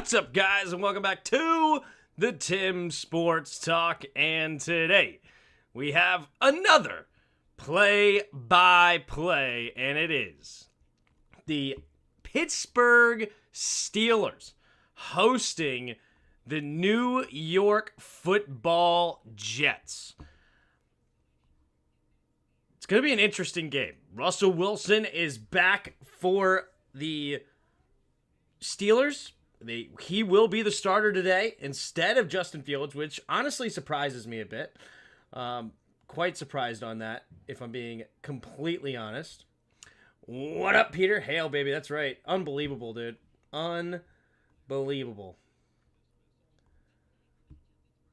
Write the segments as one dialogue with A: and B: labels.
A: What's up, guys, and welcome back to the Tim Sports Talk. And today we have another play-by-play, and it is the Pittsburgh Steelers hosting the New York Football Jets. It's going to be an interesting game. Russell Wilson is back for the Steelers. He will be the starter today instead of Justin Fields, which honestly surprises me a bit. Quite surprised on that, if I'm being completely honest. What up, Peter? Hail, baby. That's right. Unbelievable, dude. Unbelievable.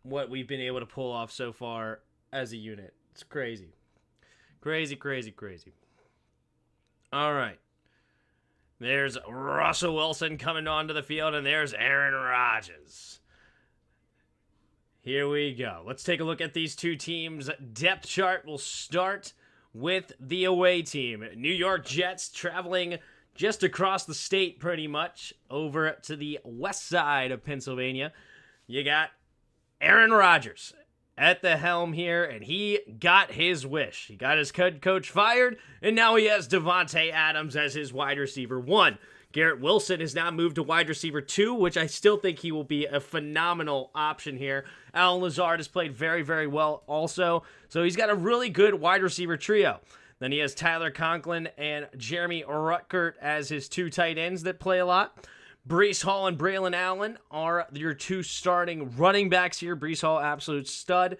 A: What we've been able to pull off so far as a unit. It's crazy. Crazy, crazy, crazy. All right. There's Russell Wilson coming onto the field, and there's Aaron Rodgers. Here we go. Let's take a look at these two teams' depth chart. We'll start with the away team. New York Jets traveling just across the state pretty much over to the west side of Pennsylvania. You got Aaron Rodgers at the helm here, and he got his wish. He got his head coach fired, and now he has Davante Adams as his wide receiver 1. Garrett Wilson has now moved to wide receiver 2, which I still think he will be a phenomenal option here. Allen Lazard has played very, very well also, so he's got a really good wide receiver trio. Then he has Tyler Conklin and Jeremy Ruckert as his 2 tight ends that play a lot. Breece Hall and Braylon Allen are your 2 starting running backs here. Breece Hall, absolute stud.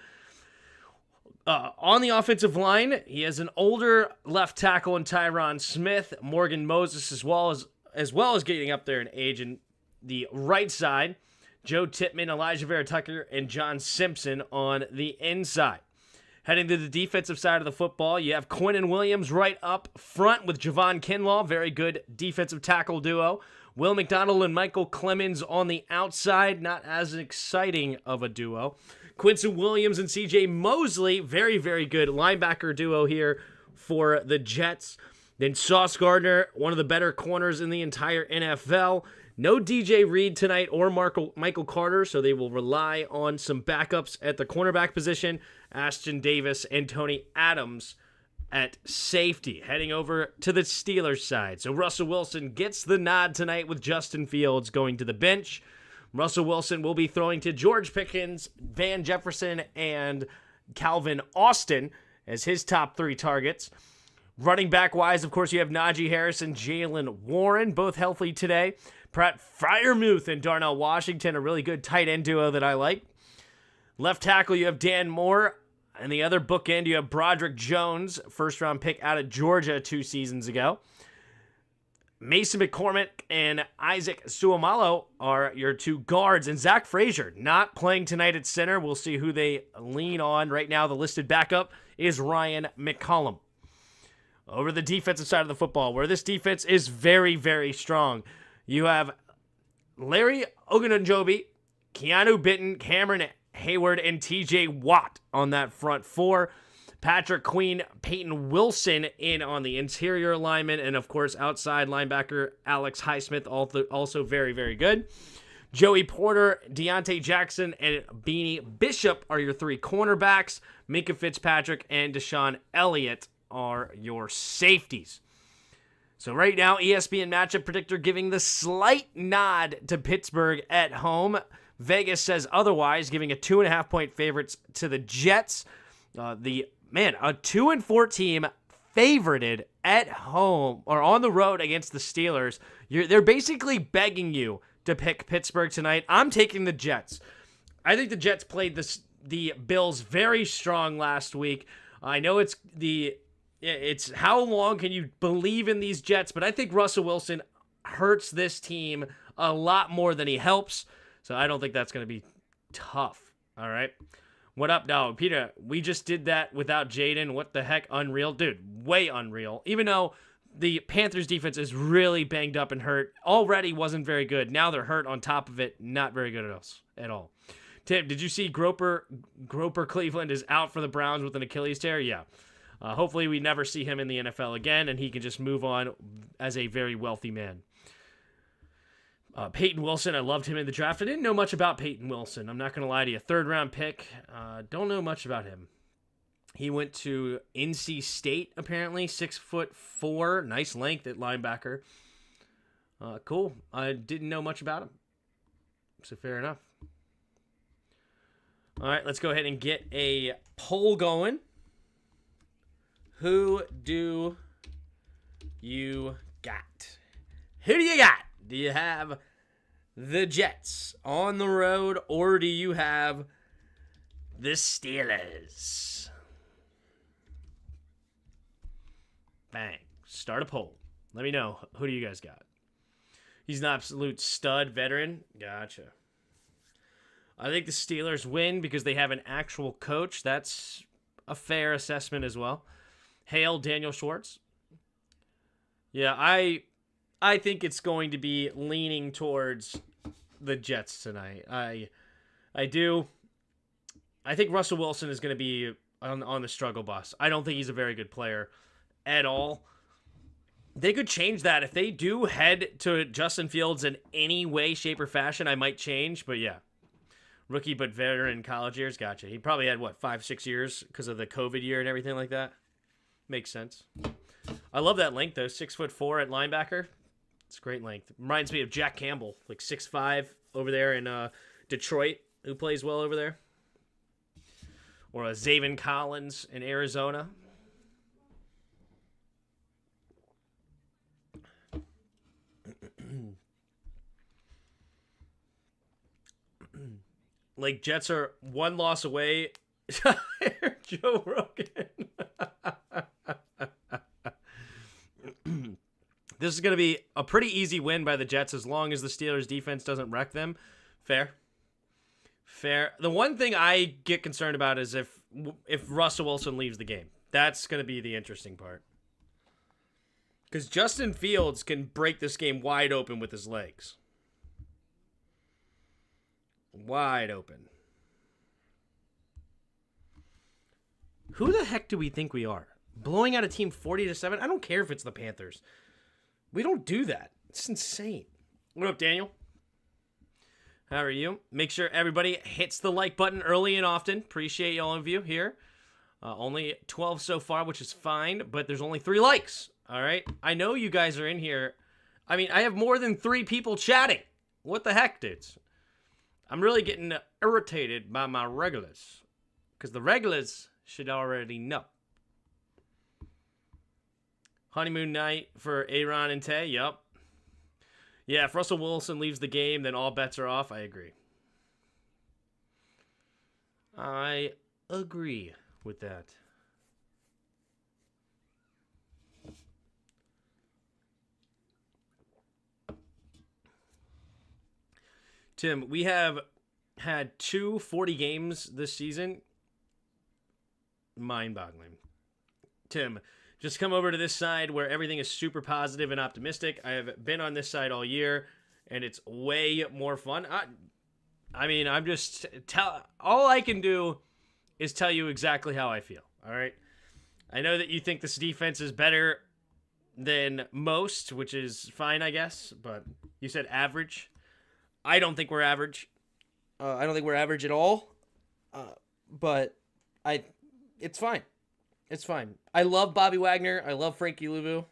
A: On the offensive line, he has an older left tackle in Tyron Smith, Morgan Moses, as well as getting up there in age. And the right side, Joe Tippmann, Elijah Vera Tucker, and John Simpson on the inside. Heading to the defensive side of the football, you have Quinnen Williams right up front with Javon Kinlaw, very good defensive tackle duo. Will McDonald and Michael Clemens on the outside, not as exciting of a duo. Quincy Williams and C.J. Mosley, very, very good linebacker duo here for the Jets. Then Sauce Gardner, one of the better corners in the entire NFL. No DJ Reed tonight or Michael Carter, so they will rely on some backups at the cornerback position. Ashton Davis and Tony Adams at safety. Heading over to the Steelers side. So Russell Wilson gets the nod tonight with Justin Fields going to the bench. Russell Wilson will be throwing to George Pickens, Van Jefferson, and Calvin Austin as his top 3 targets. Running back-wise, of course, you have Najee Harris and Jaylen Warren, both healthy today. Pratt Freiermuth and Darnell Washington, a really good tight end duo that I like. Left tackle, you have Dan Moore. And the other bookend, you have Broderick Jones, first-round pick out of Georgia 2 seasons ago. Mason McCormick and Isaac Suamalo are your 2 guards. And Zach Frazier not playing tonight at center. We'll see who they lean on. Right now, the listed backup is Ryan McCollum. Over the defensive side of the football, where this defense is very, very strong. You have Larry Ogunjobi, Keanu Bitton, Cameron Hayward, and TJ Watt on that front 4. Patrick Queen, Peyton Wilson in on the interior alignment, and of course outside linebacker Alex Highsmith, also very, very good. Joey Porter, Deontay Jackson, and Beanie Bishop are your 3 cornerbacks. Minka Fitzpatrick and Deshaun Elliott are your safeties. So right now, ESPN Matchup Predictor giving the slight nod to Pittsburgh at home. Vegas says otherwise, giving a 2.5-point favorites to the Jets. A 2-4 team favorited at home or on the road against the Steelers. They're basically begging you to pick Pittsburgh tonight. I'm taking the Jets. I think the Jets played the Bills very strong last week. I know it's how long can you believe in these Jets, but I think Russell Wilson hurts this team a lot more than he helps. So I don't think that's going to be tough. All right. What up, dog? Peter, we just did that without Jaden. What the heck? Unreal. Dude, way unreal. Even though the Panthers defense is really banged up and hurt. Already wasn't very good. Now they're hurt on top of it. Not very good at all. Tim, did you see Groper Cleveland is out for the Browns with an Achilles tear? Yeah. Hopefully we never see him in the NFL again, and he can just move on as a very wealthy man. Peyton Wilson, I loved him in the draft. I didn't know much about Peyton Wilson. I'm not going to lie to you. 3rd round pick. Don't know much about him. He went to NC State, apparently. 6'4". Nice length at linebacker. Cool. I didn't know much about him. So fair enough. All right, let's go ahead and get a poll going. Who do you got? Who do you got? Do you have the Jets on the road, or do you have the Steelers? Bang. Start a poll. Let me know. Who do you guys got? He's an absolute stud veteran. Gotcha. I think the Steelers win because they have an actual coach. That's a fair assessment as well. Hail Daniel Schwartz. Yeah, I think it's going to be leaning towards the Jets tonight. I do. I think Russell Wilson is going to be on the struggle bus. I don't think he's a very good player at all. They could change that. If they do head to Justin Fields in any way, shape, or fashion, I might change. But yeah, rookie but veteran college years, gotcha. He probably had, 5-6 years because of the COVID year and everything like that. Makes sense. I love that length, though. 6'4" at linebacker. It's great length. Reminds me of Jack Campbell, 6'5", over there in Detroit, who plays well over there. Or Zaven Collins in Arizona. Like, Jets are one loss away. Joe Rogan. This is going to be a pretty easy win by the Jets as long as the Steelers' defense doesn't wreck them. Fair. The one thing I get concerned about is if Russell Wilson leaves the game. That's going to be the interesting part. Because Justin Fields can break this game wide open with his legs. Wide open. Who the heck do we think we are? Blowing out a team 40-7? I don't care if it's the Panthers. We don't do that. It's insane. What up, Daniel? How are you? Make sure everybody hits the like button early and often. Appreciate all of you here. Only 12 so far, which is fine, but there's only 3 likes. All right? I know you guys are in here. I mean, I have more than 3 people chatting. What the heck, dudes? I'm really getting irritated by my regulars. Because the regulars should already know. Honeymoon night for Aaron and Tay. Yep. Yeah, if Russell Wilson leaves the game, then all bets are off. I agree. I agree with that. Tim, we have had 2 40 games this season. Mind-boggling. Tim, just come over to this side where everything is super positive and optimistic. I have been on this side all year, and it's way more fun. I'm just... all I can do is tell you exactly how I feel, all right? I know that you think this defense is better than most, which is fine, I guess, but you said average. I don't think we're average. I don't think we're average at all, but it's fine. It's fine. I love Bobby Wagner. I love Frankie Louvu.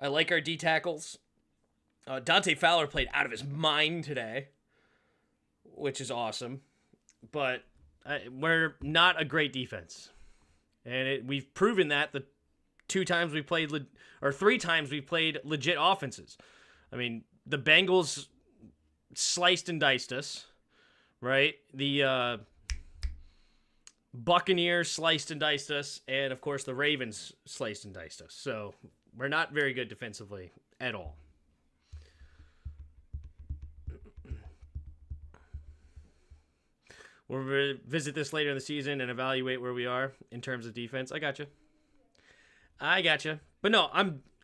A: I like our D tackles. Dante Fowler played out of his mind today, which is awesome. But we're not a great defense, and we've proven that the 2 times we played, or 3 times we played legit offenses. I mean, the Bengals sliced and diced us, right? The Buccaneers sliced and diced us, and of course the Ravens sliced and diced us. So we're not very good defensively at all. We'll revisit this later in the season and evaluate where we are in terms of defense. I got you. But no,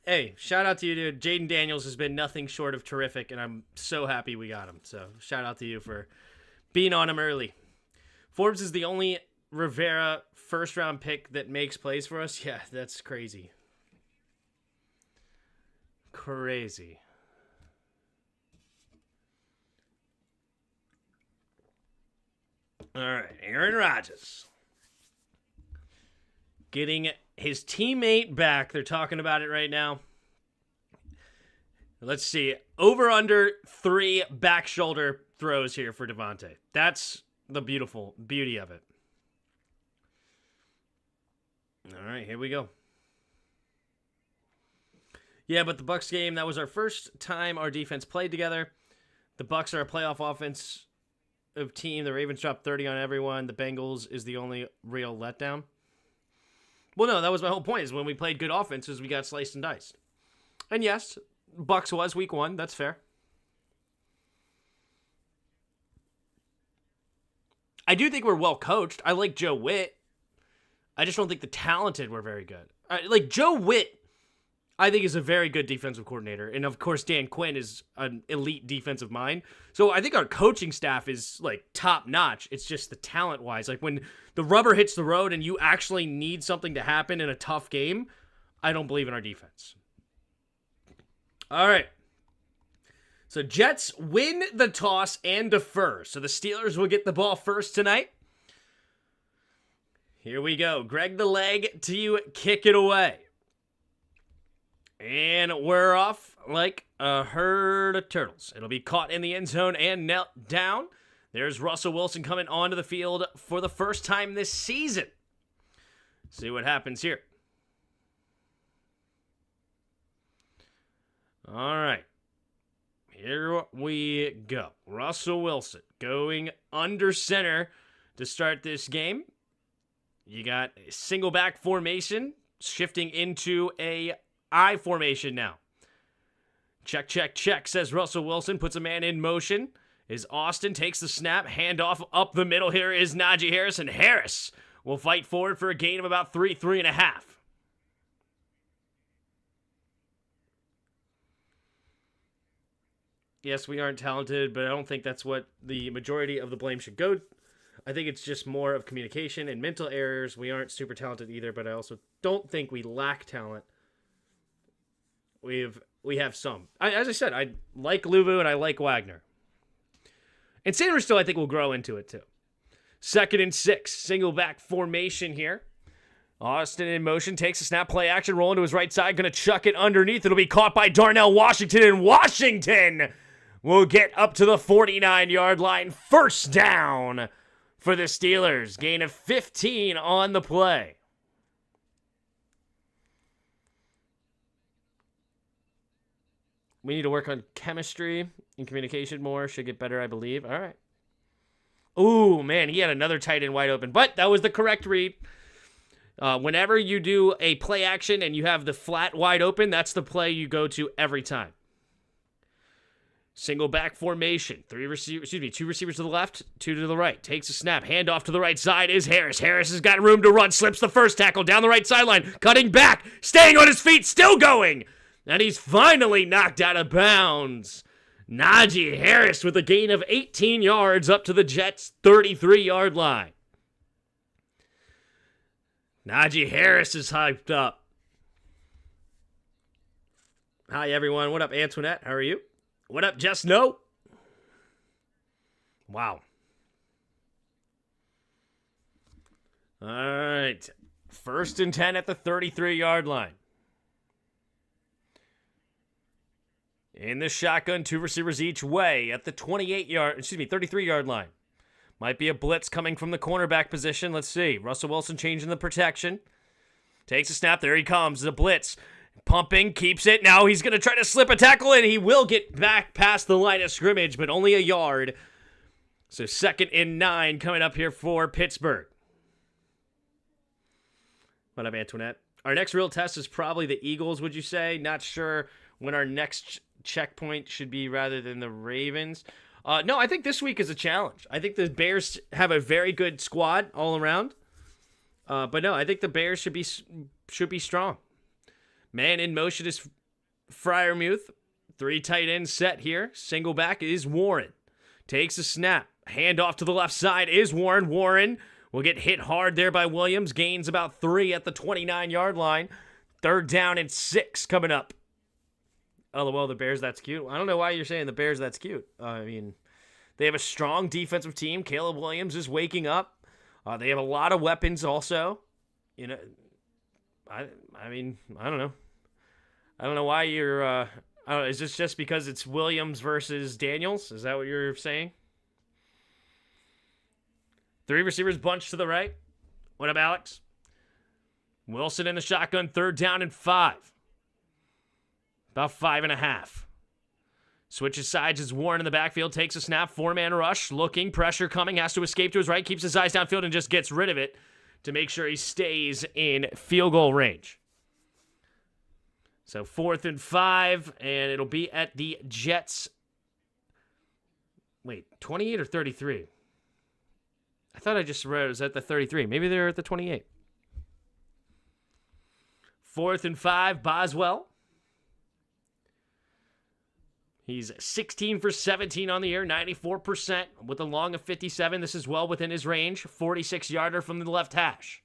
A: hey, shout out to you, dude. Jaden Daniels has been nothing short of terrific, and I'm so happy we got him. So shout out to you for being on him early. Forbes is the only Rivera first-round pick that makes plays for us. Yeah, that's crazy. Crazy. All right, Aaron Rodgers getting his teammate back. They're talking about it right now. Let's see. Over under 3 back shoulder throws here for Devontae. That's the beauty of it. All right, here we go. Yeah, but the Bucs game, that was our first time our defense played together. The Bucs are a playoff offense of team. The Ravens dropped 30 on everyone. The Bengals is the only real letdown. Well, no, that was my whole point, is when we played good offenses, we got sliced and diced. And yes, Bucs was week 1. That's fair. I do think we're well coached. I like Joe Witt. I just don't think the talented were very good. Like Joe Witt, I think is a very good defensive coordinator. And of course, Dan Quinn is an elite defensive mind. So I think our coaching staff is like top notch. It's just the talent wise. Like when the rubber hits the road and you actually need something to happen in a tough game, I don't believe in our defense. All right. So Jets win the toss and defer. So the Steelers will get the ball first tonight. Here we go. Greg the Leg to kick it away. And we're off like a herd of turtles. It'll be caught in the end zone and knelt down. There's Russell Wilson coming onto the field for the first time this season. See what happens here. All right. Here we go. Russell Wilson going under center to start this game. You got a single back formation shifting into a I formation now. Check, check, check, says Russell Wilson. Puts a man in motion. Is Austin, takes the snap. Handoff up the middle here is Najee Harris. And Harris will fight forward for a gain of about 3.5. Yes, we aren't talented, but I don't think that's what the majority of the blame should go. I think it's just more of communication and mental errors. We aren't super talented either, but I also don't think we lack talent. We have some. As I said, I like Luvu and I like Wagner. And Sanders still, I think, will grow into it too. 2nd and 6. Single back formation here. Austin in motion. Takes a snap, play action, roll into his right side. Going to chuck it underneath. It'll be caught by Darnell Washington. And Washington will get up to the 49-yard line. First down for the Steelers. Gain of 15 on the play. We need to work on chemistry and communication more. Should get better, I believe. All right. Ooh, man, he had another tight end wide open. But that was the correct read. Whenever you do a play action and you have the flat wide open, that's the play you go to every time. Single back formation. 2 receivers to the left, 2 to the right. Takes a snap. Handoff to the right side is Harris. Harris has got room to run. Slips the first tackle down the right sideline. Cutting back. Staying on his feet. Still going. And he's finally knocked out of bounds. Najee Harris with a gain of 18 yards up to the Jets' 33-yard line. Najee Harris is hyped up. Hi, everyone. What up, Antoinette? How are you? What up, Just No? Wow. All right. 1st and 10 at the 33-yard line. In the shotgun, 2 receivers each way at the 33-yard line. Might be a blitz coming from the cornerback position. Let's see. Russell Wilson changing the protection. Takes a snap. There he comes. The blitz. Pumping. Keeps it. Now he's going to try to slip a tackle, and he will get back past the line of scrimmage, but only a yard. So 2nd and 9 coming up here for Pittsburgh. What up, Antoinette? Our next real test is probably the Eagles, would you say? Not sure when our next checkpoint should be rather than the Ravens. No, I think this week is a challenge. I think the Bears have a very good squad all around. But no, I think the Bears should be strong. Man in motion is Freiermuth. 3 tight ends set here. Single back is Warren. Takes a snap. Handoff to the left side is Warren. Warren will get hit hard there by Williams. Gains about 3 at the 29-yard line. 3rd down and 6 coming up. LOL, the Bears, that's cute. I don't know why you're saying the Bears, that's cute. I mean, They have a strong defensive team. Caleb Williams is waking up. They have a lot of weapons also. You know, I mean, I don't know. I don't know why you're, I don't know, is this just because it's Williams versus Daniels? Is that what you're saying? 3 receivers bunched to the right. What up, Alex? Wilson in the shotgun, 3rd down and 5. About 5.5. Switches sides as Warren in the backfield, takes a snap, 4-man rush, looking, pressure coming, has to escape to his right, keeps his eyes downfield and just gets rid of it to make sure he stays in field goal range. So 4th and 5, and it'll be at the Jets. Wait, 28 or 33? I thought I just read it was at the 33. Maybe they're at the 28. 4th and 5, Boswell. He's 16 for 17 on the year, 94% with a long of 57. This is well within his range. 46-yarder from the left hash.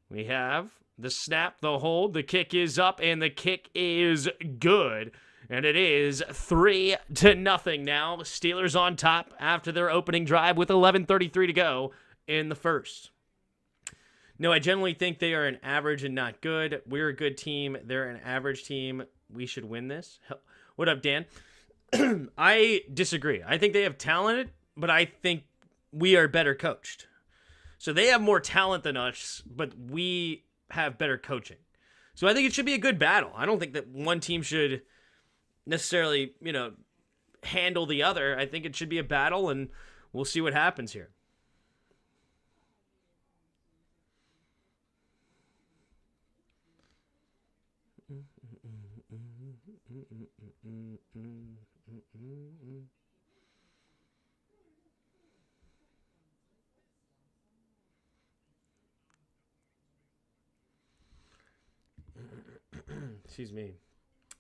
A: We have the snap, the hold, the kick is up, and the kick is good. And it is 3-0 now. Steelers on top after their opening drive with 11:33 to go in the first. No, I generally think they are an average and not good. We're a good team. They're an average team. We should win this. What up, Dan? I disagree. I think they have talent, but I think we are better coached. So they have more talent than us, but we have better coaching. So I think it should be a good battle. I don't think that one team should necessarily, handle the other. I think it should be a battle, and we'll see what happens here. Excuse me.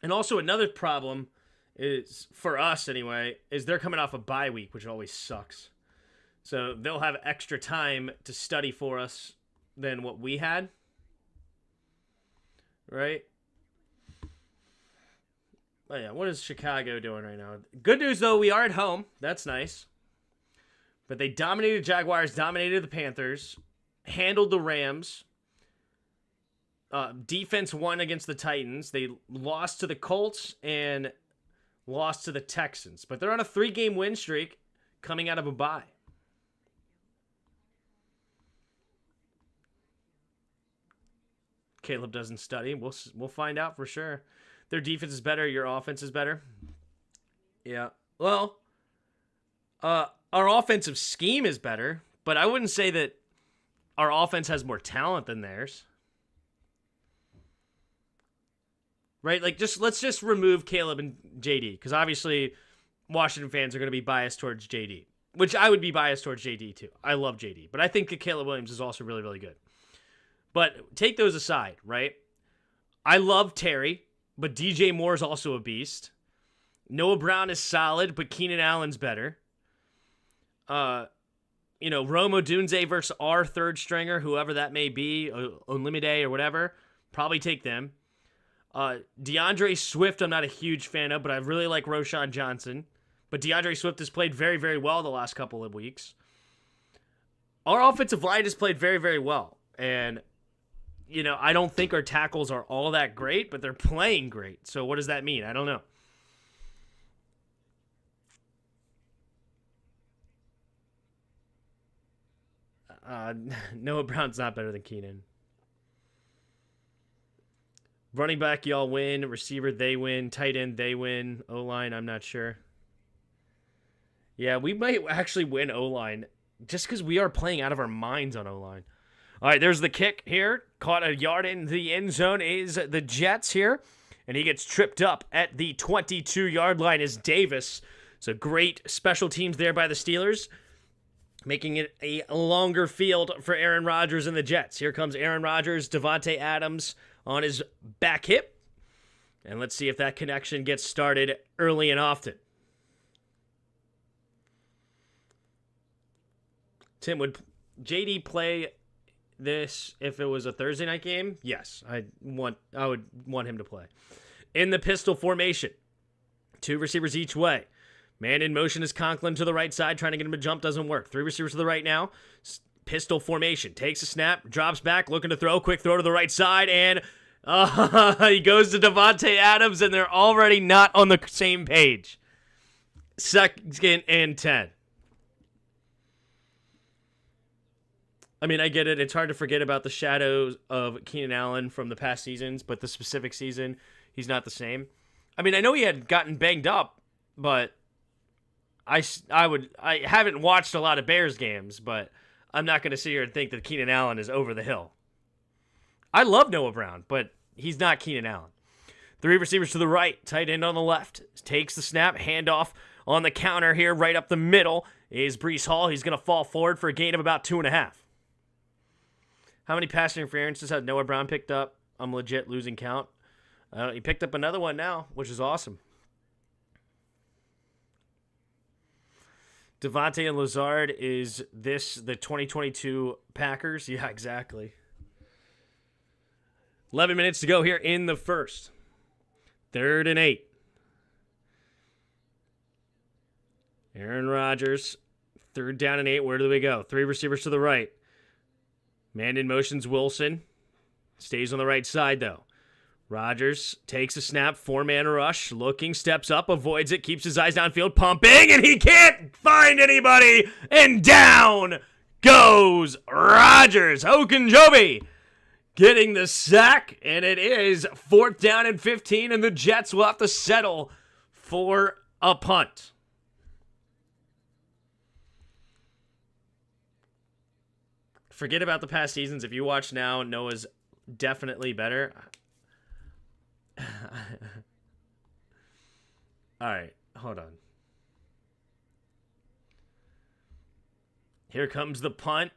A: And also another problem is, for us anyway, is they're coming off a bye week, which always sucks. So they'll have extra time to study for us than what we had. Right? Oh yeah, what is Chicago doing right now? Good news, though, we are at home. That's nice. But they dominated Jaguars, dominated the Panthers, handled the Rams. Defense won against the Titans. They lost to the Colts and lost to the Texans. But they're on a 3-game win streak coming out of a bye. Caleb doesn't study. We'll find out for sure. Their defense is better. Your offense is better. Yeah. Well, our offensive scheme is better, but I wouldn't say that our offense has more talent than theirs. Right? Like, let's just remove Caleb and JD, because obviously Washington fans are going to be biased towards JD, which I would be biased towards JD too. I love JD, but I think that Caleb Williams is also really, really good. But take those aside, right? I love Terry, but DJ Moore is also a beast. Noah Brown is solid, but Keenan Allen's better. Rome Odunze versus our third stringer, whoever that may be, Olamide or whatever, probably take them. DeAndre Swift, I'm not a huge fan of, but I really like Roshan Johnson. But DeAndre Swift has played very, very well the last couple of weeks. Our offensive line has played very, very well. And, I don't think our tackles are all that great, but they're playing great. So what does that mean? I don't know. Noah Brown's not better than Keenan. Running back, y'all win. Receiver, they win. Tight end, they win. O-line, I'm not sure. Yeah, we might actually win O-line just because we are playing out of our minds on O-line. All right, there's the kick here. Caught a yard in the end zone is the Jets here. And he gets tripped up at the 22-yard line is Davis. So great special teams there by the Steelers, making it a longer field for Aaron Rodgers and the Jets. Here comes Aaron Rodgers, Devontae Adams on his back hip. And let's see if that connection gets started early and often. Tim, would JD play this if it was a Thursday night game? Yes, I would want him to play. In the pistol formation, 2 receivers each way. Man in motion is Conklin to the right side, trying to get him to jump, doesn't work. 3 receivers to the right now. Pistol formation, takes a snap, drops back, looking to throw, quick throw to the right side, and he goes to Davante Adams, and they're already not on the same page. 2nd and 10. I mean, I get it. It's hard to forget about the shadows of Keenan Allen from the past seasons, but the specific season, he's not the same. I mean, I know he had gotten banged up, but I haven't watched a lot of Bears games, but I'm not going to sit here and think that Keenan Allen is over the hill. I love Noah Brown, but he's not Keenan Allen. 3 receivers to the right, tight end on the left. Takes the snap, handoff on the counter here, right up the middle is Breece Hall. He's going to fall forward for a gain of about 2.5. How many pass interferences has Noah Brown picked up? I'm legit losing count. He picked up another one now, which is awesome. Devontae and Lazard, is this the 2022 Packers? Yeah, exactly. 11 minutes to go here in the first. 3rd and 8. Aaron Rodgers, 3rd down and 8. Where do we go? 3 receivers to the right. Man in motion's Wilson. Stays on the right side, though. Rodgers takes a snap, 4-man rush, looking, steps up, avoids it, keeps his eyes downfield, pumping, and he can't find anybody, and down goes Rodgers. Ogunjobi getting the sack, and it is 4th down and 15, and the Jets will have to settle for a punt. Forget about the past seasons. If you watch now, Noah's definitely better. All right, hold on. Here comes the punt.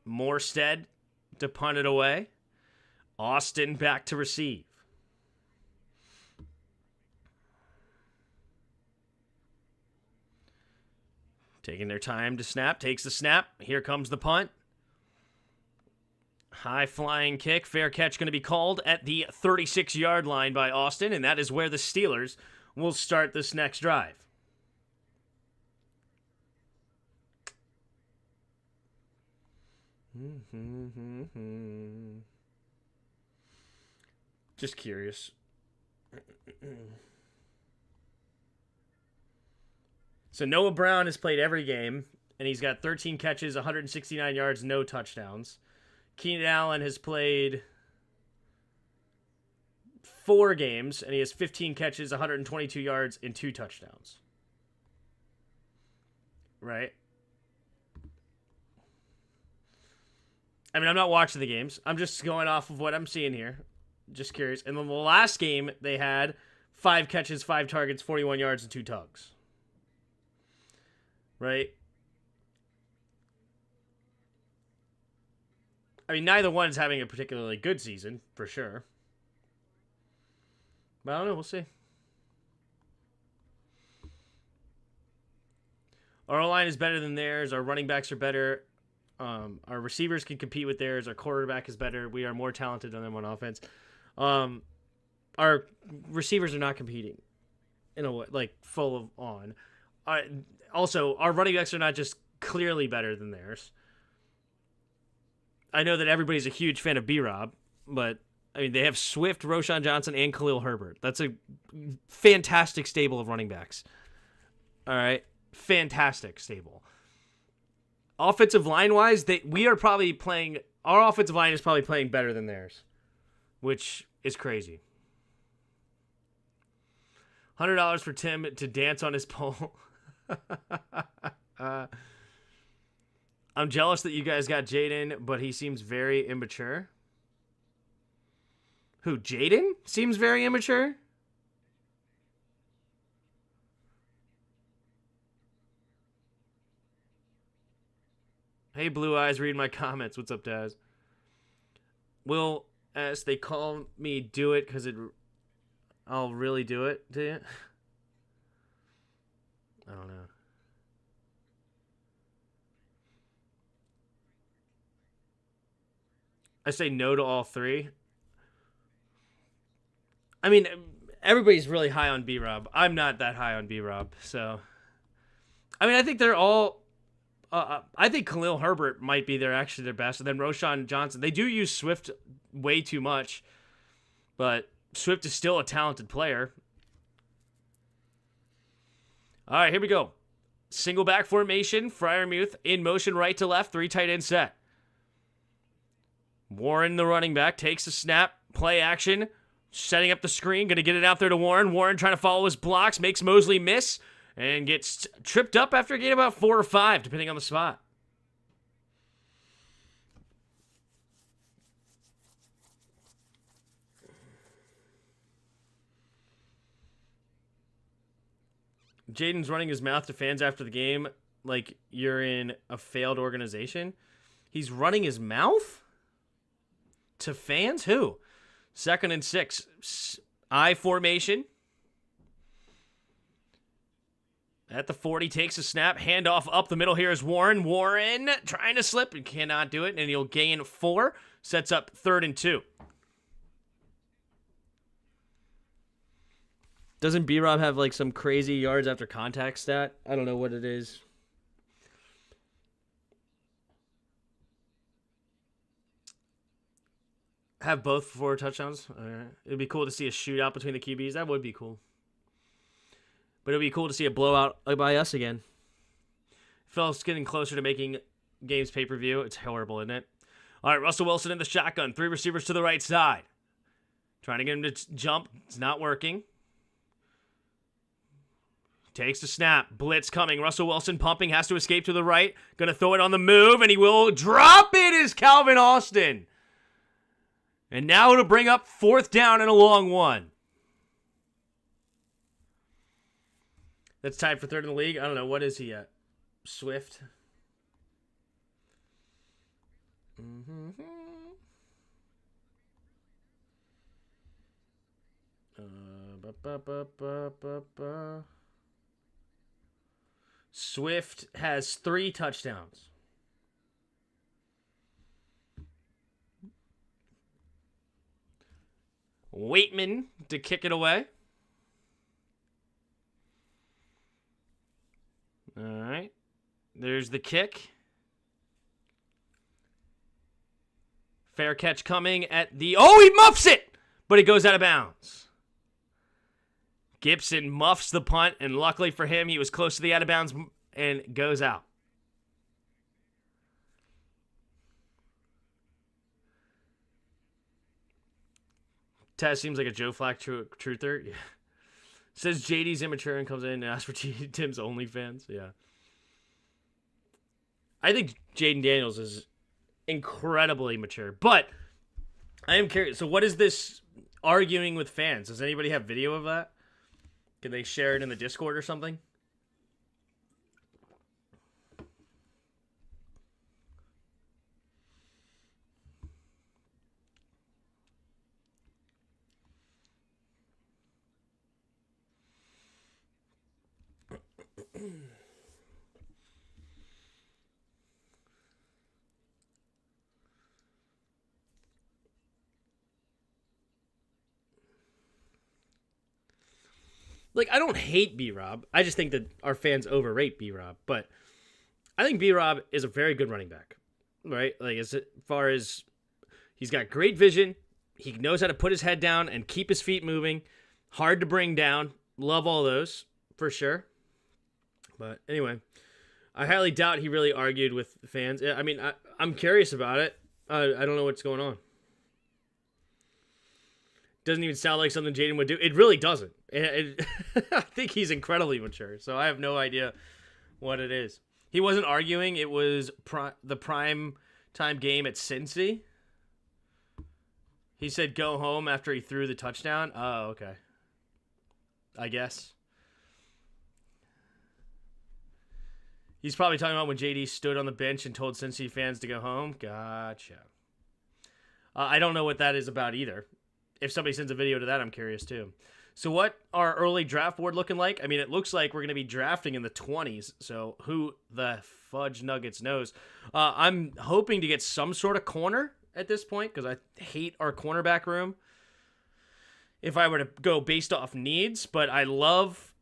A: Morstead to punt it away. Austin back to receive. Taking their time to snap. Takes the snap. Here comes the punt. High flying kick. Fair catch going to be called at the 36-yard line by Austin, and that is where the Steelers will start this next drive. Just curious. So Noah Brown has played every game, and he's got 13 catches, 169 yards, no touchdowns. Keenan Allen has played 4 games, and he has 15 catches, 122 yards, and 2 touchdowns. Right? I mean, I'm not watching the games. I'm just going off of what I'm seeing here. Just curious. And then the last game, they had 5 catches, 5 targets, 41 yards, and 2 tugs. Right? I mean, neither one's having a particularly good season, for sure. But I don't know. We'll see. Our O-line is better than theirs. Our running backs are better. Our receivers can compete with theirs. Our quarterback is better. We are more talented than them on offense. Our receivers are not competing in a way, like full of on. Also, our running backs are not just clearly better than theirs. I know that everybody's a huge fan of B-Rob, but I mean, they have Swift, Roshan Johnson, and Khalil Herbert. That's a fantastic stable of running backs. All right? Fantastic stable. Offensive line-wise, we are probably playing... Our offensive line is probably playing better than theirs, which is crazy. $100 for Tim to dance on his pole. I'm jealous that you guys got Jaden, but he seems very immature. Who, Jaden? Seems very immature? Hey, Blue Eyes, read my comments. What's up, Daz? Will, as they call me, do it because I'll really do it to you? I don't know. I say no to all 3. I mean, everybody's really high on B-Rob. I'm not that high on B-Rob, so I mean, I think they're all. I think Khalil Herbert might be their best, and then Roshan Johnson. They do use Swift way too much, but Swift is still a talented player. All right, here we go. Single back formation. Freiermuth in motion right to left. 3 tight end set. Warren, the running back, takes a snap. Play action. Setting up the screen. Going to get it out there to Warren. Warren trying to follow his blocks. Makes Mosley miss. And gets tripped up after getting about 4 or 5, depending on the spot. Jaden's running his mouth to fans after the game like you're in a failed organization. He's running his mouth? To fans? Who? 2nd and 6. I formation. At the 40, takes a snap. Handoff up the middle here is Warren. Warren trying to slip and cannot do it, and he'll gain 4. Sets up 3rd and 2. Doesn't B-Rob have like some crazy yards after contact stat? I don't know what it is. Have both 4 touchdowns? All right. It'd be cool to see a shootout between the QBs. That would be cool. But it would be cool to see a blowout by us again. Phil's getting closer to making games pay-per-view. It's horrible, isn't it? All right, Russell Wilson in the shotgun. 3 receivers to the right side. Trying to get him to jump. It's not working. Takes the snap. Blitz coming. Russell Wilson pumping. Has to escape to the right. Going to throw it on the move, and he will drop it as Calvin Austin. And now it'll bring up 4th down and a long one. That's tied for 3rd in the league. I don't know. What is he at? Swift. Swift has 3 touchdowns. Waitman to kick it away. All right. There's the kick. Fair catch coming at the... Oh, he muffs it! But it goes out of bounds. Gibson muffs the punt, and luckily for him, he was close to the out of bounds and goes out. Taz seems like a Joe Flacco truther. Yeah. Says JD's immature and comes in and asks for Tim's OnlyFans. Yeah. I think Jaden Daniels is incredibly mature. But I am curious. So what is this arguing with fans? Does anybody have video of that? Can they share it in the Discord or something? Like, I don't hate B-Rob. I just think that our fans overrate B-Rob. But I think B-Rob is a very good running back, right? Like, as far as he's got great vision. He knows how to put his head down and keep his feet moving. Hard to bring down. Love all those, for sure. But anyway, I highly doubt he really argued with the fans. I mean, I'm curious about it. I don't know what's going on. Doesn't even sound like something Jaden would do. It really doesn't. I think he's incredibly mature, so I have no idea what it is. He wasn't arguing. It was the prime time game at Cincy. He said go home after he threw the touchdown. Oh, okay. I guess. He's probably talking about when JD stood on the bench and told Cincy fans to go home. Gotcha. I don't know what that is about either. If somebody sends a video to that, I'm curious too. So what our early draft board looking like? I mean, it looks like we're going to be drafting in the 20s. So who the fudge nuggets knows? I'm hoping to get some sort of corner at this point because I hate our cornerback room. If I were to go based off needs, but I love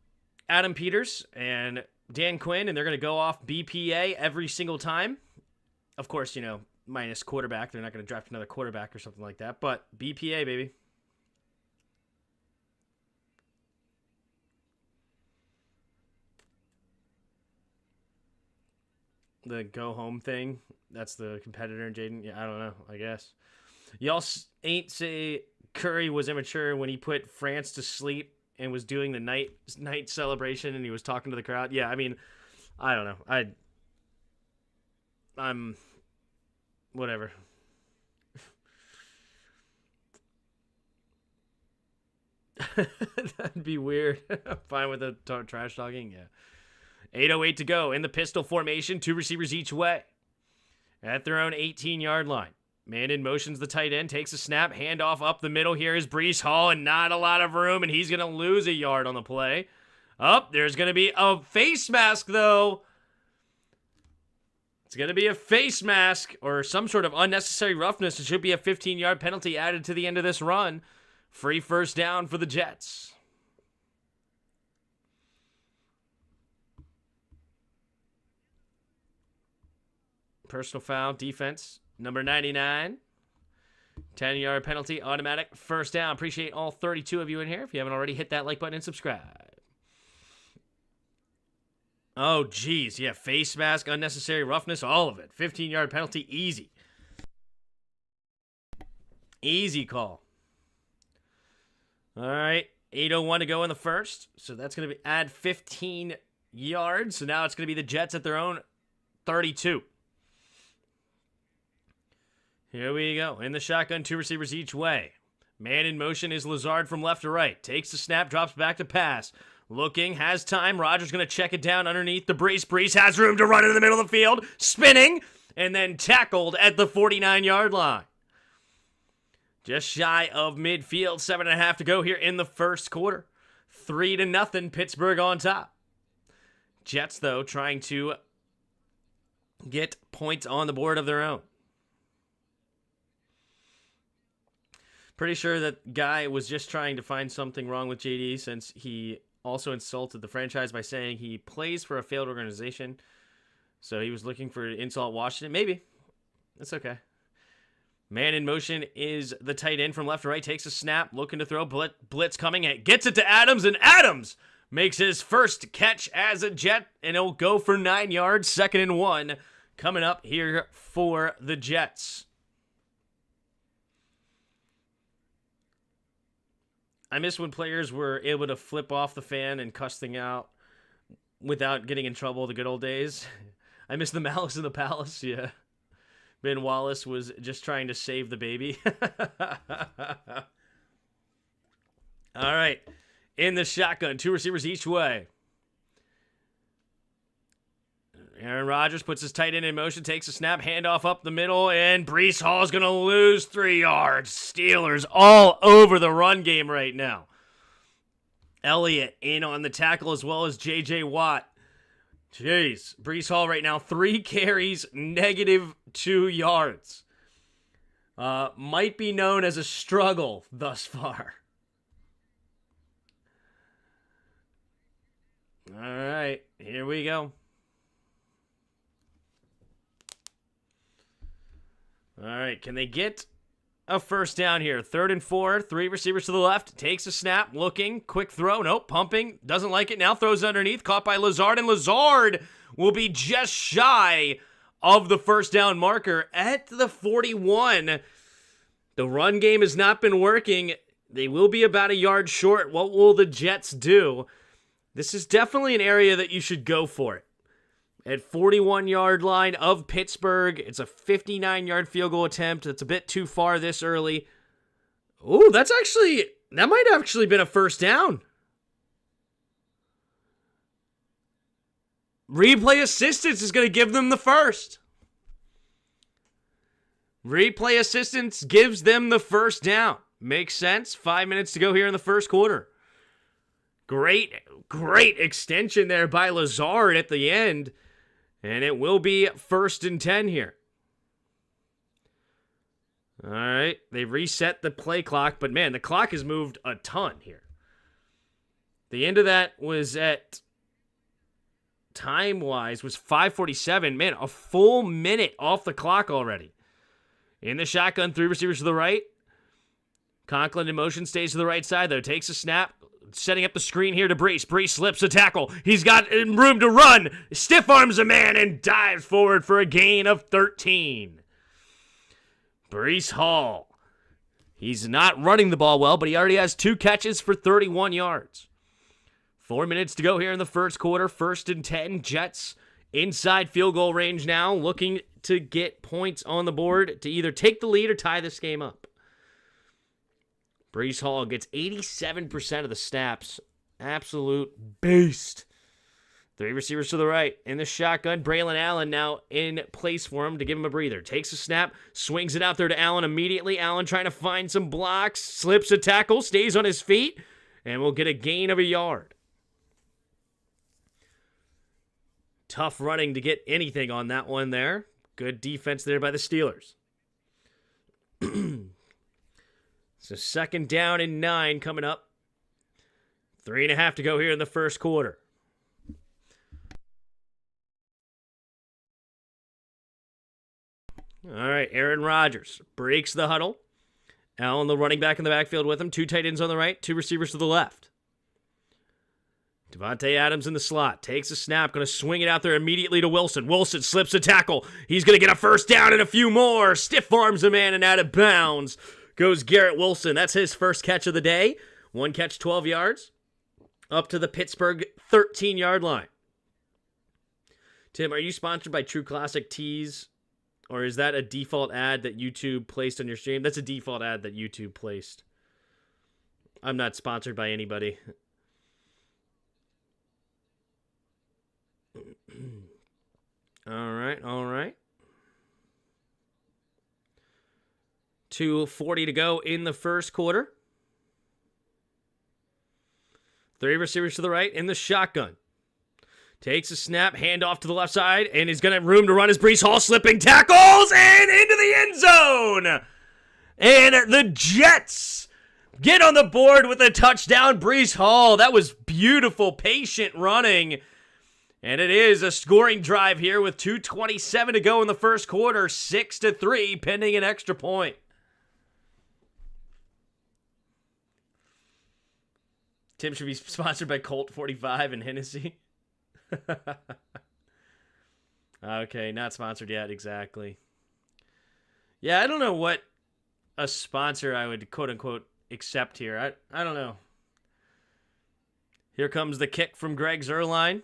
A: Adam Peters and Dan Quinn, and they're going to go off BPA every single time. Of course, minus quarterback. They're not going to draft another quarterback or something like that, but BPA, baby. The go home thing. That's the competitor, Jaden. Yeah, I don't know, I guess. Y'all ain't say Curry was immature when he put France to sleep and was doing the night celebration and he was talking to the crowd. Yeah, I mean, I don't know. I'm whatever. That'd be weird. I'm fine with the trash talking. Yeah. 8:08 to go in the pistol formation. 2 receivers each way. At their own 18-yard line. Man in motion's the tight end. Takes a snap. Handoff up the middle. Here is Breece Hall, and not a lot of room, and he's going to lose a yard on the play. There's going to be a face mask, though. It's going to be a face mask or some sort of unnecessary roughness. It should be a 15-yard penalty added to the end of this run. Free first down for the Jets. Personal foul, defense, number 99. 10-yard penalty, automatic first down. Appreciate all 32 of you in here. If you haven't already, hit that like button and subscribe. Oh, geez. Yeah, face mask, unnecessary roughness, all of it. 15-yard penalty, easy. Easy call. All right, 8:01 to go in the first. So that's going to add 15 yards. So now it's going to be the Jets at their own 32. Here we go. In the shotgun, 2 receivers each way. Man in motion is Lazard from left to right. Takes the snap, drops back to pass. Looking, has time. Rodgers going to check it down underneath the Breece. Breece has room to run into the middle of the field. Spinning, and then tackled at the 49-yard line. Just shy of midfield. 7.5 to go here in the first quarter. 3-0, Pittsburgh on top. Jets, though, trying to get points on the board of their own. Pretty sure that guy was just trying to find something wrong with JD since he also insulted the franchise by saying he plays for a failed organization. So he was looking for insult Washington. Maybe. That's okay. Man in motion is the tight end from left to right. Takes a snap. Looking to throw. Blitz coming. Gets it to Adams. And Adams makes his first catch as a Jet. And it'll go for 9 yards. 2nd and 1 coming up here for the Jets. I miss when players were able to flip off the fan and cuss things out without getting in trouble, the good old days. I miss the Malice in the Palace, yeah. Ben Wallace was just trying to save the baby. All right. In the shotgun, 2 receivers each way. Aaron Rodgers puts his tight end in motion, takes a snap, handoff up the middle, and Breece Hall is going to lose 3 yards. Steelers all over the run game right now. Elliott in on the tackle as well as J.J. Watt. Jeez, Breece Hall right now, 3 carries, -2 yards. Might be known as a struggle thus far. All right, here we go. All right, can they get a first down here? 3rd and 4, 3 receivers to the left. Takes a snap, looking, quick throw. Nope, pumping, doesn't like it. Now throws underneath, caught by Lazard, and Lazard will be just shy of the first down marker at the 41. The run game has not been working. They will be about a yard short. What will the Jets do? This is definitely an area that you should go for it. At 41-yard line of Pittsburgh, it's a 59-yard field goal attempt. It's a bit too far this early. Ooh, that might have actually been a first down. Replay assistance is going to give them the first. Replay assistance gives them the first down. Makes sense. 5 minutes to go here in the first quarter. Great extension there by Lazard at the end. And it will be 1st and 10 here. All right. They reset the play clock, but man, the clock has moved a ton here. The end of that was at time-wise was 5:47. Man, a full minute off the clock already. In the shotgun, 3 receivers to the right. Conklin in motion, stays to the right side, though. Takes a snap, setting up the screen here to Brees. Brees slips a tackle. He's got room to run. Stiff arms a man and dives forward for a gain of 13. Brees Hall. He's not running the ball well, but he already has 2 catches for 31 yards. 4 minutes to go here in the first quarter. 1st and 10. Jets inside field goal range now, looking to get points on the board to either take the lead or tie this game up. Brees Hall gets 87% of the snaps. Absolute beast. 3 receivers to the right. In the shotgun, Braylon Allen now in place for him to give him a breather. Takes a snap, swings it out there to Allen immediately. Allen trying to find some blocks, slips a tackle, stays on his feet, and will get a gain of a yard. Tough running to get anything on that one there. Good defense there by the Steelers. So 2nd down and 9 coming up. 3.5 to go here in the first quarter. All right, Aaron Rodgers breaks the huddle. Allen, the running back in the backfield with him. 2 tight ends on the right, 2 receivers to the left. Devontae Adams in the slot. Takes a snap. Going to swing it out there immediately to Wilson. Wilson slips a tackle. He's going to get a first down and a few more. Stiff arms a man and out of bounds goes Garrett Wilson. That's his first catch of the day. 1 catch, 12 yards. Up to the Pittsburgh 13-yard line. Tim, are you sponsored by True Classic Tees? Or is that a default ad that YouTube placed on your stream? That's a default ad that YouTube placed. I'm not sponsored by anybody. All right. 2:40 to go in the first quarter. 3 receivers to the right in the shotgun. Takes a snap, handoff to the left side, and he's going to have room to run as Brees Hall slipping tackles and into the end zone. And the Jets get on the board with a touchdown. Brees Hall, that was beautiful, patient running. And it is a scoring drive here with 2:27 to go in the first quarter, 6-3, pending an extra point. Tim should be sponsored by Colt 45 and Hennessy. Okay, not sponsored yet, exactly. Yeah, I don't know what a sponsor I would quote-unquote accept here. I don't know. Here comes the kick from Greg Zuerlein.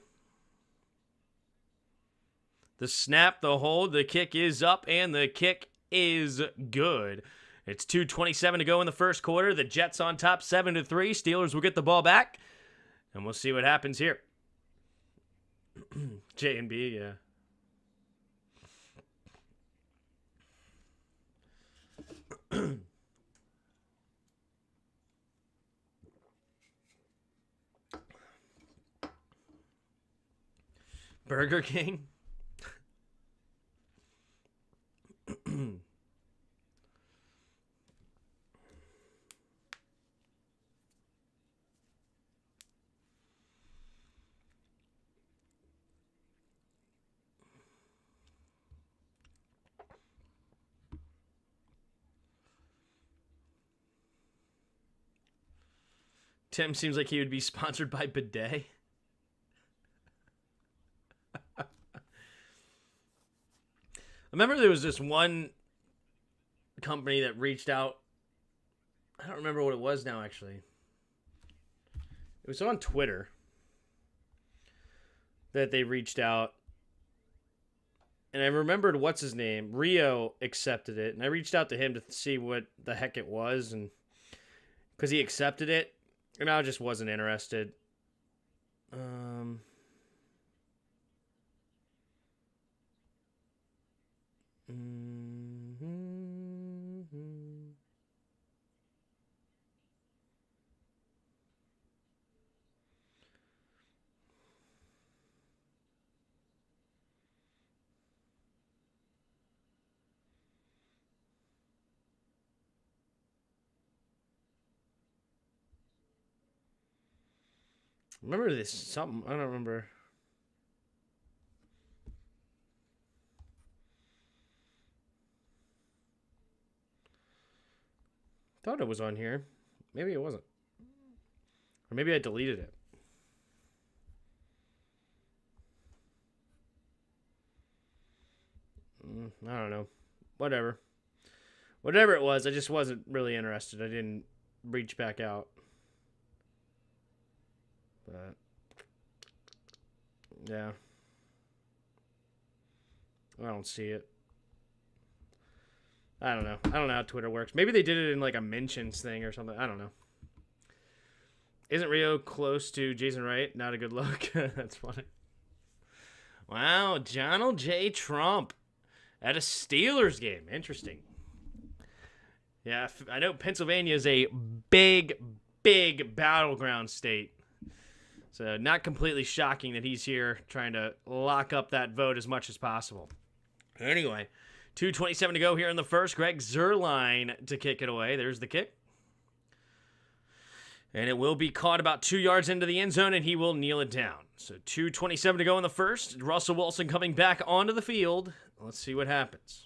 A: The snap, the hold, the kick is up, and the kick is good. It's 2:27 to go in the first quarter. The Jets on top, 7-3. Steelers will get the ball back, and we'll see what happens here. J and B, yeah. Burger King. Tim seems like he would be sponsored by Bidet. I remember there was this one company that reached out. I don't remember what it was now, actually. It was on Twitter that they reached out. And I remembered what's his name. Rio accepted it. And I reached out to him to see what the heck it was. And because he accepted it. And I just wasn't interested. Remember this something? I don't remember. thought it was on here. Maybe it wasn't. Or maybe I deleted it. I don't know. Whatever. Whatever it was, I just wasn't really interested. I didn't reach back out. But, yeah. I don't see it. I don't know. I don't know how Twitter works. Maybe they did it in like a mentions thing or something. I don't know. Isn't Rio close to Jason Wright? Not a good look. That's funny. Wow, Donald J. Trump at a Steelers game. Interesting. Yeah, I know Pennsylvania is a big, big battleground state. So not completely shocking that he's here trying to lock up that vote as much as possible. Anyway, 2:27 to go here in the first. Greg Zuerlein to kick it away. There's the kick. And it will be caught about 2 yards into the end zone, and he will kneel it down. So 2:27 to go in the first. Russell Wilson coming back onto the field. Let's see what happens.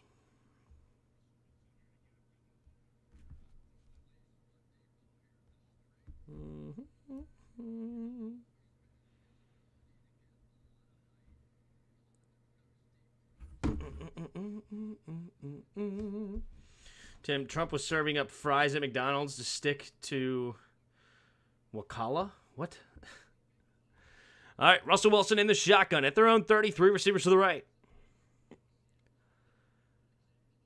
A: Tim, Trump was serving up fries at McDonald's to stick to Wakala? What? All right, Russell Wilson in the shotgun at their own 33, receivers to the right.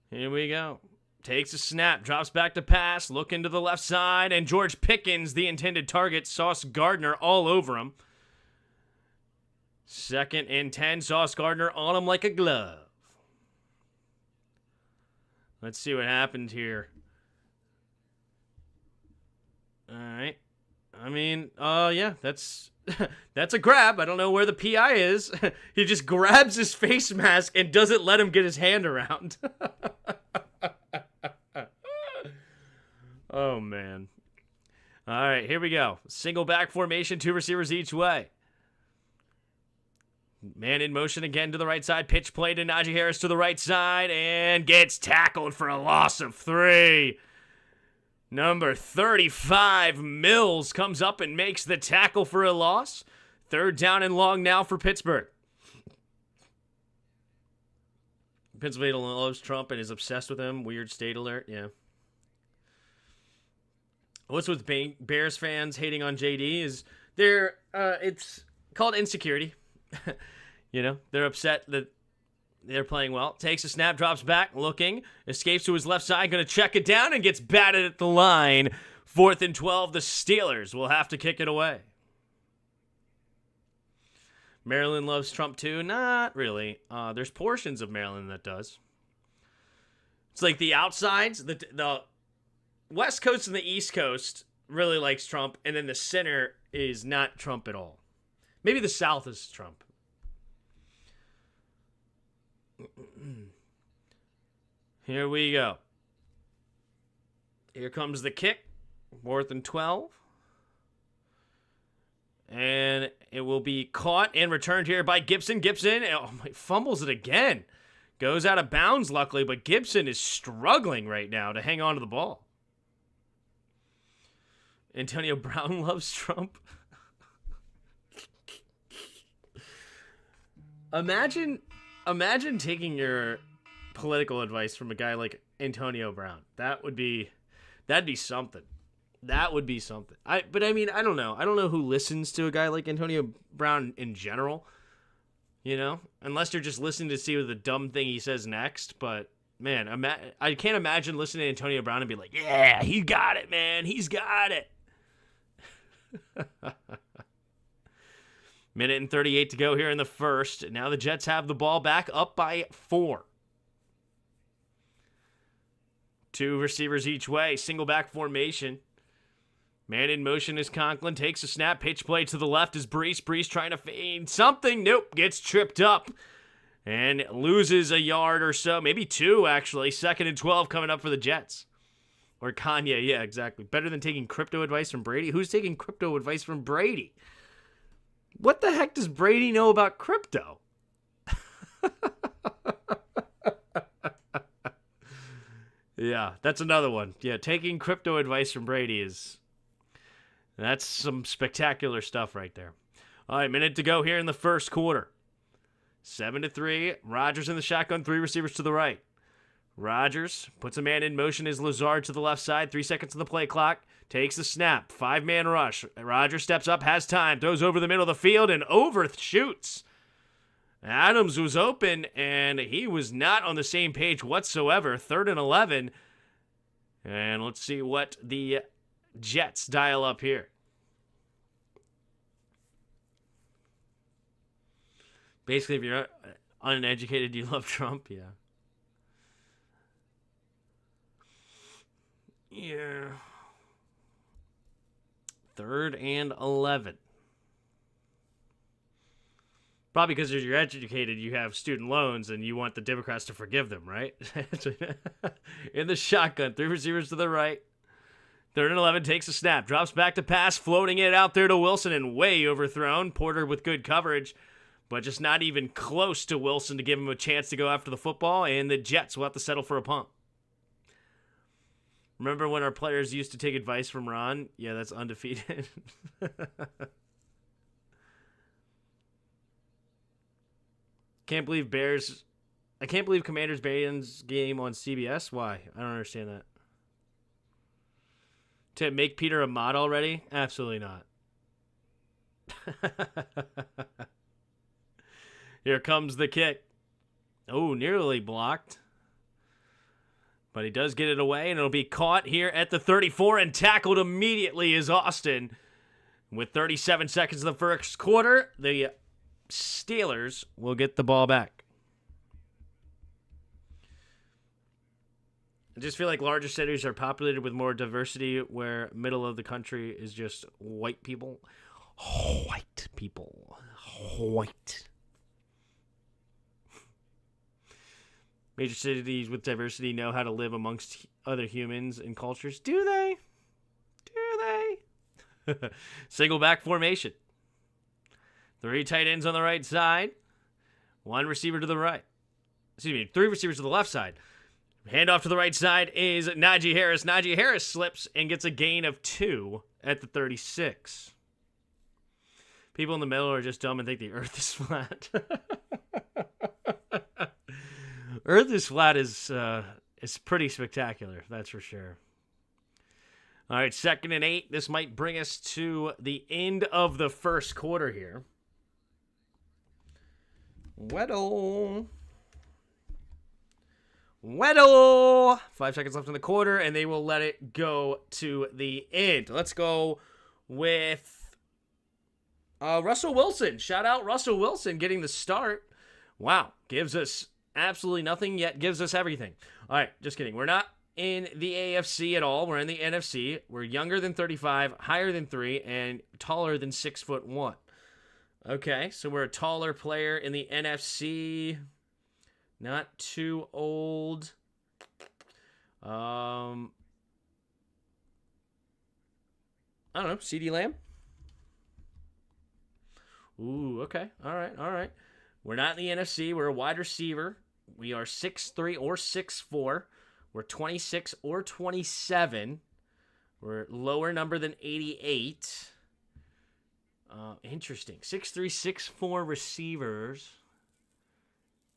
A: Here we go. Takes a snap, drops back to pass, looking to the left side, and George Pickens, the intended target, Sauce Gardner all over him. 2nd and 10, Sauce Gardner on him like a glove. Let's see what happened here. All right. I mean, yeah, that's that's a grab. I don't know where the PI is. He just grabs his face mask and doesn't let him get his hand around. Oh, man. All right, here we go. Single back formation, 2 receivers each way. Man in motion again to the right side. Pitch play to Najee Harris to the right side and gets tackled for a loss of 3. Number 35, Mills, comes up and makes the tackle for a loss. 3rd down and long now for Pittsburgh. Pennsylvania loves Trump and is obsessed with him. Weird state alert, yeah. What's with Bears fans hating on JD is it's called insecurity. You know, they're upset that they're playing well. Takes a snap, drops back, looking, escapes to his left side, going to check it down and gets batted at the line. 4th and 12, the Steelers will have to kick it away. Maryland loves Trump too? Not really. There's portions of Maryland that does. It's like the outsides, the West Coast and the East Coast really likes Trump, and then the center is not Trump at all. Maybe the South is Trump. Here we go. Here comes the kick. 4th and 12. And it will be caught and returned here by Gibson. Gibson fumbles it again. Goes out of bounds, luckily, but Gibson is struggling right now to hang on to the ball. Antonio Brown loves Trump. Imagine taking your political advice from a guy like Antonio Brown. That'd be something. That would be something. But I mean, I don't know. I don't know who listens to a guy like Antonio Brown in general. You know, unless you're just listening to see the dumb thing he says next. But man, I can't imagine listening to Antonio Brown and be like, "Yeah, he got it, man. He's got it." Minute and 38 to go here in the first. Now the Jets have the ball back, up by 4. 2 receivers each way. Single back formation. Man in motion is Conklin. Takes a snap. Pitch play to the left is Brees. Brees trying to feign something. Nope. Gets tripped up. And loses a yard or so. Maybe 2, actually. 2nd and 12 coming up for the Jets. Or Kanye. Yeah, exactly. Better than taking crypto advice from Brady. Who's taking crypto advice from Brady? What the heck does Brady know about crypto? Yeah, that's another one. Yeah, taking crypto advice from Brady that's some spectacular stuff right there. All right, minute to go here in the first quarter. 7-3. Rodgers in the shotgun, 3 receivers to the right. Rodgers puts a man in motion as Lazard to the left side. 3 seconds on the play clock. Takes the snap. 5-man rush. Rodgers steps up, has time, throws over the middle of the field, and overshoots. Adams was open, and he was not on the same page whatsoever. 3rd and 11. And let's see what the Jets dial up here. Basically, if you're uneducated, you love Trump, yeah. Yeah. 3rd and 11. Probably because if you're educated, you have student loans and you want the Democrats to forgive them, right? In the shotgun, 3 receivers to the right. 3rd and 11, takes a snap, drops back to pass, floating it out there to Wilson and way overthrown. Porter with good coverage, but just not even close to Wilson to give him a chance to go after the football, and the Jets will have to settle for a punt. Remember when our players used to take advice from Ron? Yeah, that's undefeated. I can't believe Commanders Barians game on CBS. Why? I don't understand that. To make Peter a mod already? Absolutely not. Here comes the kick. Oh, nearly blocked. But he does get it away, and it'll be caught here at the 34 and tackled immediately is Austin. With 37 seconds in the first quarter, the Steelers will get the ball back. I just feel like larger cities are populated with more diversity, where middle of the country is just white people. White people. White. Major cities with diversity know how to live amongst other humans and cultures. Do they? Do they? Single back formation. 3 tight ends on the right side. 1 receiver to the right. 3 receivers to the left side. Handoff to the right side is Najee Harris. Najee Harris slips and gets a gain of 2 at the 36. People in the middle are just dumb and think the earth is flat. Earth is flat is pretty spectacular, that's for sure. All right, 2nd and 8. This might bring us to the end of the first quarter here. Weddle. 5 seconds left in the quarter, and they will let it go to the end. Let's go with Russell Wilson. Shout out Russell Wilson getting the start. Wow, gives us absolutely nothing, yet gives us everything. All right, just kidding. We're not in the AFC at all. We're in the NFC. We're younger than 35, higher than 3, and taller than 6'1". Okay, so we're a taller player in the NFC. Not too old. I don't know. CeeDee Lamb? Ooh, okay. All right. We're not in the NFC. We're a wide receiver. We are 6'3" or 6'4". We're 26 or 27. We're lower number than 88. Interesting. 6'3", 6'4" receivers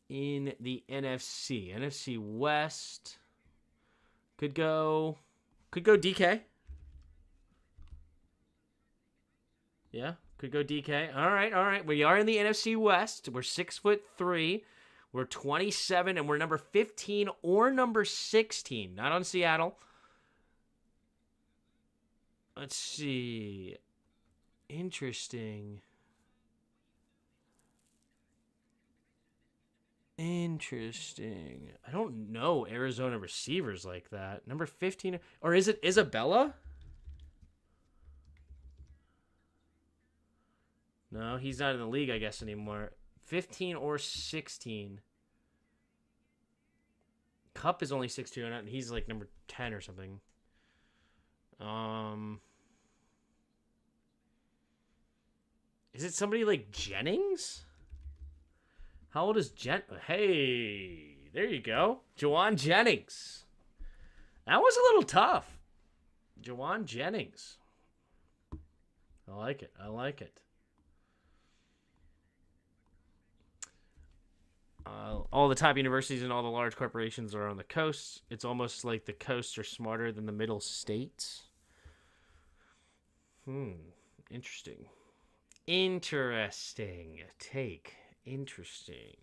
A: in the NFC. NFC West. Could go DK. Yeah, could go DK. All right. We are in the NFC West. We're 6'3". We're 27, and we're number 15 or number 16. Not on Seattle. Let's see. Interesting. I don't know Arizona receivers like that. Number 15. Or is it Isabella? No, he's not in the league, I guess, anymore. 15 or 16. Cup is only 6'2", and he's like number 10 or something. Is it somebody like Jennings? How old is Hey, there you go. Juwan Jennings. That was a little tough. Jawan Jennings. I like it. I like it. All the top universities and all the large corporations are on the coast. It's almost like the coasts are smarter than the middle states. Interesting. Interesting take. Interesting.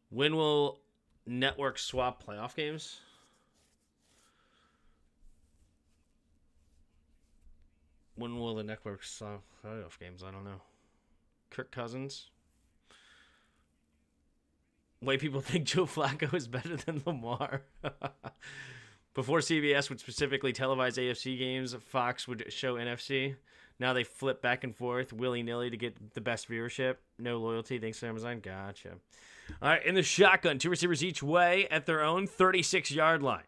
A: When will network swap playoff games? When will the network swap playoff games? I don't know. Kirk Cousins. Way people think Joe Flacco is better than Lamar. Before CBS would specifically televise AFC games, Fox would show NFC. Now they flip back and forth willy-nilly to get the best viewership. No loyalty. Thanks to Amazon. Gotcha. All right, in the shotgun, 2 receivers each way at their own 36-yard line.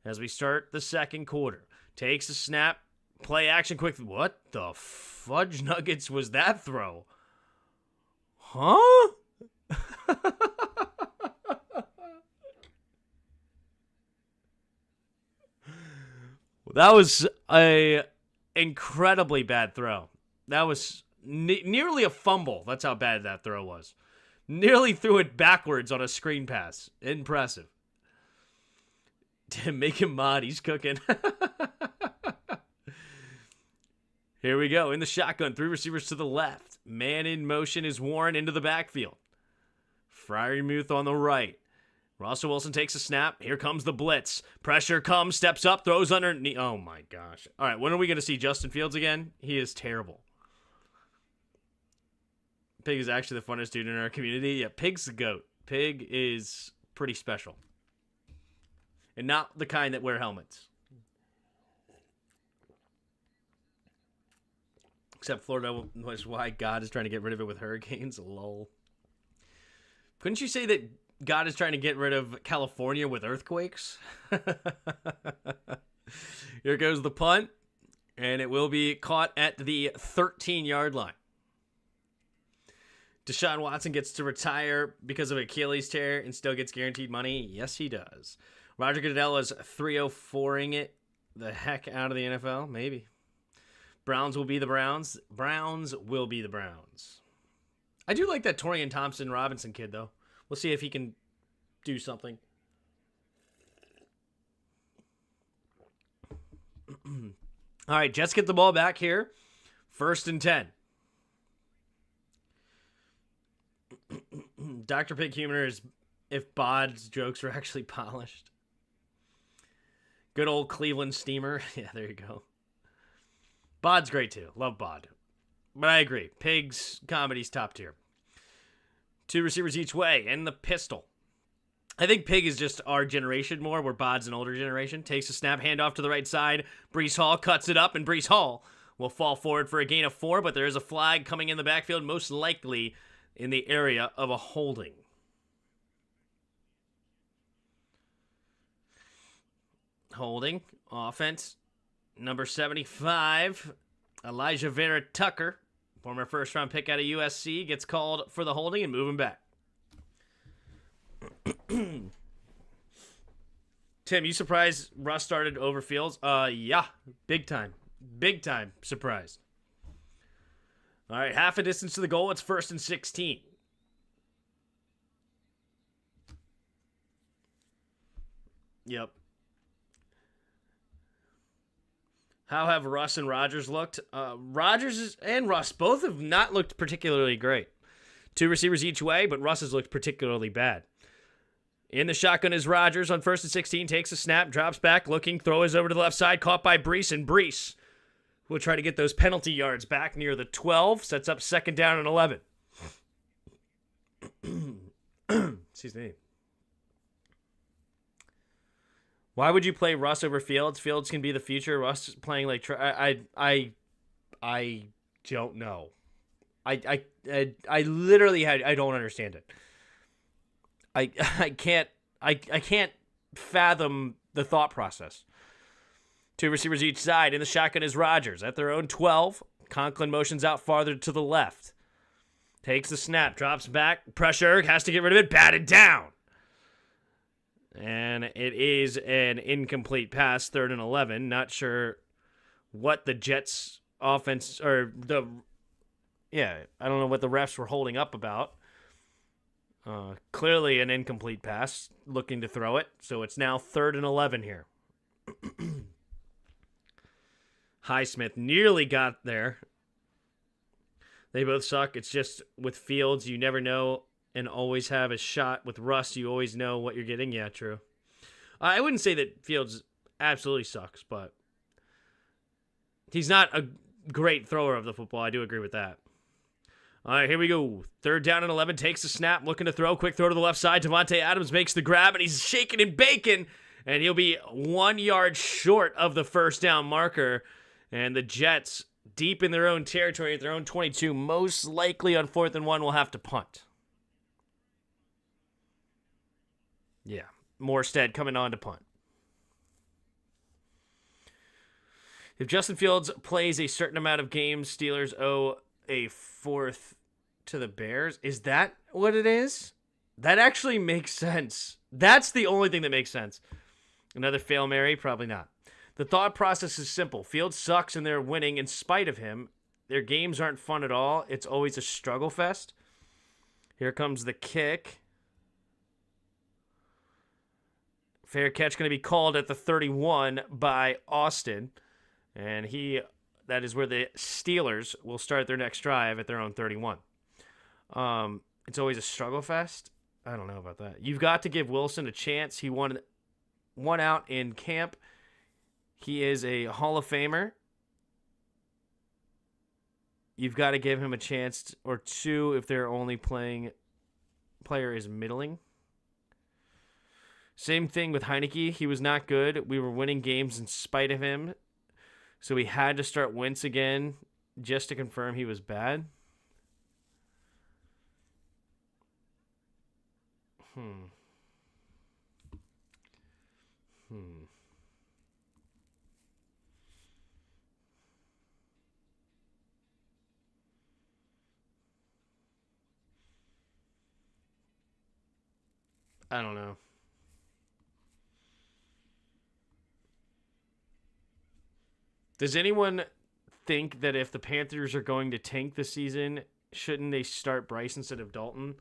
A: As we start the second quarter. Takes a snap. Play action quick. What the fudge nuggets was that throw? Huh? That was a incredibly bad throw. That was nearly a fumble. That's how bad that throw was. Nearly threw it backwards on a screen pass. Impressive. Damn, make him mod. He's cooking. Here we go. In the shotgun, 3 receivers to the left. Man in motion is Warren into the backfield. Freiermuth on the right. Russell Wilson takes a snap. Here comes the blitz. Pressure comes, steps up, throws underneath. Oh my gosh. All right, when are we going to see Justin Fields again? He is terrible. Pig is actually the funnest dude in our community. Yeah, Pig's the GOAT. Pig is pretty special. And not the kind that wear helmets. Except Florida was why God is trying to get rid of it with hurricanes. Lol. Couldn't you say that God is trying to get rid of California with earthquakes? Here goes the punt. And it will be caught at the 13-yard line. Deshaun Watson gets to retire because of Achilles tear and still gets guaranteed money. Yes, he does. Roger Goodell is 304ing it the heck out of the NFL. Maybe. Browns will be the Browns. Browns will be the Browns. I do like that Torian Thompson-Robinson kid, though. We'll see if he can do something. All right, Jets get the ball back here. 1st and 10. Dr. Pig Humor is if Bod's jokes were actually polished. Good old Cleveland steamer. Yeah, there you go. Bod's great too. Love Bod. But I agree. Pig's comedy's top tier. 2 receivers each way and the pistol. I think Pig is just our generation more, where Bod's an older generation. Takes a snap, handoff to the right side. Breece Hall cuts it up, and Breece Hall will fall forward for a gain of 4, but there is a flag coming in the backfield, most likely in the area of a holding. Holding. Offense. Number 75, Elijah Vera Tucker, former first-round pick out of USC, gets called for the holding and move him back. Tim, you surprised Russ started over Fields? Yeah, big time. Big time surprised. All right, half a distance to the goal. It's 1st and 16. Yep. How have Russ and Rodgers looked? Rodgers and Russ both have not looked particularly great. 2 receivers each way, but Russ has looked particularly bad. In the shotgun is Rodgers on 1st and 16. Takes a snap, drops back, looking, throws over to the left side, caught by Breece, and Breece will try to get those penalty yards back near the 12. Sets up 2nd down and 11. Excuse me. Why would you play Russ over Fields? Fields can be the future. Russ is playing like I don't know. I literally I don't understand it. I can't fathom the thought process. 2 receivers each side. In the shotgun is Rodgers at their own 12. Conklin motions out farther to the left. Takes the snap, drops back, pressure, has to get rid of it, batted down. And it is an incomplete pass, 3rd and 11. Not sure what the Jets offense I don't know what the refs were holding up about. Clearly an incomplete pass, looking to throw it. So it's now 3rd and 11 here. Highsmith nearly got there. They both suck. It's just with Fields, you never know and always have a shot. With Russ, you always know what you're getting. Yeah, true. I wouldn't say that Fields absolutely sucks, but he's not a great thrower of the football. I do agree with that. All right, here we go. 3rd down and 11. Takes the snap, looking to throw. Quick throw to the left side. Devontae Adams makes the grab, and he's shaking and baking, and he'll be 1 yard short of the 1st down marker. And the Jets, deep in their own territory at their own 22, most likely on 4th and 1 will have to punt. Yeah, Morstead coming on to punt. If Justin Fields plays a certain amount of games, Steelers owe a 4th to the Bears. Is that what it is? That actually makes sense. That's the only thing that makes sense. Another Fail Mary? Probably not. The thought process is simple. Fields sucks and they're winning in spite of him. Their games aren't fun at all. It's always a struggle fest. Here comes the kick. Fair catch going to be called at the 31 by Austin. And that is where the Steelers will start their next drive at their own 31. It's always a struggle fest. I don't know about that. You've got to give Wilson a chance. He won out in camp. He is a Hall of Famer. You've got to give him a chance or two if their only player is middling. Same thing with Heineke. He was not good. We were winning games in spite of him. So we had to start Wentz again just to confirm he was bad. I don't know. Does anyone think that if the Panthers are going to tank this season, shouldn't they start Bryce instead of Dalton?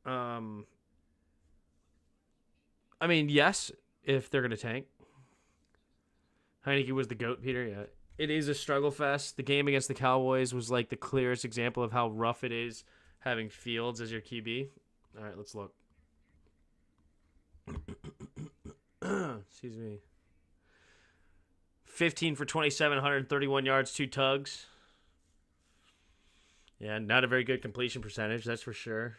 A: I mean, yes, if they're going to tank. Heineke was the GOAT, Peter. Yeah. It is a struggle fest. The game against the Cowboys was like the clearest example of how rough it is having Fields as your QB. All right, let's look. Excuse me. 15 for 27, 131 yards, 2 tugs. Yeah, not a very good completion percentage, that's for sure.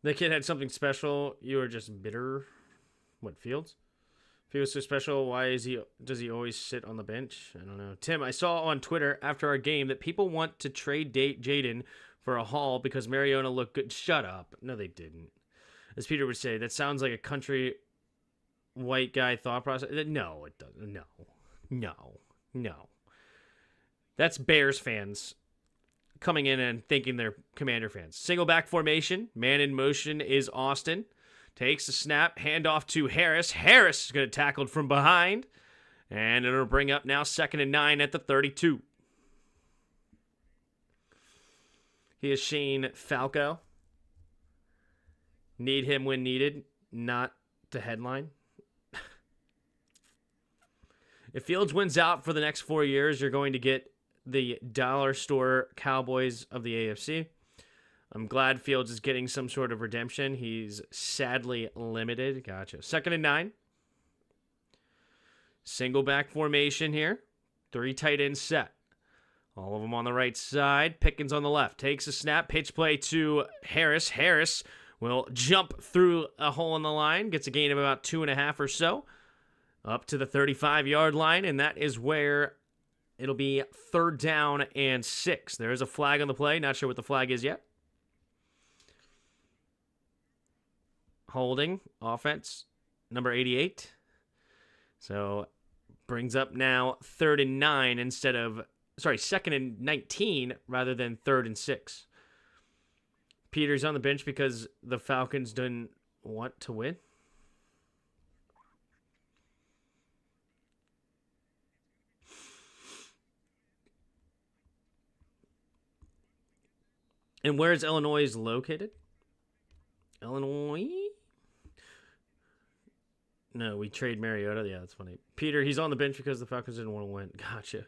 A: The kid had something special. You were just bitter. What, Fields? If he was so special, does he always sit on the bench? I don't know. Tim, I saw on Twitter after our game that people want to trade Jaden for a haul because Mariota looked good. Shut up. No, they didn't. As Peter would say, that sounds like a country white guy thought process. No, it doesn't. No. That's Bears fans coming in and thinking they're Commander fans. Single back formation. Man in motion is Austin. Takes the snap. Handoff to Harris. Harris is going to tackle from behind. And it'll bring up now 2nd and 9 at the 32. He is Shane Falco. Need him when needed. Not the headline. If Fields wins out for the next 4 years, you're going to get the dollar store Cowboys of the AFC. I'm glad Fields is getting some sort of redemption. He's sadly limited. Gotcha. 2nd and 9. Single back formation here. 3 tight ends set. All of them on the right side. Pickens on the left. Takes a snap. Pitch play to Harris. Harris will jump through a hole in the line. Gets a gain of about 2.5 or so. Up to the 35-yard line, and that is where it'll be 3rd down and 6. There is a flag on the play. Not sure what the flag is yet. Holding. Offense. Number 88. So, brings up now 3rd and 9 instead of... Sorry, 2nd and 19 rather than 3rd and 6. Peter's on the bench because the Falcons didn't want to win. And where is Illinois located? Illinois? No, we trade Mariota. Yeah, that's funny. Peter, he's on the bench because the Falcons didn't want to win. Gotcha.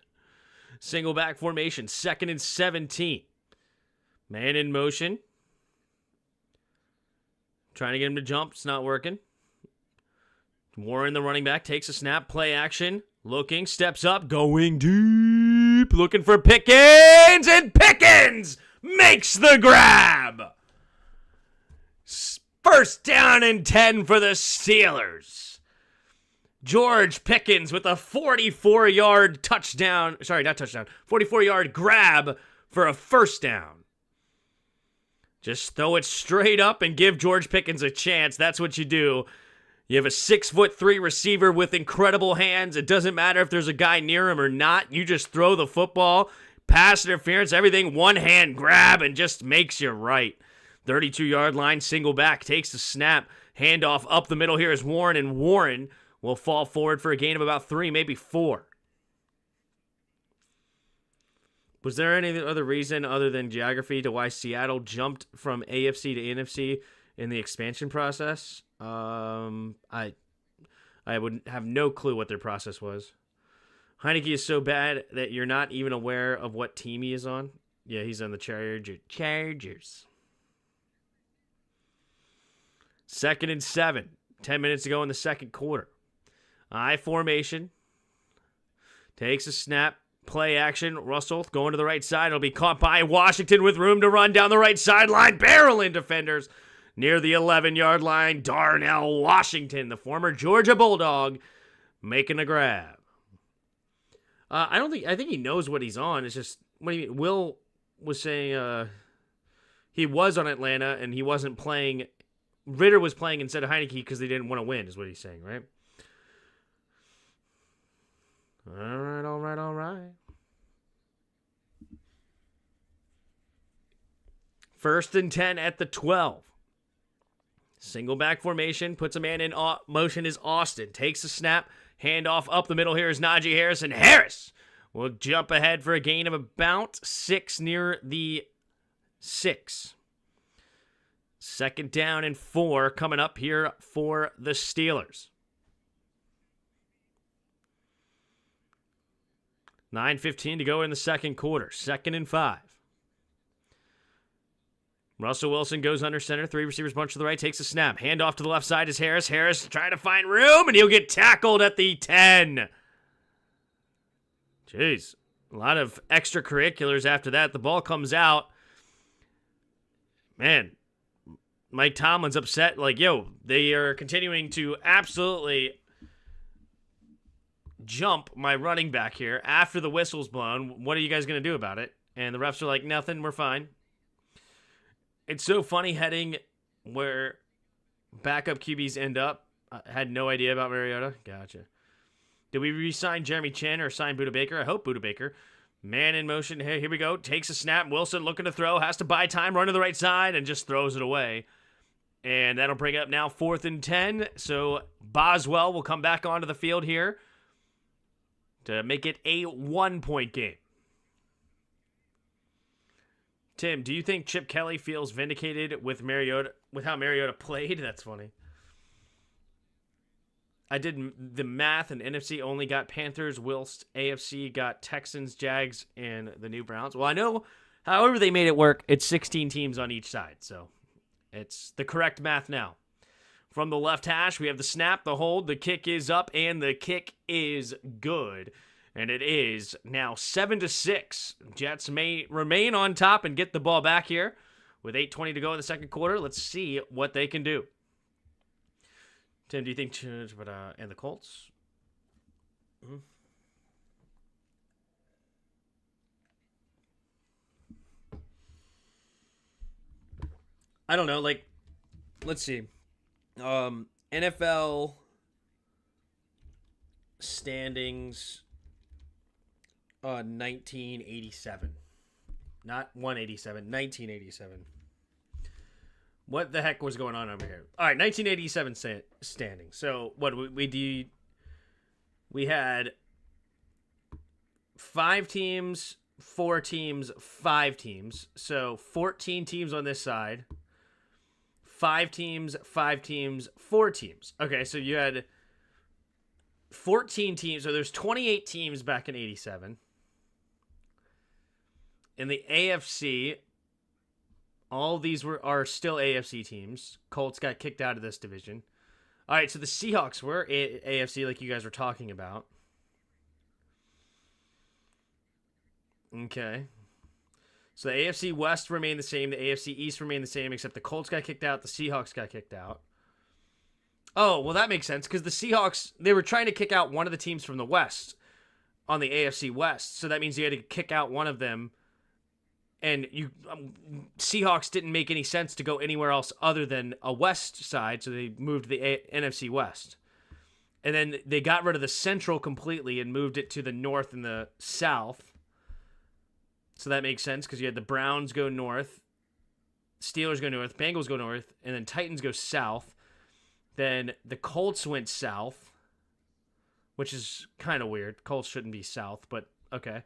A: Single back formation. 2nd and 17. Man in motion. Trying to get him to jump. It's not working. Warren, the running back, takes a snap. Play action. Looking. Steps up. Going deep. Looking for Pickens. And Pickens makes the grab. 1st down and 10 for the Steelers. George Pickens with a 44-yard touchdown. Sorry, not touchdown. 44-yard grab for a 1st down. Just throw it straight up and give George Pickens a chance. That's what you do. You have a 6'3" receiver with incredible hands. It doesn't matter if there's a guy near him or not. You just throw the football. Pass interference, everything, one-hand grab, and just makes you right. 32-yard line, single back, takes the snap. Handoff up the middle here is Warren, and Warren will fall forward for a gain of about 3, maybe 4. Was there any other reason other than geography to why Seattle jumped from AFC to NFC in the expansion process? I would have no clue what their process was. Heineke is so bad that you're not even aware of what team he is on. Yeah, he's on the Chargers. 2nd and 7. 10 minutes to go in the 2nd quarter. I formation. Takes a snap. Play action. Russell going to the right side. It'll be caught by Washington with room to run down the right sideline. Barreling defenders near the 11-yard line. Darnell Washington, the former Georgia Bulldog, making a grab. I think he knows what he's on. It's just, what do you mean? Will was saying he was on Atlanta and he wasn't playing. Ritter was playing instead of Heineke because they didn't want to win, is what he's saying, right? All right. 1st and 10 at the 12. Single back formation, puts a man in motion is Austin. Takes a snap, handoff up the middle here is Najee Harris, and Harris will jump ahead for a gain of about 6 near the 6. 2nd down and 4 coming up here for the Steelers. 9:15 to go in the 2nd quarter. 2nd and 5. Russell Wilson goes under center. 3 receivers bunch to the right. Takes a snap. Handoff to the left side is Harris. Harris trying to find room, and he'll get tackled at the 10. Jeez. A lot of extracurriculars after that. The ball comes out. Man, Mike Tomlin's upset. Like, they are continuing to absolutely jump my running back here after the whistle's blown. What are you guys going to do about it? And the refs are like, nothing, we're fine. It's so funny heading where backup QBs end up. I had no idea about Mariota. Gotcha. Did we re-sign Jeremy Chin or sign Budda Baker? I hope Budda Baker. Man in motion. Hey, here we go. Takes a snap. Wilson looking to throw. Has to buy time. Run to the right side and just throws it away. And that'll bring up now 4th and 10. So Boswell will come back onto the field here to make it a 1-point game. Tim, do you think Chip Kelly feels vindicated with how Mariota played? That's funny. I did the math, and NFC only got Panthers, whilst AFC got Texans, Jags, and the New Browns. Well, I know, however they made it work, it's 16 teams on each side, so it's the correct math now. From the left hash, we have the snap, the hold, the kick is up, and the kick is good. And it is now 7-6. Jets may remain on top and get the ball back here with 8:20 to go in the second quarter. Let's see what they can do. Tim, do you think and the Colts? I don't know. Like, let's see. NFL standings. 1987. Not 187, 1987. What the heck was going on over here? All right, 1987 standing. So what we did? We had 5 teams, 4 teams, 5 teams. So 14 teams on this side. 5 teams, 5 teams, 4 teams. Okay, so you had 14 teams. So there's 28 teams back in 87. In the AFC, all these are still AFC teams. Colts got kicked out of this division. All right, so the Seahawks were AFC, like you guys were talking about. Okay. So the AFC West remained the same. The AFC East remained the same, except the Colts got kicked out. The Seahawks got kicked out. Oh, well, that makes sense, because the Seahawks, they were trying to kick out one of the teams from the West on the AFC West. So that means you had to kick out one of them. And Seahawks didn't make any sense to go anywhere else other than a West side, so they moved to the NFC West. And then they got rid of the Central completely and moved it to the North and the South. So that makes sense because you had the Browns go north, Steelers go north, Bengals go north, and then Titans go south. Then the Colts went south, which is kind of weird. Colts shouldn't be south, but okay.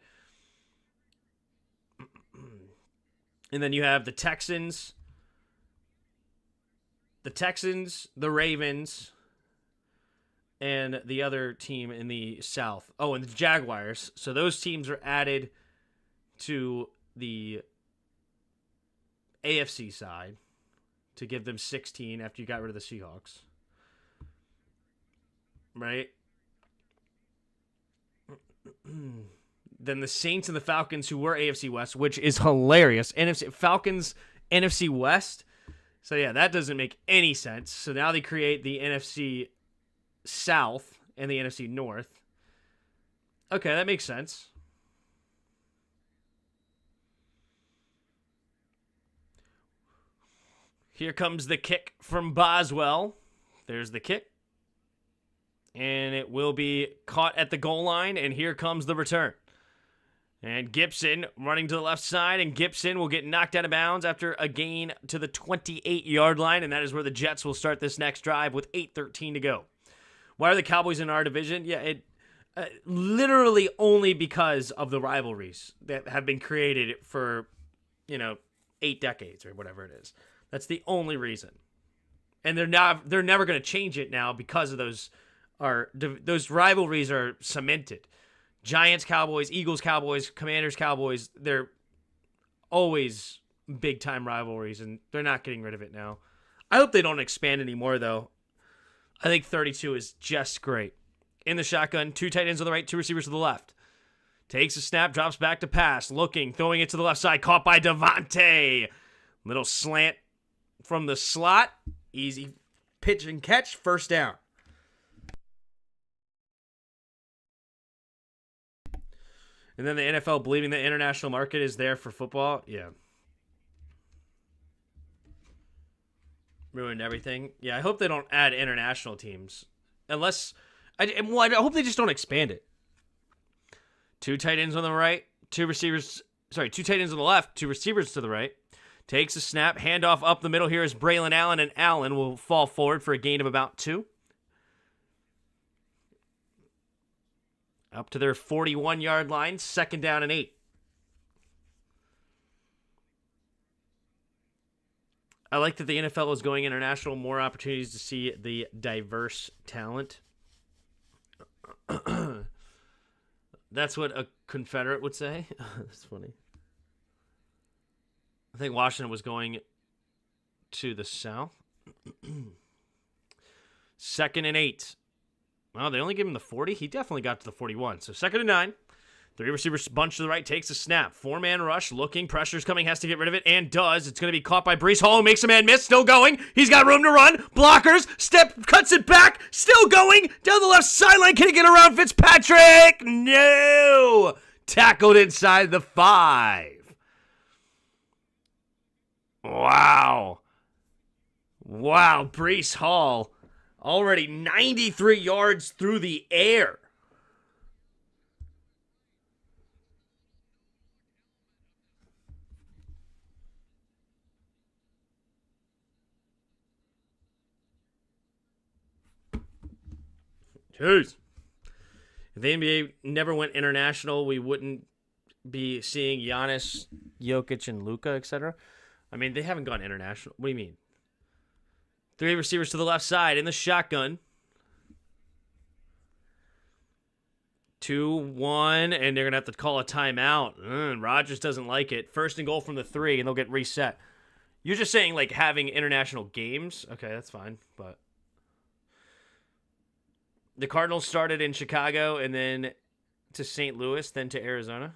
A: And then you have the Texans, the Ravens, and the other team in the South. Oh, and the Jaguars. So those teams are added to the AFC side to give them 16 after you got rid of the Seahawks. Right? Then the Saints and the Falcons, who were AFC West, which is hilarious. Falcons, NFC West. So, yeah, that doesn't make any sense. So now they create the NFC South and the NFC North. Okay, that makes sense. Here comes the kick from Boswell. There's the kick. And it will be caught at the goal line, and here comes the return. And Gibson running to the left side, and Gibson will get knocked out of bounds after a gain to the 28-yard line, and that is where the Jets will start this next drive with 8:13 to go. Why are the Cowboys in our division? Yeah, it literally only because of the rivalries that have been created for, 8 decades or whatever it is. That's the only reason. And they're never going to change it now because of those rivalries are cemented. Giants, Cowboys, Eagles, Cowboys, Commanders, Cowboys, they're always big-time rivalries, and they're not getting rid of it now. I hope they don't expand anymore, though. I think 32 is just great. In the shotgun, 2 tight ends on the right, 2 receivers to the left. Takes a snap, drops back to pass, looking, throwing it to the left side, caught by Devontae. Little slant from the slot. Easy pitch and catch, first down. And then the NFL believing the international market is there for football. Yeah. Ruined everything. Yeah, I hope they don't add international teams. Unless, I hope they just don't expand it. 2 tight ends on the right, 2 tight ends on the left, 2 receivers to the right. Takes a snap, handoff up the middle. Here is Braylon Allen, and Allen will fall forward for a gain of about 2. Up to their 41-yard line, 2nd down and 8. I like that the NFL is going international, more opportunities to see the diverse talent. That's what a Confederate would say. That's funny. I think Washington was going to the South. 2nd and 8. Well, they only gave him the 40. He definitely got to the 41. So 2nd and 9. 3 receivers bunch to the right, takes a snap. 4-man rush, looking, pressure's coming, has to get rid of it, and does. It's going to be caught by Breece Hall, makes a man miss, still going. He's got room to run. Blockers, cuts it back, still going. Down the left sideline, can he get around Fitzpatrick? No! Tackled inside the 5. Wow. Wow, Breece Hall already 93 yards through the air. Jeez. If the NBA never went international, we wouldn't be seeing Giannis, Jokic, and Luka, etc. I mean, they haven't gone international. What do you mean? 3 receivers to the left side in the shotgun. 2-1, and they're going to have to call a timeout. Rodgers doesn't like it. 1st and goal from the 3, and they'll get reset. You're just saying, like, having international games? Okay, that's fine, but... The Cardinals started in Chicago and then to St. Louis, then to Arizona.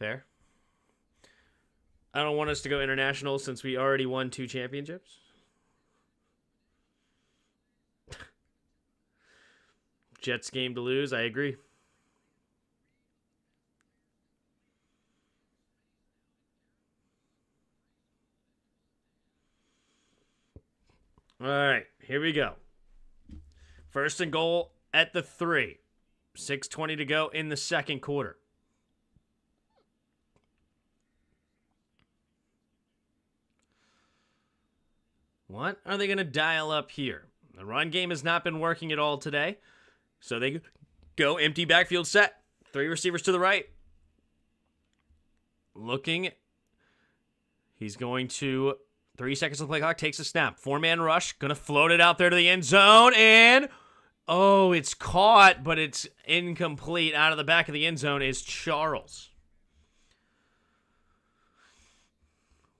A: Fair. I don't want us to go international since we already won 2 championships. Jets game to lose, I agree. All right, here we go. 1st and goal at the 3. 6:20 to go in the 2nd quarter. What are they going to dial up here? The run game has not been working at all today. So they go empty backfield set. 3 receivers to the right. Looking. He's going to... 3 seconds on the play clock, takes a snap. 4-man rush, gonna float it out there to the end zone, and... Oh, it's caught, but it's incomplete. Out of the back of the end zone is Charles.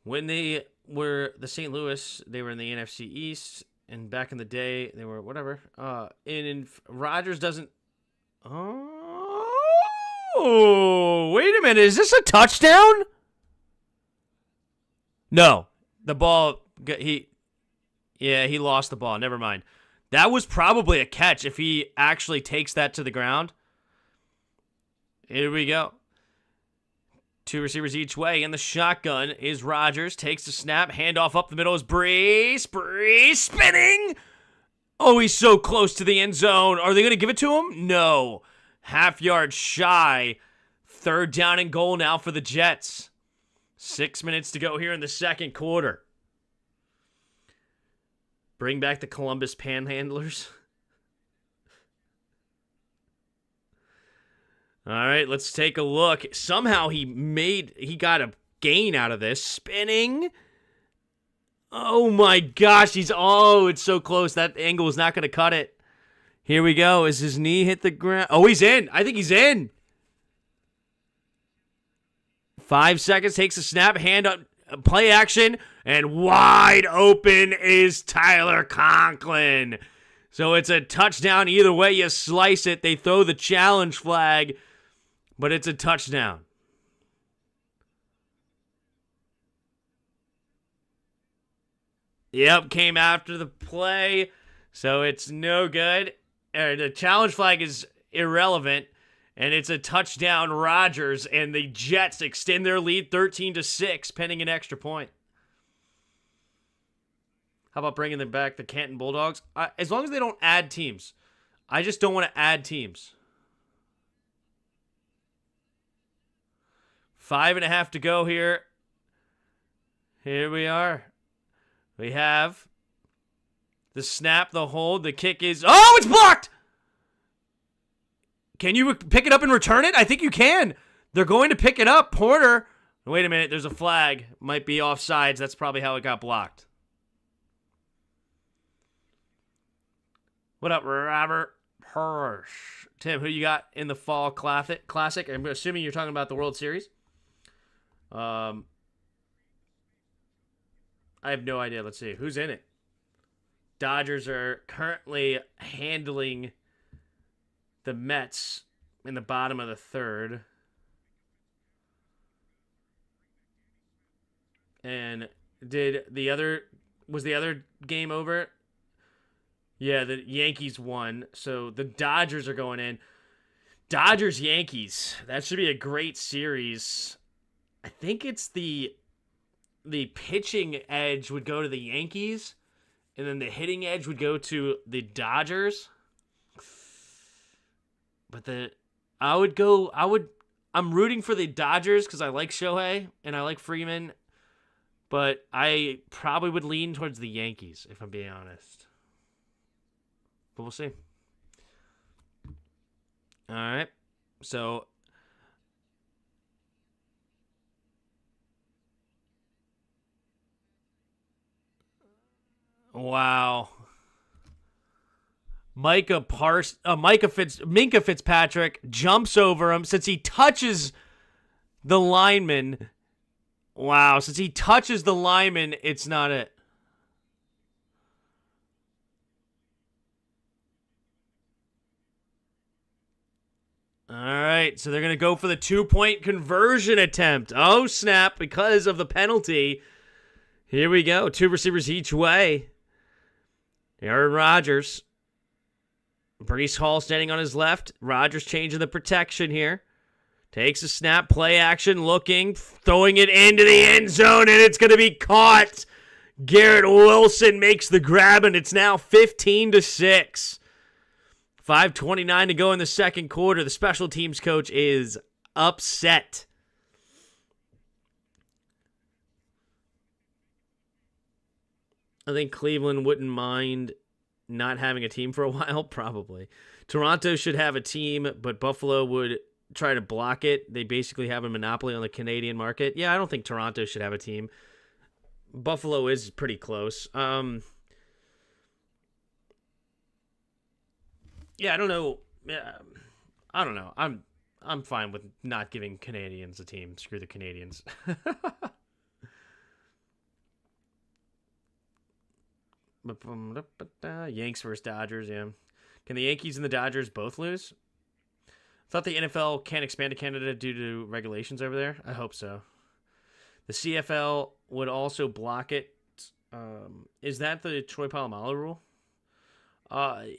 A: When they were the St. Louis, they were in the NFC East, and back in the day, they were whatever. And Rodgers doesn't... Oh, wait a minute. Is this a touchdown? No. The ball, he lost the ball. Never mind. That was probably a catch if he actually takes that to the ground. Here we go. 2 receivers each way. In the shotgun is Rodgers. Takes the snap. Handoff up the middle is Breece. Breece spinning. Oh, he's so close to the end zone. Are they going to give it to him? No. Half yard shy. 3rd down and goal now for the Jets. 6 minutes to go here in the 2nd quarter. Bring back the Columbus Panhandlers. All right, let's take a look. Somehow he got a gain out of this. Spinning. Oh my gosh, it's so close. That angle is not going to cut it. Here we go. Is his knee hit the ground? Oh, he's in. I think he's in. 5 seconds, takes a snap, hand up, play action, and wide open is Tyler Conklin. So it's a touchdown. Either way you slice it, they throw the challenge flag, but it's a touchdown. Yep, came after the play, so it's no good. The challenge flag is irrelevant. And it's a touchdown, Rodgers, and the Jets extend their lead 13-6, pending an extra point. How about bringing them back the Canton Bulldogs? As long as they don't add teams. I just don't want to add teams. 5.5 to go here. Here we are. We have the snap, the hold, the kick is... Oh, it's blocked! Can you pick it up and return it? I think you can. They're going to pick it up. Porter. Wait a minute. There's a flag. Might be offsides. That's probably how it got blocked. What up, Robert Hirsch? Tim, who you got in the fall classic? I'm assuming you're talking about the World Series. I have no idea. Let's see. Who's in it? Dodgers are currently handling the Mets in the bottom of the third. And was the other game over? Yeah, the Yankees won. So the Dodgers are going in. Dodgers Yankees. That should be a great series. I think it's the pitching edge would go to the Yankees, and then the hitting edge would go to the Dodgers. But I'm rooting for the Dodgers because I like Shohei and I like Freeman, but I probably would lean towards the Yankees if I'm being honest. But we'll see. All right. So wow. Minka Fitzpatrick jumps over him since he touches the lineman. Wow, since he touches the lineman, it's not it. All right, so they're going to go for the 2-point conversion attempt. Oh, snap, because of the penalty. Here we go, 2 receivers each way. Aaron Rodgers. Breece Hall standing on his left. Rodgers changing the protection here. Takes a snap, play action, looking, throwing it into the end zone, and it's going to be caught. Garrett Wilson makes the grab, and it's now 15-6. 5:29 to go in the second quarter. The special teams coach is upset. I think Cleveland wouldn't mind not having a team for a while, probably. Toronto should have a team, but Buffalo would try to block it. They basically have a monopoly on the Canadian market. Yeah, I don't think Toronto should have a team. Buffalo is pretty close. Yeah, I don't know. Yeah, I don't know. I'm fine with not giving Canadians a team. Screw the Canadians. Yanks versus Dodgers, yeah. Can the Yankees and the Dodgers both lose? I thought the NFL can't expand to Canada due to regulations over there. I hope so. The CFL would also block it. Is that the Troy Polamalu rule? I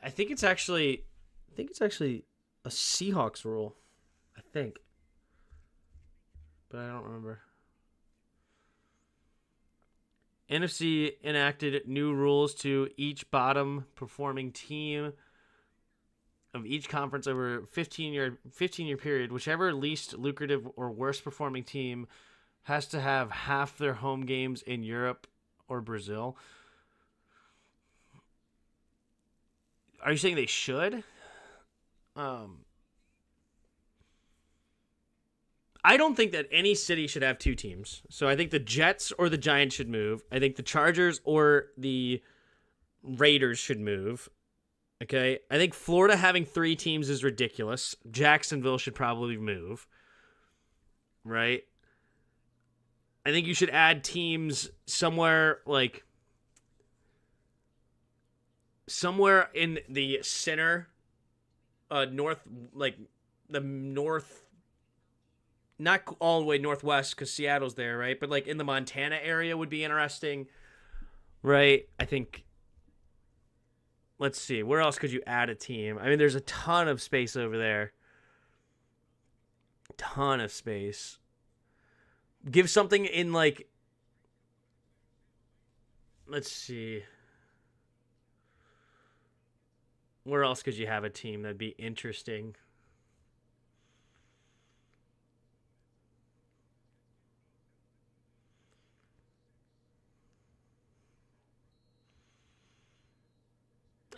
A: think it's actually a Seahawks rule. I think, but I don't remember. NFC enacted new rules to each bottom performing team of each conference over 15-year period. Whichever least lucrative or worst performing team has to have half their home games in Europe or Brazil. Are you saying they should? I don't think that any city should have 2 teams. So I think the Jets or the Giants should move. I think the Chargers or the Raiders should move. Okay? I think Florida having 3 teams is ridiculous. Jacksonville should probably move. Right? I think you should add teams somewhere in the center, north, the north, not all the way northwest because Seattle's there, right? But in the Montana area would be interesting, right? I think, let's see, where else could you add a team? I mean, there's a ton of space over there. Ton of space. Give something in let's see. Where else could you have a team that'd be interesting?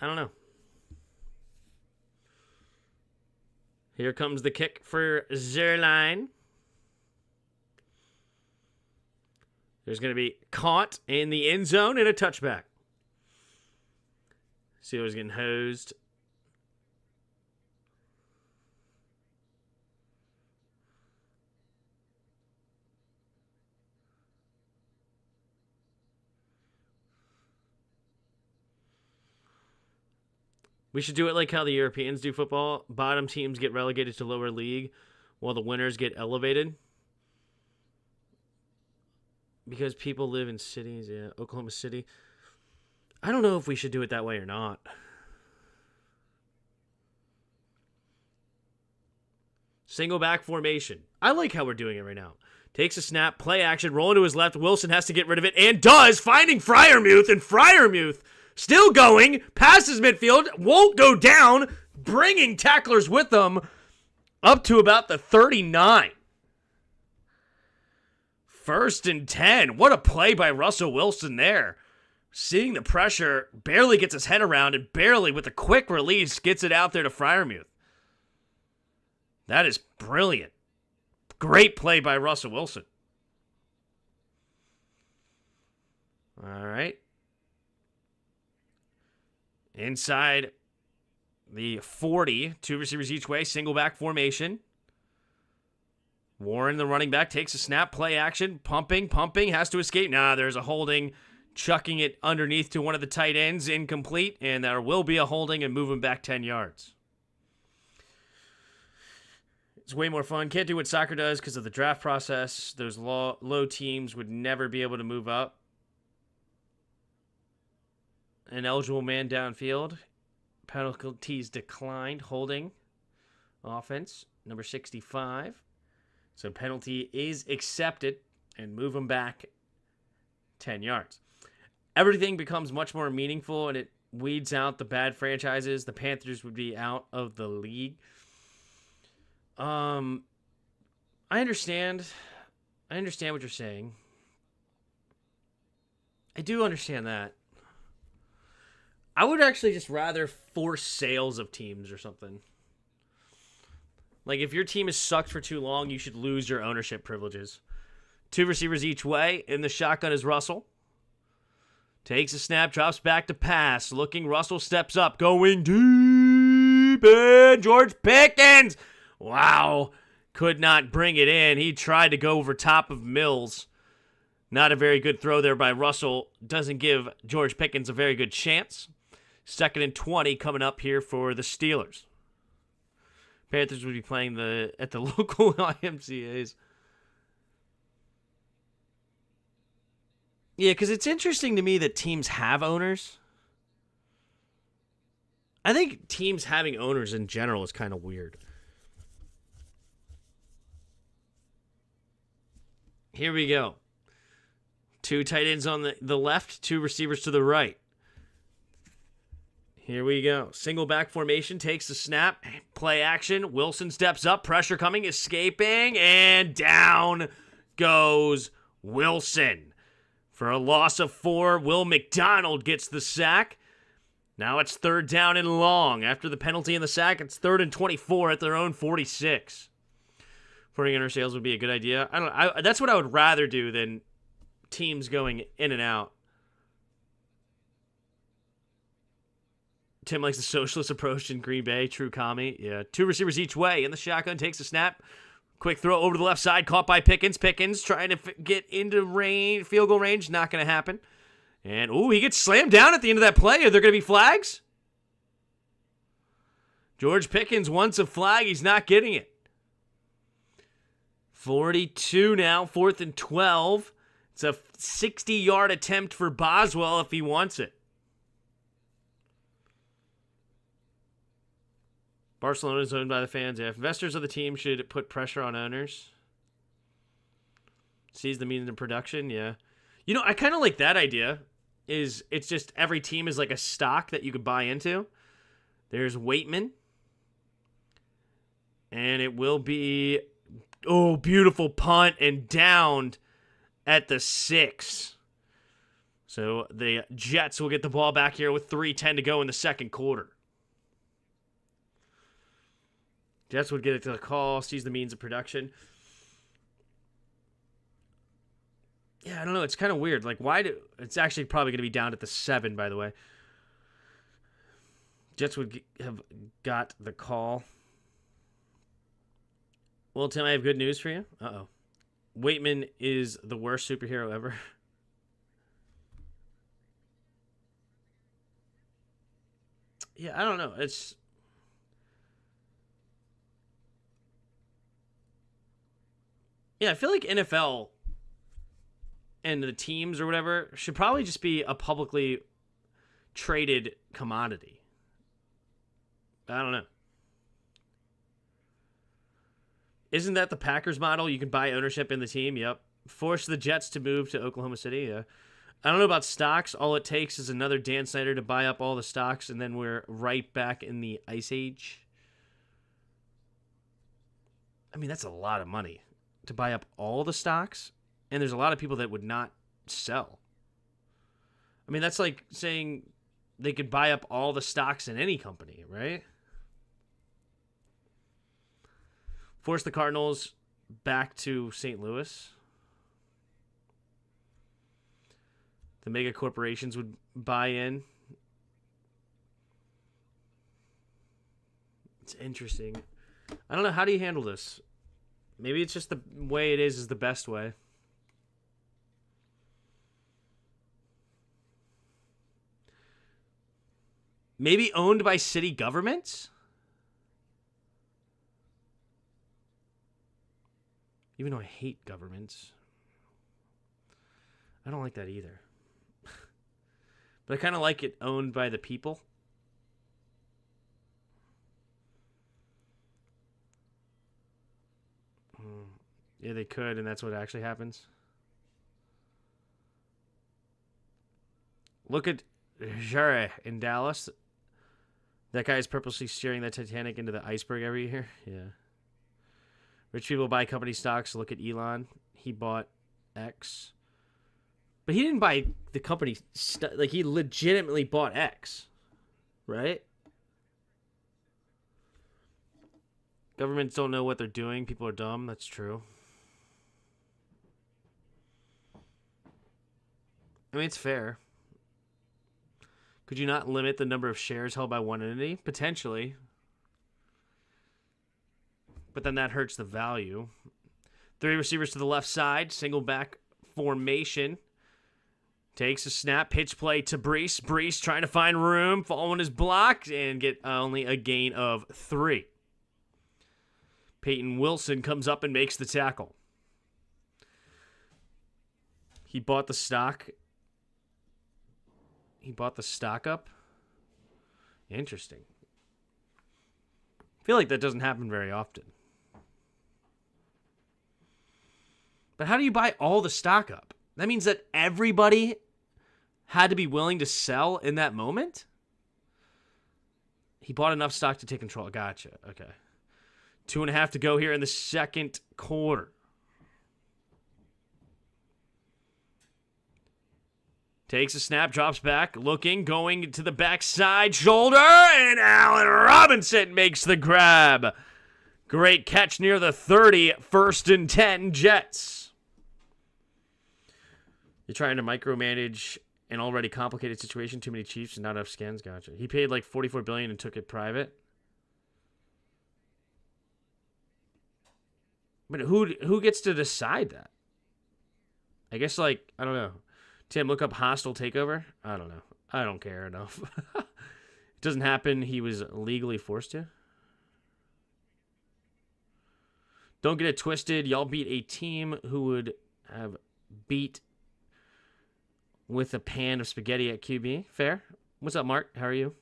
A: I don't know. Here comes the kick for Zerline. There's going to be caught in the end zone and a touchback. Steelers getting hosed. We should do it like how the Europeans do football. Bottom teams get relegated to lower league while the winners get elevated. Because people live in cities, yeah, Oklahoma City. I don't know if we should do it that way or not. Single back formation. I like how we're doing it right now. Takes a snap, play action, rolling to his left. Wilson has to get rid of it, and does, finding Freiermuth, and Freiermuth still going, passes midfield, won't go down, bringing tacklers with them up to about the 39. 1st and 10. What a play by Russell Wilson there. Seeing the pressure, barely gets his head around, and barely, with a quick release, gets it out there to Freiermuth. That is brilliant. Great play by Russell Wilson. All right. Inside the 40, 2 receivers each way, single back formation. Warren, the running back, takes a snap, play action, pumping, has to escape. Nah, there's a holding, chucking it underneath to one of the tight ends, incomplete, and there will be a holding and move him back 10 yards. It's way more fun. Can't do what soccer does because of the draft process. Those low teams would never be able to move up. An eligible man downfield. Penalties declined. Holding. Offense. Number 65. So penalty is accepted. And move them back 10 yards. Everything becomes much more meaningful and it weeds out the bad franchises. The Panthers would be out of the league. I understand. I understand what you're saying. I do understand that. I would actually just rather force sales of teams or something. Like, if your team has sucked for too long, you should lose your ownership privileges. 2 receivers each way. In the shotgun is Russell. Takes a snap, drops back to pass. Looking, Russell steps up, going deep, and George Pickens. Wow. Could not bring it in. He tried to go over top of Mills. Not a very good throw there by Russell. Doesn't give George Pickens a very good chance. 2nd and 20 coming up here for the Steelers. Panthers would be playing at the local IMCAs. Yeah, because it's interesting to me that teams have owners. I think teams having owners in general is kind of weird. Here we go. 2 tight ends on the left, 2 receivers to the right. Here we go. Single back formation, takes the snap, play action. Wilson steps up, pressure coming, escaping, and down goes Wilson. For a loss of 4, Will McDonald gets the sack. Now it's 3rd down and long. After the penalty and the sack, it's 3rd and 24 at their own 46. 40 sales would be a good idea. That's what I would rather do than teams going in and out. Tim likes the socialist approach in Green Bay. True commie. Yeah. 2 receivers each way. In the shotgun, takes a snap. Quick throw over to the left side. Caught by Pickens. Pickens trying to get into range, field goal range. Not going to happen. And, he gets slammed down at the end of that play. Are there going to be flags? George Pickens wants a flag. He's not getting it. 42 now. 4th and 12. It's a 60-yard attempt for Boswell if he wants it. Barcelona is owned by the fans. Yeah, investors of the team should put pressure on owners. Seize the means of production. Yeah. You know, I kind of like that idea. It's just every team is like a stock that you could buy into. There's Waitman. And it will be, beautiful punt and downed at the 6. So the Jets will get the ball back here with 3:10 to go in the second quarter. Jets would get it to the call, seize the means of production. Yeah, I don't know. It's kind of weird. Like, it's actually probably going to be down at the 7, by the way. Jets would have got the call. Well, Tim, I have good news for you. Uh-oh. Waitman is the worst superhero ever. Yeah, I don't know. I feel like NFL and the teams or whatever should probably just be a publicly traded commodity. I don't know. Isn't that the Packers model? You can buy ownership in the team. Yep. Force the Jets to move to Oklahoma City. Yeah. I don't know about stocks. All it takes is another Dan Snyder to buy up all the stocks, and then we're right back in the Ice Age. I mean, that's a lot of money to buy up all the stocks, and there's a lot of people that would not sell. I mean, that's like saying they could buy up all the stocks in any company, right? Force the Cardinals back to St. Louis. The mega corporations would buy in. It's interesting. I don't know. How do you handle this? Maybe it's just the way it is the best way. Maybe owned by city governments? Even though I hate governments. I don't like that either. But I kind of like it owned by the people. Yeah, they could, and that's what actually happens. Look at Jure in Dallas. That guy is purposely steering the Titanic into the iceberg every year. Yeah. Rich people buy company stocks. Look at Elon. He bought X. But he didn't buy the company. Like, he legitimately bought X. Right? Governments don't know what they're doing. People are dumb. That's true. I mean, it's fair. Could you not limit the number of shares held by one entity? Potentially. But then that hurts the value. 3 receivers to the left side. Single back formation. Takes a snap. Pitch play to Brees. Brees trying to find room. Following his block. And get only a gain of 3. Peyton Wilson comes up and makes the tackle. He bought the stock. He bought the stock up. Interesting. I feel like that doesn't happen very often. But how do you buy all the stock up? That means that everybody had to be willing to sell in that moment? He bought enough stock to take control. Gotcha. Okay. 2.5 to go here in the second quarter. Takes a snap, drops back, looking, going to the backside shoulder, and Allen Robinson makes the grab. Great catch near the 30, 1st and 10 Jets. You're trying to micromanage an already complicated situation, too many Chiefs and not enough skins. Gotcha. He paid like $44 billion and took it private. But who gets to decide that? I guess, like, I don't know. Tim, look up hostile takeover. I don't know. I don't care enough. It doesn't happen. He was legally forced to. Don't get it twisted. Y'all beat a team who would have beat with a pan of spaghetti at QB. Fair. What's up, Mark? How are you?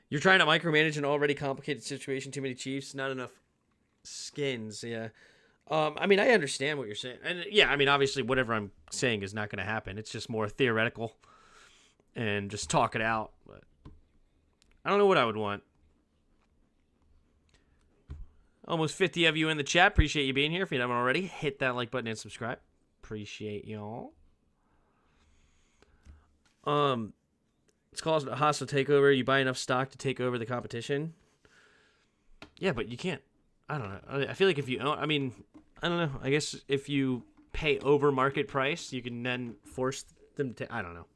A: You're trying to micromanage an already complicated situation. Too many Chiefs. Not enough skins. Yeah. I mean, I understand what you're saying. And yeah, I mean, obviously whatever I'm saying is not going to happen. It's just more theoretical and just talk it out. But I don't know what I would want. Almost 50 of you in the chat. Appreciate you being here. If you haven't already, hit that like button and subscribe. Appreciate y'all. It's called a hostile takeover. You buy enough stock to take over the competition. Yeah, but you can't. I don't know. I feel like if you own, I mean, I don't know. I guess if you pay over market price, you can then force them to, I don't know.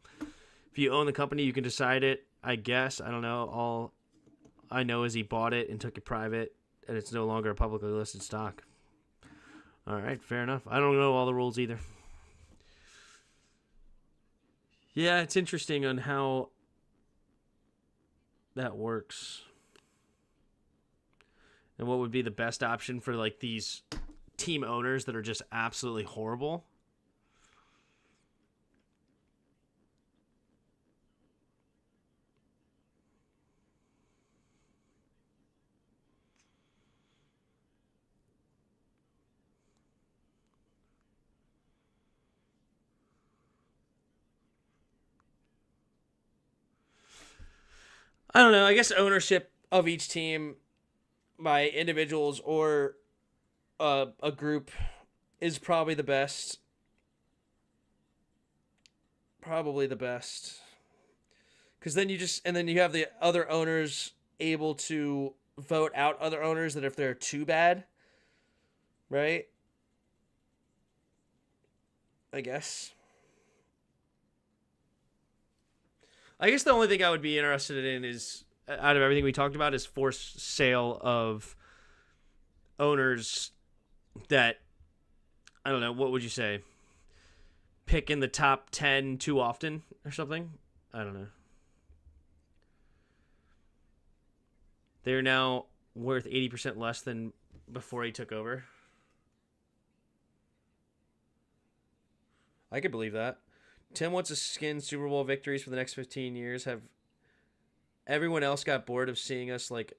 A: If you own the company, you can decide it, I guess. I don't know. All I know is he bought it and took it private, and it's no longer a publicly listed stock. All right, fair enough. I don't know all the rules either. Yeah, it's interesting on how that works. And what would be the best option for like these team owners that are just absolutely horrible? I don't know. I guess ownership of each team by individuals or a group is probably the best. Probably the best. Because then you have the other owners able to vote out other owners that if they're too bad, right? I guess. I guess the only thing I would be interested in is, out of everything we talked about, is forced sale of owners that, I don't know, what would you say? Pick in the top 10 too often or something? I don't know. They're now worth 80% less than before he took over. I could believe that. Tim wants to skin Super Bowl victories for the next 15 years. Have everyone else got bored of seeing us, like,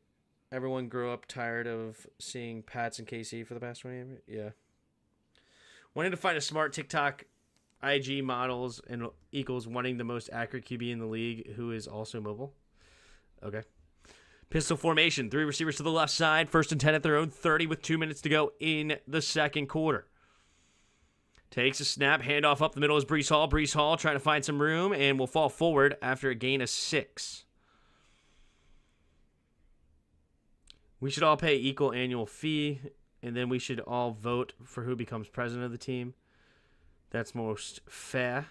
A: everyone grew up tired of seeing Pats and KC for the past 20 years? Yeah. Wanting to find a smart TikTok IG models and equals wanting the most accurate QB in the league who is also mobile. Okay. Pistol formation. 3 receivers to the left side. 1st and 10 at their own 30 with 2 minutes to go in the second quarter. Takes a snap. Handoff up the middle is Breece Hall. Breece Hall trying to find some room and will fall forward after a gain of 6. We should all pay equal annual fee, and then we should all vote for who becomes president of the team. That's most fair.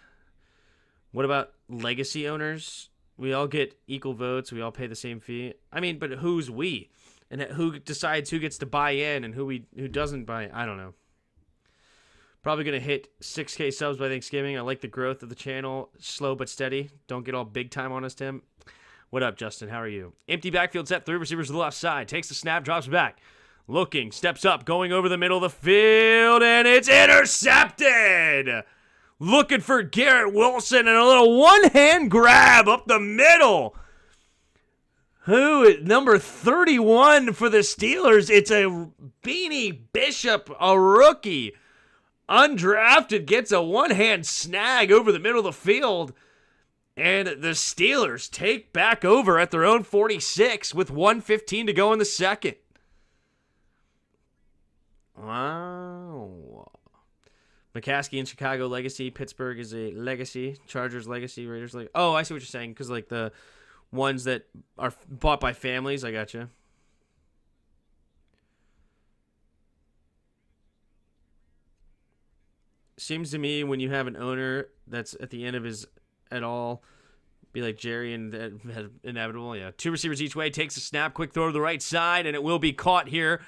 A: What about legacy owners? We all get equal votes. We all pay the same fee. I mean, but who's we? And who decides who gets to buy in and who doesn't buy in? I don't know. Probably going to hit 6K subs by Thanksgiving. I like the growth of the channel. Slow but steady. Don't get all big time on us, Tim. What up, Justin? How are you? Empty backfield set. 3 receivers to the left side. Takes the snap. Drops back. Looking. Steps up. Going over the middle of the field. And it's intercepted. Looking for Garrett Wilson. And a little one-hand grab up the middle. Who is number 31 for the Steelers? It's a Beanie Bishop, a rookie. Undrafted, gets a one-hand snag over the middle of the field. And the Steelers take back over at their own 46 with 1:15 to go in the second. Wow. McCaskey in Chicago legacy. Pittsburgh is a legacy. Chargers legacy. Raiders legacy. Oh, I see what you're saying. Because like the ones that are bought by families. I gotcha. Seems to me when you have an owner that's at the end of his at all, be like Jerry and that inevitable. Yeah, 2 receivers each way. Takes a snap. Quick throw to the right side. And it will be caught here.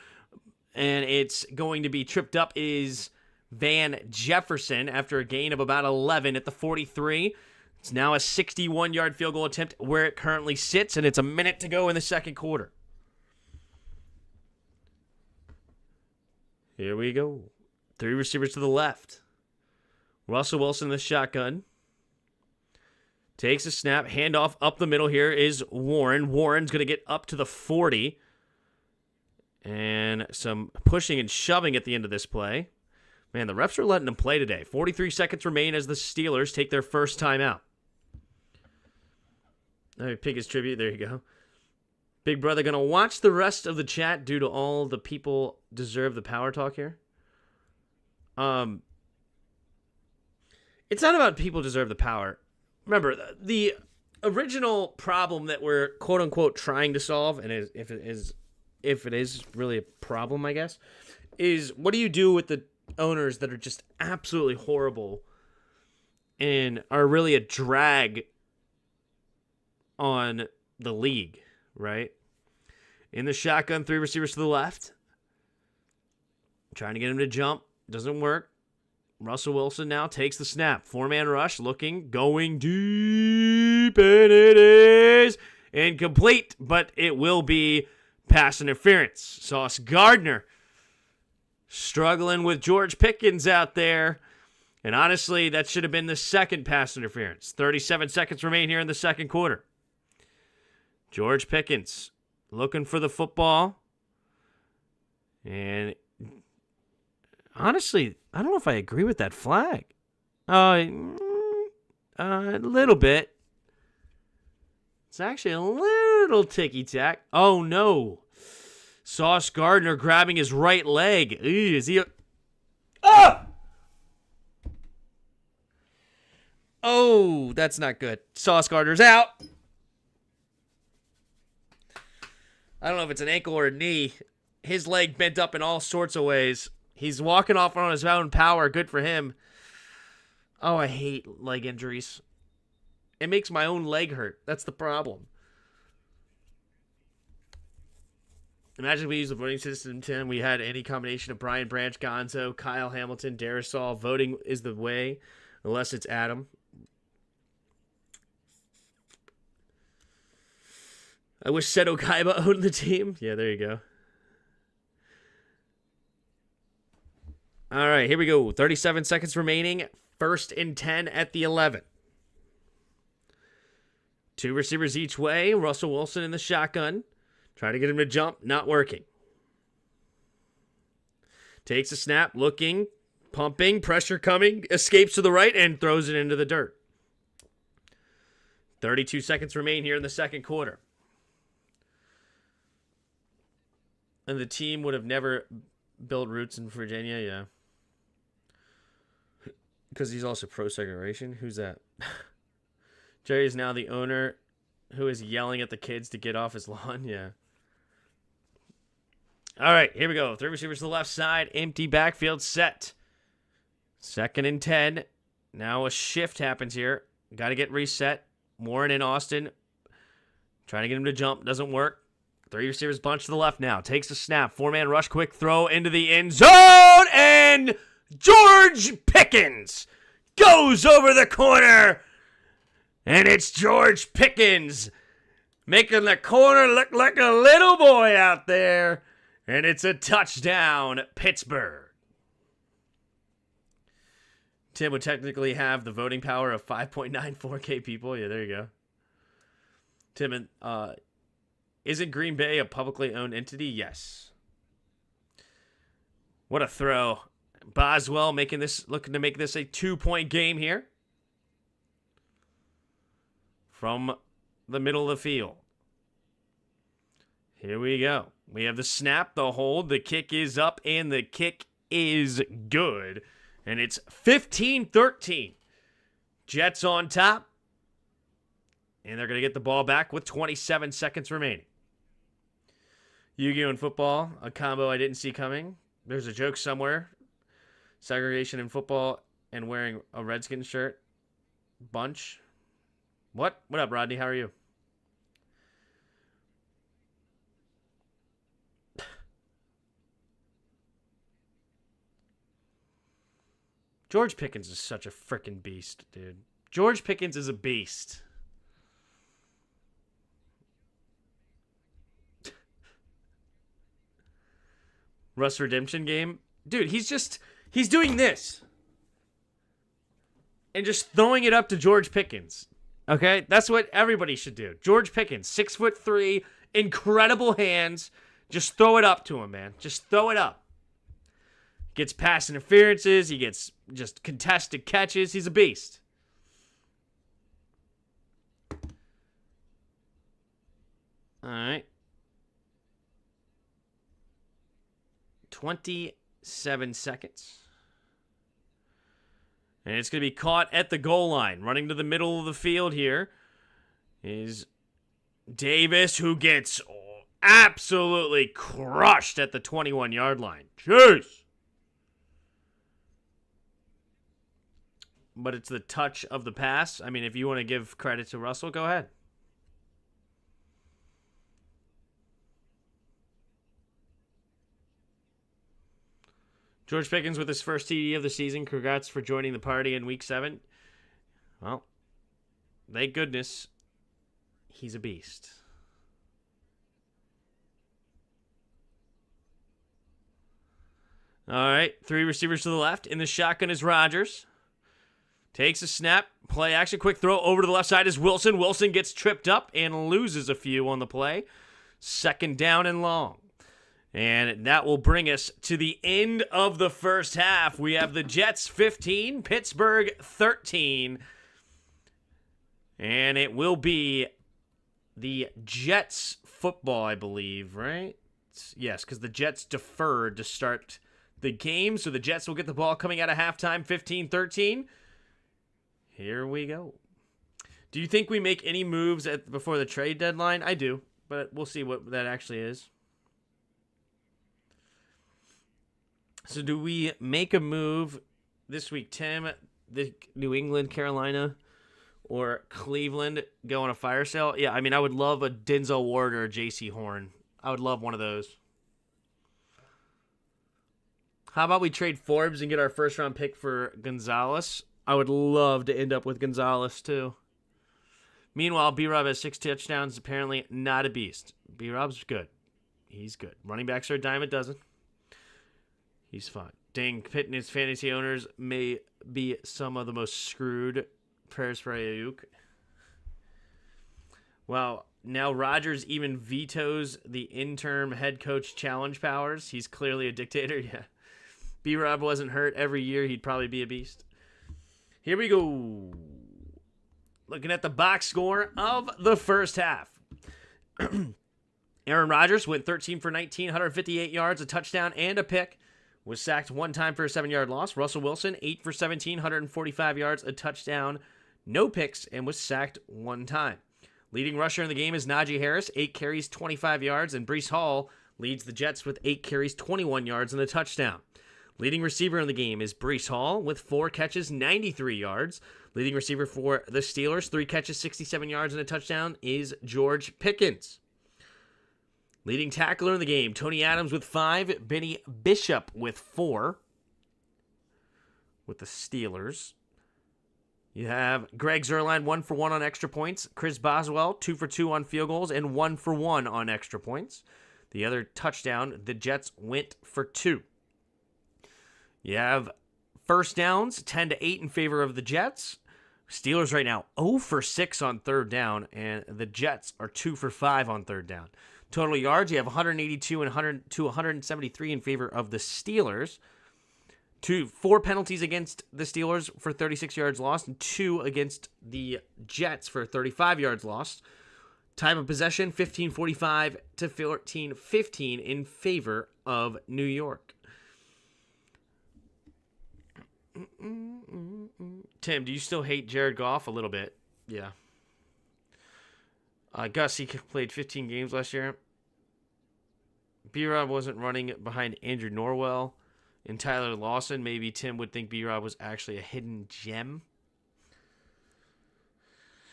A: And it's going to be tripped up is Van Jefferson after a gain of about 11 at the 43. It's now a 61-yard field goal attempt where it currently sits, and it's a minute to go in the second quarter. Here we go. 3 receivers to the left. Russell Wilson in the shotgun. Takes a snap. Handoff up the middle here is Warren. Warren's going to get up to the 40. And some pushing and shoving at the end of this play. Man, the refs are letting him play today. 43 seconds remain as the Steelers take their first timeout. Let me pick his tribute. There you go. Big brother going to watch the rest of the chat due to all the people deserve the power talk here. It's not about people deserve the power. Remember, the original problem that we're quote-unquote trying to solve, and if it is really a problem, I guess, is what do you do with the owners that are just absolutely horrible and are really a drag on the league, right? In the shotgun, 3 receivers to the left. Trying to get him to jump. Doesn't work. Russell Wilson now takes the snap. 4-man rush, looking, going deep, and it is incomplete, but it will be pass interference. Sauce Gardner struggling with George Pickens out there. And honestly, that should have been the second pass interference. 37 seconds remain here in the second quarter. George Pickens looking for the football. And honestly, I don't know if I agree with that flag. A little bit. It's actually a little ticky-tack. Oh, no. Sauce Gardner grabbing his right leg. Ew, is he... Oh! Oh, that's not good. Sauce Gardner's out. I don't know if it's an ankle or a knee. His leg bent up in all sorts of ways. He's walking off on his own power. Good for him. Oh, I hate leg injuries. It makes my own leg hurt. That's the problem. Imagine if we used the voting system, Tim. We had any combination of Brian Branch, Gonzo, Kyle Hamilton, Darisaul. Voting is the way, unless it's Adam. I wish Seto Kaiba owned the team. Yeah, there you go. All right, here we go. 37 seconds remaining. 1st and 10 at the 11. 2 receivers each way. Russell Wilson in the shotgun. Try to get him to jump. Not working. Takes a snap. Looking. Pumping. Pressure coming. Escapes to the right and throws it into the dirt. 32 seconds remain here in the second quarter. And the team would have never built roots in Virginia, yeah. Because he's also pro-segregation. Who's that? Jerry is now the owner who is yelling at the kids to get off his lawn, yeah. All right, here we go. 3 receivers to the left side. Empty backfield set. 2nd and 10. Now a shift happens here. Got to get reset. Warren and Austin. Trying to get him to jump. Doesn't work. 3 receivers bunch to the left now. Takes a snap. 4-man rush. Quick throw into the end zone. And George Pickens goes over the corner. And it's George Pickens making the corner look like a little boy out there. And it's a touchdown, Pittsburgh. Tim would technically have the voting power of 5.94K people. Yeah, there you go. Tim, isn't Green Bay a publicly owned entity? Yes. What a throw. Boswell looking to make this a 2-point game here. From the middle of the field. Here we go. We have the snap, the hold, the kick is up, and the kick is good. And it's 15-13. Jets on top. And they're going to get the ball back with 27 seconds remaining. Yu-Gi-Oh! In football, a combo I didn't see coming. There's a joke somewhere. Segregation in football and wearing a Redskins shirt. Bunch. What? What up, Rodney? How are you? George Pickens is such a freaking beast, dude. George Pickens is a beast. Russ redemption game. Dude, he's doing this. And just throwing it up to George Pickens. Okay? That's what everybody should do. George Pickens, 6'3", incredible hands. Just throw it up to him, man. Just throw it up. Gets pass interferences. He gets just contested catches. He's a beast. All right. 27 seconds. And it's going to be caught at the goal line. Running to the middle of the field here is Davis, who gets absolutely crushed at the 21-yard line. Jeez. But it's the touch of the pass. I mean, if you want to give credit to Russell, go ahead. George Pickens with his first TD of the season. Congrats for joining the party in Week 7. Well, thank goodness he's a beast. All right, 3 receivers to the left. In the shotgun is Rodgers. Takes a snap. Play action. Quick throw over to the left side is Wilson. Wilson gets tripped up and loses a few on the play. 2nd down and long. And that will bring us to the end of the first half. We have the Jets 15, Pittsburgh 13. And it will be the Jets football, I believe, right? Yes, because the Jets deferred to start the game. So the Jets will get the ball coming out of halftime, 15-13. Here we go. Do you think we make any moves before the trade deadline? I do, but we'll see what that actually is. So do we make a move this week, Tim? The New England, Carolina, or Cleveland go on a fire sale? Yeah, I mean, I would love a Denzel Ward or a J.C. Horn. I would love one of those. How about we trade Forbes and get our first-round pick for Gonzalez? I would love to end up with Gonzalez, too. Meanwhile, B-Rob has 6 touchdowns. Apparently not a beast. B-Rob's good. He's good. Running backs are a dime a dozen. He's fine. Dang, Pitt and his fantasy owners may be some of the most screwed. Prayers for Ayuk. Well, now Rodgers even vetoes the interim head coach challenge powers. He's clearly a dictator. Yeah. B-Rob wasn't hurt every year. He'd probably be a beast. Here we go. Looking at the box score of the first half. Aaron Rodgers went 13 for 19, 158 yards, a touchdown, and a pick. Was sacked 1 time for a 7-yard loss. Russell Wilson, 8 for 17, 145 yards, a touchdown, no picks, and was sacked 1 time. Leading rusher in the game is Najee Harris, 8 carries, 25 yards, and Breece Hall leads the Jets with 8 carries, 21 yards, and a touchdown. Leading receiver in the game is Breece Hall with 4 catches, 93 yards. Leading receiver for the Steelers, 3 catches, 67 yards, and a touchdown is George Pickens. Leading tackler in the game, Tony Adams with 5, Benny Bishop with 4 with the Steelers. You have Greg Zuerlein, 1 for 1 on extra points. Chris Boswell, 2 for 2 on field goals and 1 for 1 on extra points. The other touchdown, the Jets went for 2. You have first downs, 10-8 in favor of the Jets. Steelers right now 0 for 6 on 3rd down, and the Jets are 2 for 5 on 3rd down. Total yards, you have 182 and 100 to 173 in favor of the Steelers. 4 penalties against the Steelers for 36 yards lost, and 2 against the Jets for 35 yards lost. Time of possession, 15:45 to 14:15 in favor of New York. Tim, do you still hate Jared Goff? A little bit. Yeah. Gus, he played 15 games last year. B-Rob wasn't running behind Andrew Norwell and Tyler Lawson. Maybe Tim would think B-Rob was actually a hidden gem.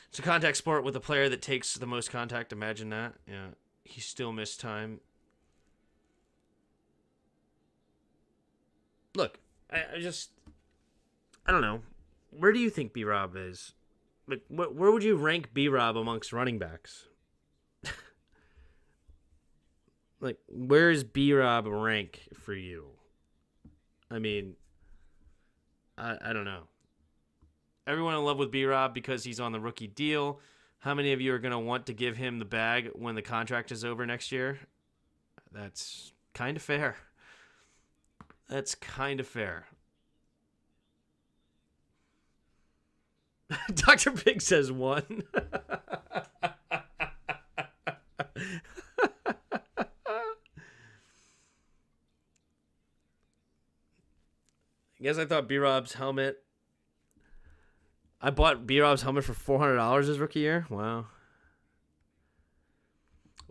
A: It's a contact sport with a player that takes the most contact. Imagine that. Yeah. He still missed time. Look, I don't know. Where do you think B-Rob is? Like, where would you rank B-Rob amongst running backs? Like, where is B-Rob rank for you? I mean, I don't know. Everyone in love with B-Rob because he's on the rookie deal. How many of you are going to want to give him the bag when the contract is over next year? That's kind of fair. That's kind of fair. Dr. Pig says 1. I guess I thought B-Rob's helmet. I bought B-Rob's helmet for $400 his rookie year. Wow.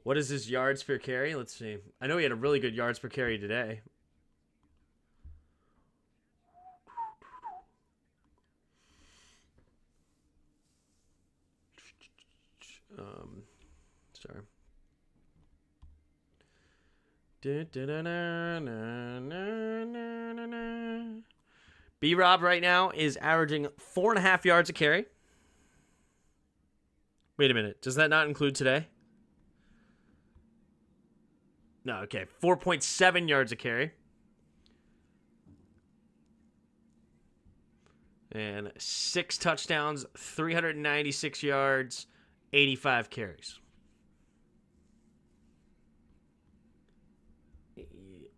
A: What is his yards per carry? Let's see. I know he had a really good yards per carry today. Sorry. B-Rob right now is averaging 4.5 yards a carry. Wait a minute. Does that not include today? No, okay. 4.7 yards a carry. And 6 touchdowns, 396 yards, 85 carries. He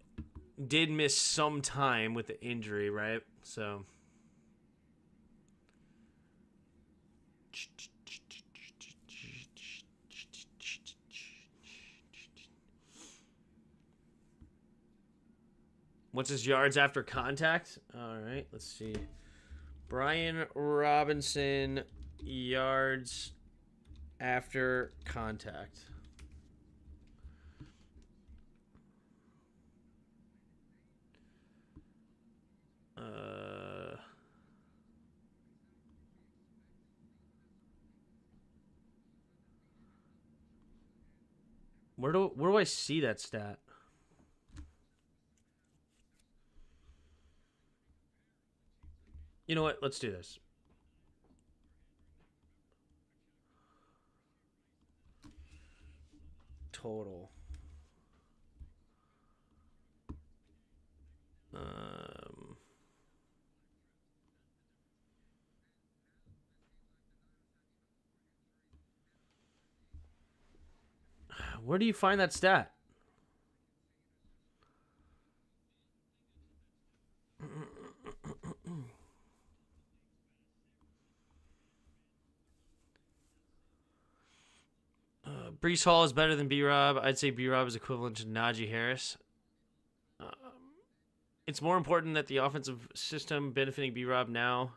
A: did miss some time with the injury, right? So what's his yards after contact? All right, let's see. Brian Robinson, yards after contact. Where do I see that stat? You know what? Let's do this. Total. Where do you find that stat? Breece Hall is better than B-Rob. I'd say B-Rob is equivalent to Najee Harris. It's more important that the offensive system benefiting B-Rob now.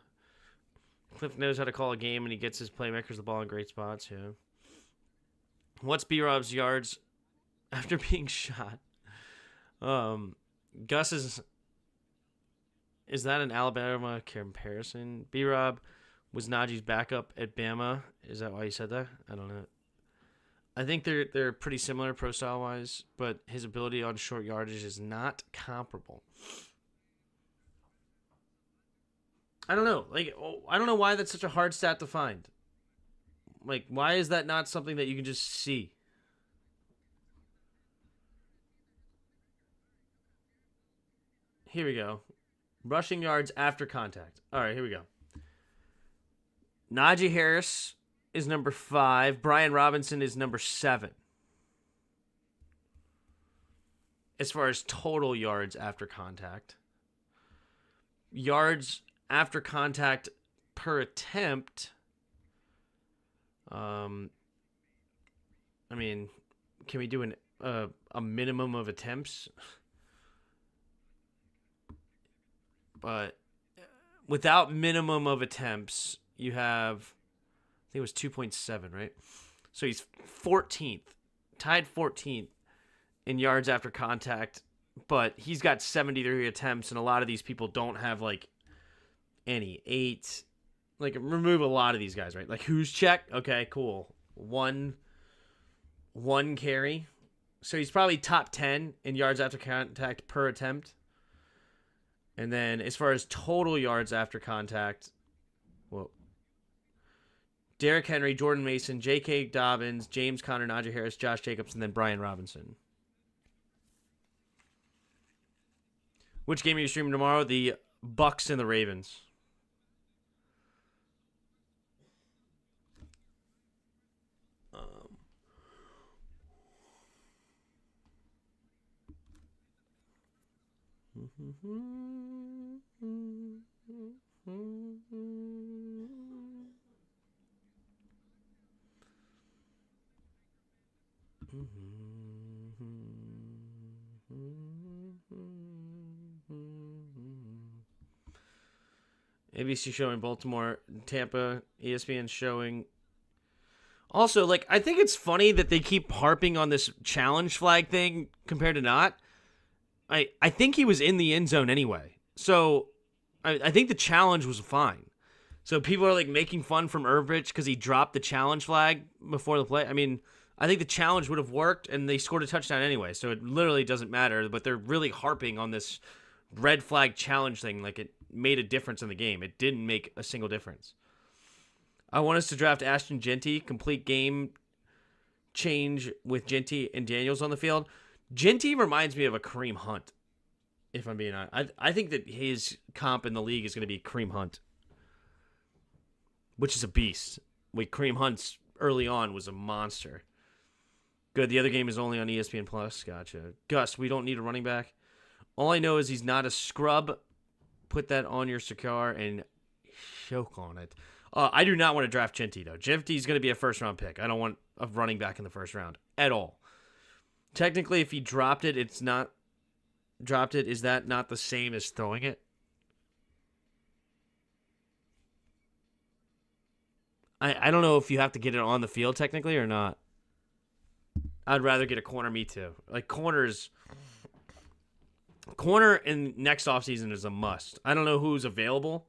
A: Cliff knows how to call a game, and he gets his playmakers the ball in great spots. Yeah. What's B-Rob's yards after being shot? Gus is that an Alabama comparison? B-Rob was Najee's backup at Bama. Is that why you said that? I don't know. I think they're pretty similar pro style wise, but his ability on short yardage is not comparable. I don't know. I don't know why that's such a hard stat to find. Why is that not something that you can just see? Here we go. Rushing yards after contact. All right, here we go. Najee Harris is number 5. Brian Robinson is number 7. As far as total yards after contact. Yards after contact per attempt. Can we do a minimum of attempts? But without minimum of attempts, you have, I think it was 2.7, right? So he's 14th, tied 14th in yards after contact, but he's got 73 attempts, and a lot of these people don't have any 8. Remove a lot of these guys, right? Who's check? Okay, cool. One carry. So he's probably top 10 in yards after contact per attempt. And then as far as total yards after contact, Derrick Henry, Jordan Mason, J.K. Dobbins, James Conner, Najee Harris, Josh Jacobs, and then Brian Robinson. Which game are you streaming tomorrow? The Bucks and the Ravens. ABC showing Baltimore, Tampa, ESPN showing. Also, I think it's funny that they keep harping on this challenge flag thing compared to not. I think he was in the end zone anyway. So I think the challenge was fine. So people are making fun from Irvich because he dropped the challenge flag before the play. I think the challenge would have worked, and they scored a touchdown anyway. So it literally doesn't matter. But they're really harping on this red flag challenge thing like it made a difference in the game. It didn't make a single difference. I want us to draft Ashton Genty, complete game change with Genty and Daniels on the field. Genty reminds me of a Kareem Hunt, if I'm being honest. I think that his comp in the league is going to be Kareem Hunt. which is a beast. Wait, Kareem Hunt's early on was a monster. Good. The other game is only on ESPN Plus. Gotcha. Gus, we don't need a running back. All I know is he's not a scrub. Put that on your cigar and choke on it. I do not want to draft Chinty, though. Chinty's going to be a first-round pick. I don't want a running back in the first round at all. Technically, if he dropped it, it's not dropped it. Is that not the same as throwing it? I don't know if you have to get it on the field technically or not. I'd rather get a corner, me too. Like corner in next offseason is a must. I don't know who's available.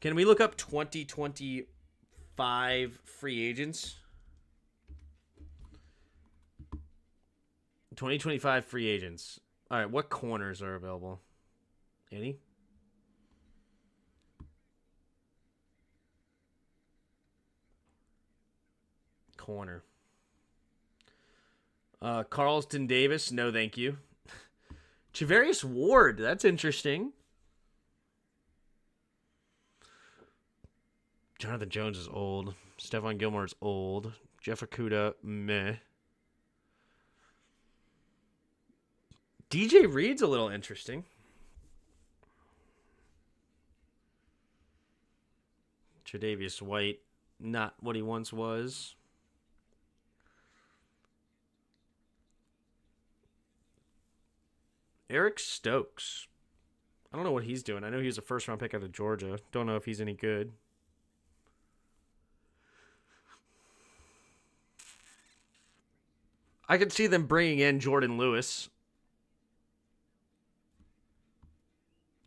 A: Can we look up 2025 free agents? 2025 free agents. All right, what corners are available? Any? Corner. Carlton Davis, no thank you. Javarius Ward, that's interesting. Jonathan Jones is old. Stephon Gilmore's old. Jeff Okuda, meh. DJ Reed's a little interesting. Tre'Davious White, not what he once was. Eric Stokes. I don't know what he's doing. I know he was a first-round pick out of Georgia. Don't know if he's any good. I could see them bringing in Jordan Lewis.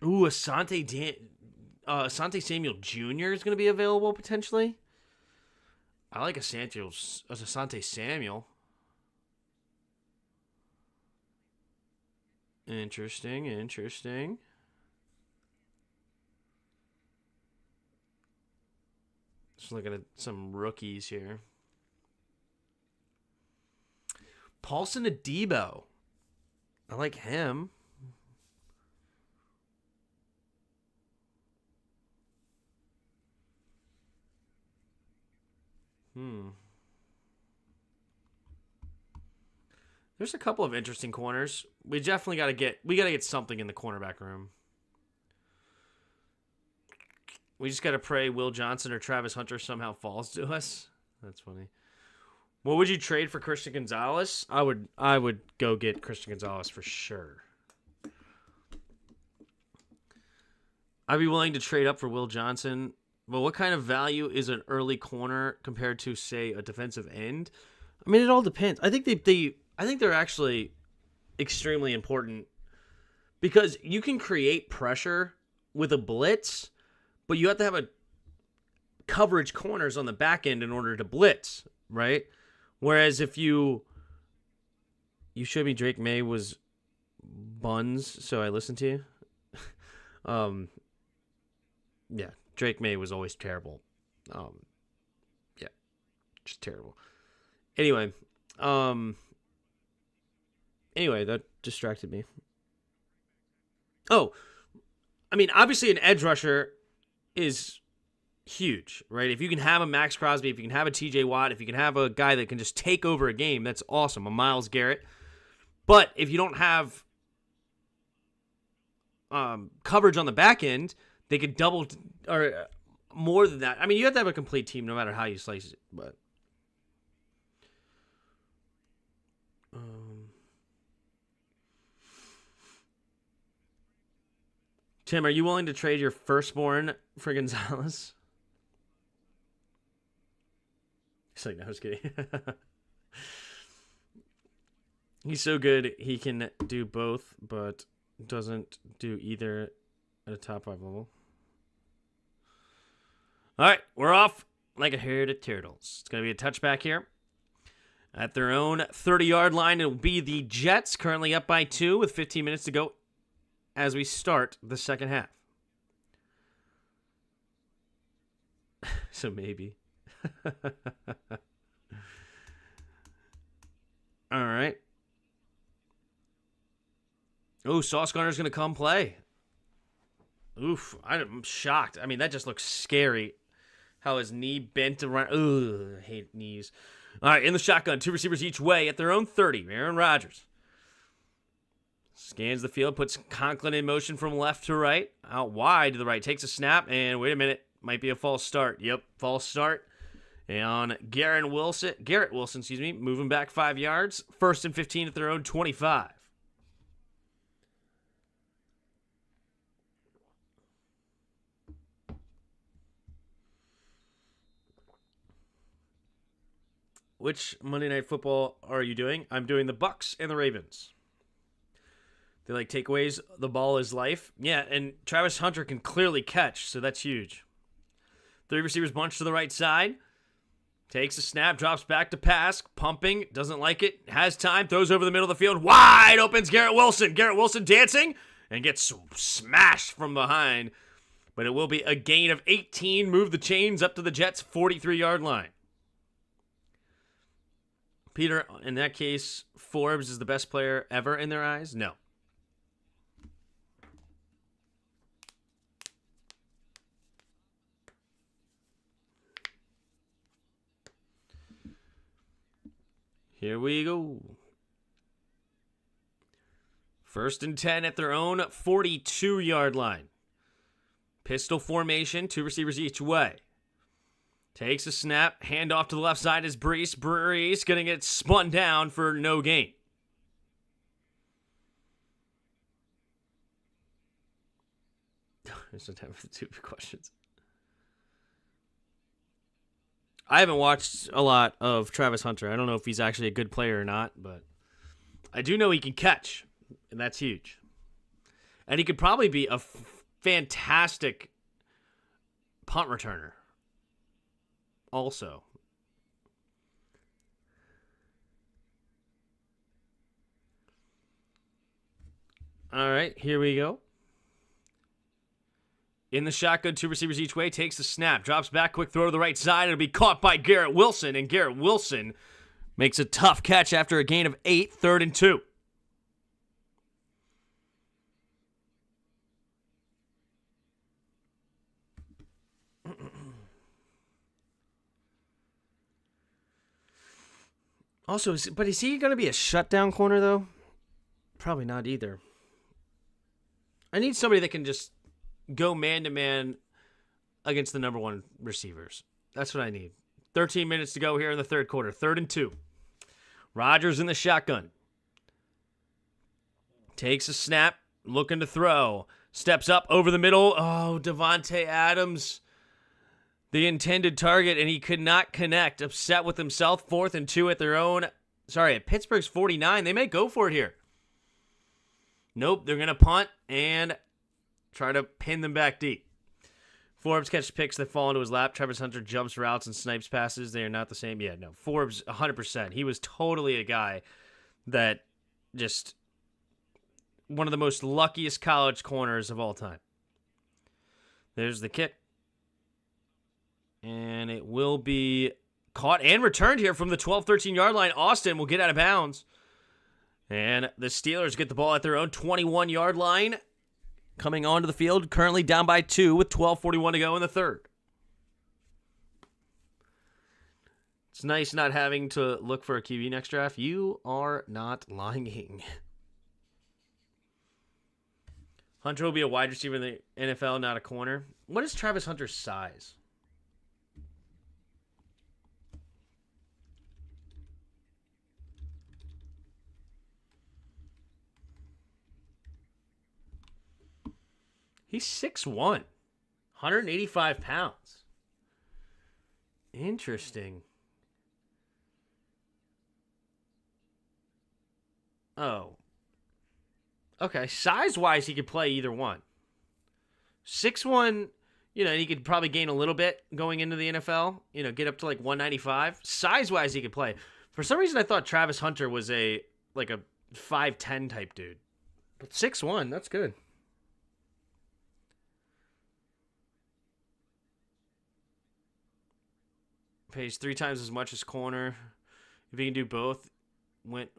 A: Ooh, Asante Samuel Jr. is going to be available potentially. I like Asante Samuel. Interesting. Just looking at some rookies here. Paulson Adebo. I like him. There's a couple of interesting corners. We definitely got to get something in the cornerback room. We just got to pray Will Johnson or Travis Hunter somehow falls to us. That's funny. What would you trade for Christian Gonzalez? I would go get Christian Gonzalez for sure. I'd be willing to trade up for Will Johnson. But what kind of value is an early corner compared to, say, a defensive end? I mean, it all depends. I think they're actually extremely important because you can create pressure with a blitz, but you have to have a coverage corners on the back end in order to blitz, right? Whereas if you showed me Drake May was buns, so I listened to you. Yeah, Drake May was always terrible. Yeah, just terrible. Anyway, that distracted me. Oh, I mean, obviously an edge rusher is huge, right? If you can have a Max Crosby, if you can have a TJ Watt, if you can have a guy that can just take over a game, that's awesome. A Myles Garrett. But if you don't have coverage on the back end, they could double or more than that. I mean, you have to have a complete team no matter how you slice it. But Tim, are you willing to trade your firstborn for Gonzalez? He's like, no, I was kidding. He's so good, he can do both, but doesn't do either at a top 5 level. All right, we're off like a herd of turtles. It's going to be a touchback here. At their own 30-yard line, it'll be the Jets, currently up by 2 with 15 minutes to go as we start the second half. So maybe. All right. Oh, Sauce Gardner's going to come play. Oof, I'm shocked. I mean, that just looks scary. how his knee bent around. Ugh, I hate knees. All right, in the shotgun, 2 receivers each way at their own 30. Aaron Rodgers scans the field, puts Conklin in motion from left to right, out wide to the right, takes a snap, and wait a minute, might be a false start. Yep, false start. And on Garrett Wilson, moving back 5 yards, 1st and 15 at their own 25. Which Monday Night Football are you doing? I'm doing the Bucks and the Ravens. They like takeaways. The ball is life. Yeah, and Travis Hunter can clearly catch, so that's huge. 3 receivers bunch to the right side. Takes a snap, drops back to pass, pumping, doesn't like it, has time, throws over the middle of the field, wide opens Garrett Wilson. Garrett Wilson dancing and gets smashed from behind. But it will be a gain of 18, move the chains up to the Jets' 43-yard line. Peter, in that case, Forbes is the best player ever in their eyes? No. Here we go. 1st and 10 at their own 42-yard line. Pistol formation, 2 receivers each way. Takes a snap, hand off to the left side is Brees. Brees going to get spun down for no gain. There's no time for the 2 questions. I haven't watched a lot of Travis Hunter. I don't know if he's actually a good player or not, but I do know he can catch, and that's huge. And he could probably be a fantastic punt returner also. All right, here we go. In the shotgun, 2 receivers each way, takes the snap, drops back, quick throw to the right side. It'll be caught by Garrett Wilson, and Garrett Wilson makes a tough catch after a gain of 8, 3rd and 2. Also, is he going to be a shutdown corner, though? Probably not either. I need somebody that can just go man-to-man against the number 1 receivers. That's what I need. 13 minutes to go here in the 3rd quarter. 3rd and 2. Rodgers in the shotgun. Takes a snap, looking to throw. Steps up over the middle. Oh, Devontae Adams, the intended target, and he could not connect. Upset with himself. 4th and 2 at their own. Sorry, at Pittsburgh's 49. They may go for it here. Nope, they're going to punt and try to pin them back deep. Forbes catches picks that fall into his lap. Travis Hunter jumps routes and snipes passes. They are not the same. Yeah, no. Forbes, 100%. He was totally a guy that just one of the most luckiest college corners of all time. There's the kick. And it will be caught and returned here from the 12, 13-yard line. Austin will get out of bounds. And the Steelers get the ball at their own 21-yard line. Coming onto the field, currently down by 2 with 12:41 to go in the 3rd. It's nice not having to look for a QB next draft. You are not lying. Hunter will be a wide receiver in the NFL, not a corner. What is Travis Hunter's size? He's 6'1", 185 pounds. Interesting. Oh. Okay, size-wise, he could play either one. 6'1", he could probably gain a little bit going into the NFL. Get up to like 195. Size-wise, he could play. For some reason, I thought Travis Hunter was a 5'10" type dude. But 6'1", that's good. Pays 3 times as much as corner. If he can do both, wouldn't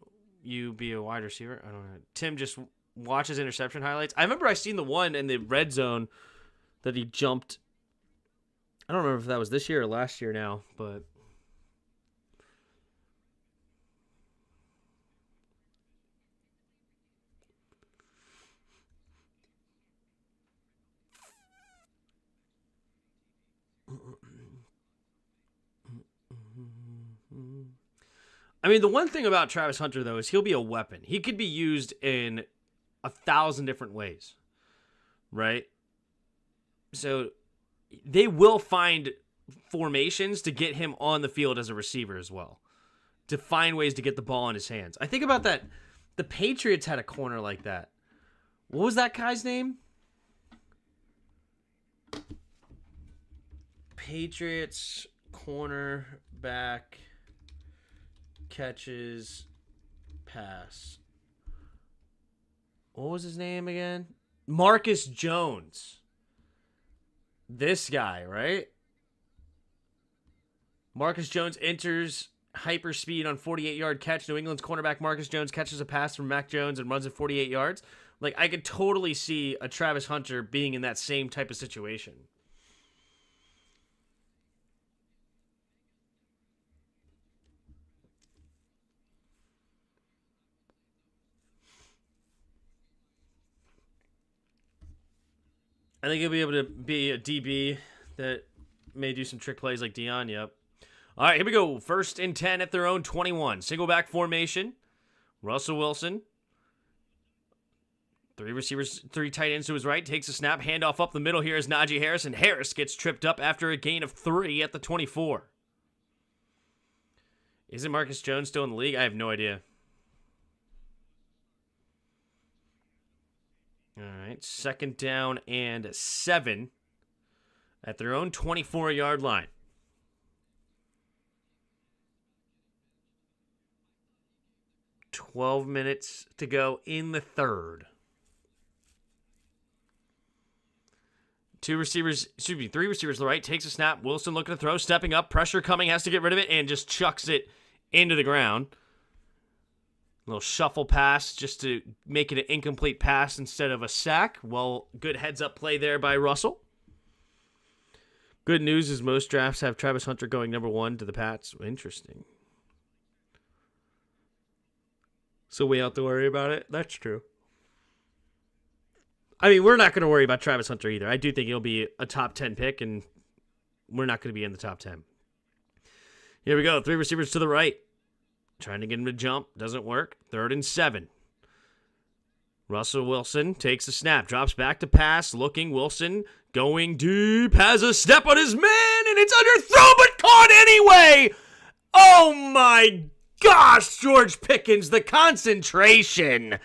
A: you be a wide receiver? I don't know. Tim just watches interception highlights. I remember I seen the one in the red zone that he jumped I don't remember if that was this year or last year now, but I mean, the one thing about Travis Hunter, though, is he'll be a weapon. He could be used in 1,000 different ways, right? So they will find formations to get him on the field as a receiver as well, to find ways to get the ball in his hands. I think about that. The Patriots had a corner like that. What was that guy's name? Patriots cornerback catches pass. What was his name again? Marcus Jones. This guy, right? Marcus Jones enters hyperspeed on 48-yard catch. New England's cornerback Marcus Jones catches a pass from Mac Jones and runs it 48 yards. Like, I could totally see a Travis Hunter being in that same type of situation. I think he'll be able to be a DB that may do some trick plays like Dion. Yep. All right, here we go. 1st and 10 at their own 21. Single back formation. Russell Wilson. 3 receivers, 3 tight ends to his right. Takes a snap. Handoff up the middle here is Najee Harris. And Harris gets tripped up after a gain of 3 at the 24. Isn't Marcus Jones still in the league? I have no idea. All right, 2nd down and 7 at their own 24-yard line. 12 minutes to go in the 3rd. 3 receivers to the right. Takes a snap. Wilson looking to throw. Stepping up. Pressure coming. Has to get rid of it. And just chucks it into the ground. A little shuffle pass just to make it an incomplete pass instead of a sack. Well, good heads-up play there by Russell. Good news is most drafts have Travis Hunter going number 1 to the Pats. Interesting. So we have to worry about it? That's true. I mean, we're not going to worry about Travis Hunter either. I do think he'll be a top 10 pick, and we're not going to be in the top 10. Here we go. 3 receivers to the right. Trying to get him to jump. Doesn't work. 3rd and 7. Russell Wilson takes a snap. Drops back to pass. Looking. Wilson going deep. Has a step on his man. And it's underthrown but caught anyway. Oh my gosh, George Pickens. The concentration.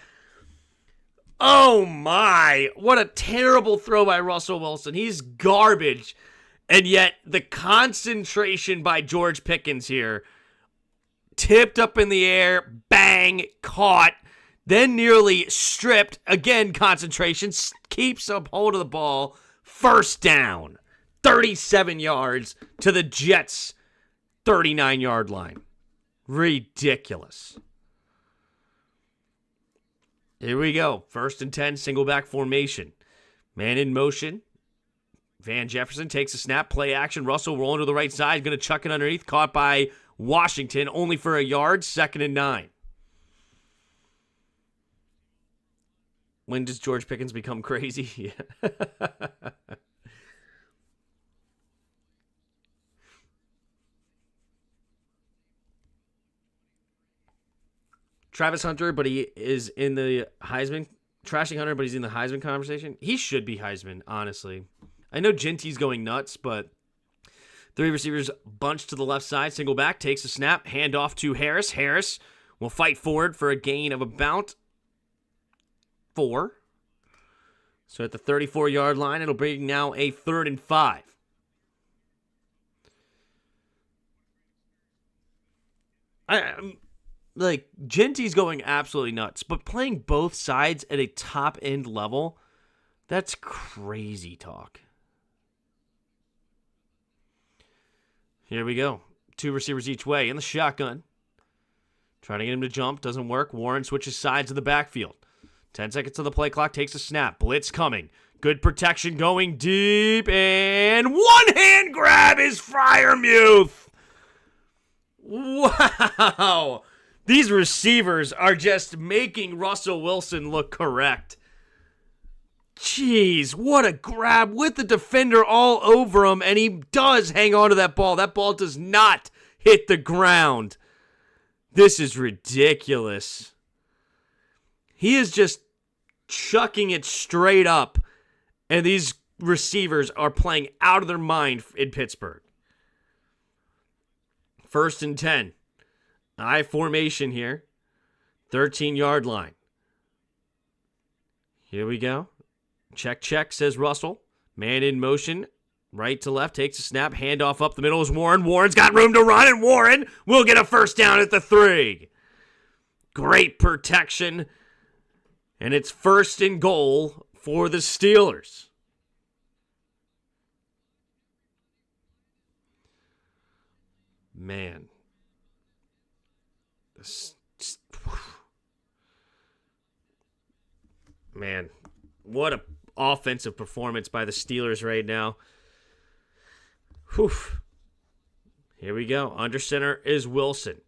A: Oh my. What a terrible throw by Russell Wilson. He's garbage. And yet the concentration by George Pickens here. Tipped up in the air, bang, caught, then nearly stripped. Again, concentration, keeps up hold of the ball. 1st down, 37 yards to the Jets' 39-yard line. Ridiculous. Here we go. 1st and 10, single back formation. Man in motion. Van Jefferson takes a snap, play action. Russell rolling to the right side, going to chuck it underneath, caught by Washington, only for a yard. 2nd and 9. When does George Pickens become crazy? Yeah. Travis Hunter, but he is in the Heisman. Trashing Hunter, but he's in the Heisman conversation. He should be Heisman, honestly. I know Genty's going nuts, but 3 receivers bunched to the left side. Single back, takes a snap. Hand off to Harris. Harris will fight forward for a gain of about 4. So at the 34-yard line, it'll bring now a 3rd and 5. Like, Genty's going absolutely nuts, but playing both sides at a top-end level, that's crazy talk. Here we go. 2 receivers each way in the shotgun. Trying to get him to jump. Doesn't work. Warren switches sides of the backfield. 10 seconds to the play clock. Takes a snap. Blitz coming. Good protection going deep, and one-hand grab is Freiermuth. Wow. These receivers are just making Russell Wilson look correct. Jeez, what a grab with the defender all over him, and he does hang on to that ball. That ball does not hit the ground. This is ridiculous. He is just chucking it straight up, and these receivers are playing out of their mind in Pittsburgh. 1st and 10. I formation here. 13-yard line. Here we go. Check, check, says Russell. Man in motion. Right to left. Takes a snap. Handoff up the middle is Warren. Warren's got room to run, and Warren will get a first down at the 3. Great protection. And it's 1st and goal for the Steelers. Man. Man, what a offensive performance by the Steelers right now. Whew. Here we go. Under center is Wilson.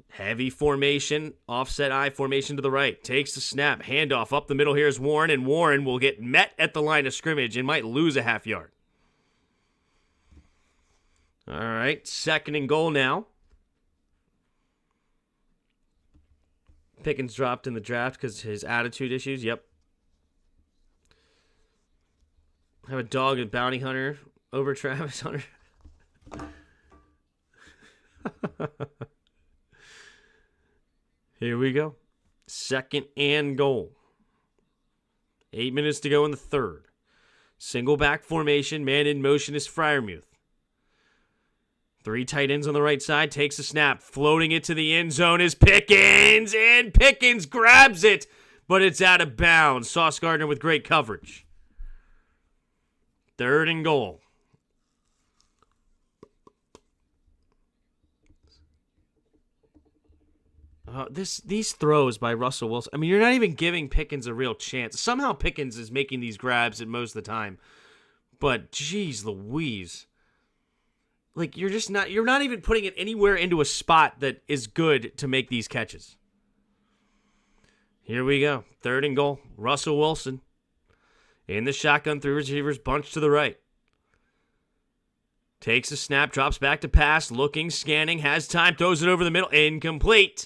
A: Heavy formation, offset I formation to the right. Takes the snap, handoff up the middle. Here's Warren, and Warren will get met at the line of scrimmage and might lose a half yard. All right, 2nd and goal now. Pickens dropped in the draft because his attitude issues. Yep. Have a dog and bounty hunter over Travis Hunter. Here we go. 2nd and goal. 8 minutes to go in the 3rd. Single back formation. Man in motion is Freiermuth. 3 tight ends on the right side. Takes a snap. Floating it to the end zone is Pickens. And Pickens grabs it, but it's out of bounds. Sauce Gardner with great coverage. 3rd and goal. These throws by Russell Wilson. I mean, you're not even giving Pickens a real chance. Somehow Pickens is making these grabs at most of the time. But geez Louise. Like, you're not even putting it anywhere into a spot that is good to make these catches. Here we go. 3rd and goal. Russell Wilson. In the shotgun, 3 receivers, bunch to the right. Takes a snap, drops back to pass, looking, scanning, has time, throws it over the middle, incomplete.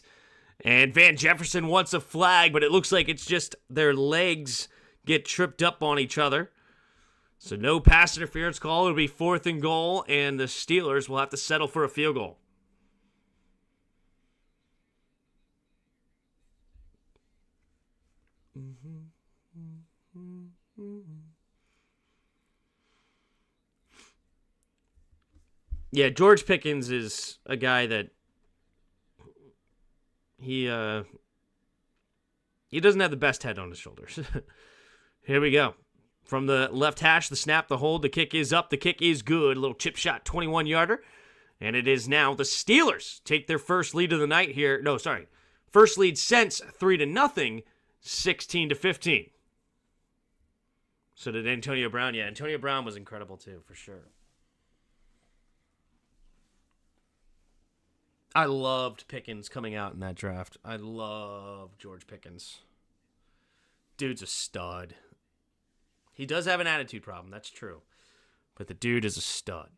A: And Van Jefferson wants a flag, but it looks like it's just their legs get tripped up on each other. So no pass interference call. It'll be 4th and goal, and the Steelers will have to settle for a field goal. Yeah, George Pickens is a guy that he doesn't have the best head on his shoulders. Here we go. From the left hash, the snap, the hold, the kick is up, the kick is good. A little chip shot, 21-yarder. And it is now the Steelers take their first lead of the night here. No, sorry. First lead since 3-0, 16-15. So did Antonio Brown. Yeah, Antonio Brown was incredible too, for sure. I loved Pickens coming out in that draft. I love George Pickens. Dude's a stud. He does have an attitude problem, that's true. But the dude is a stud.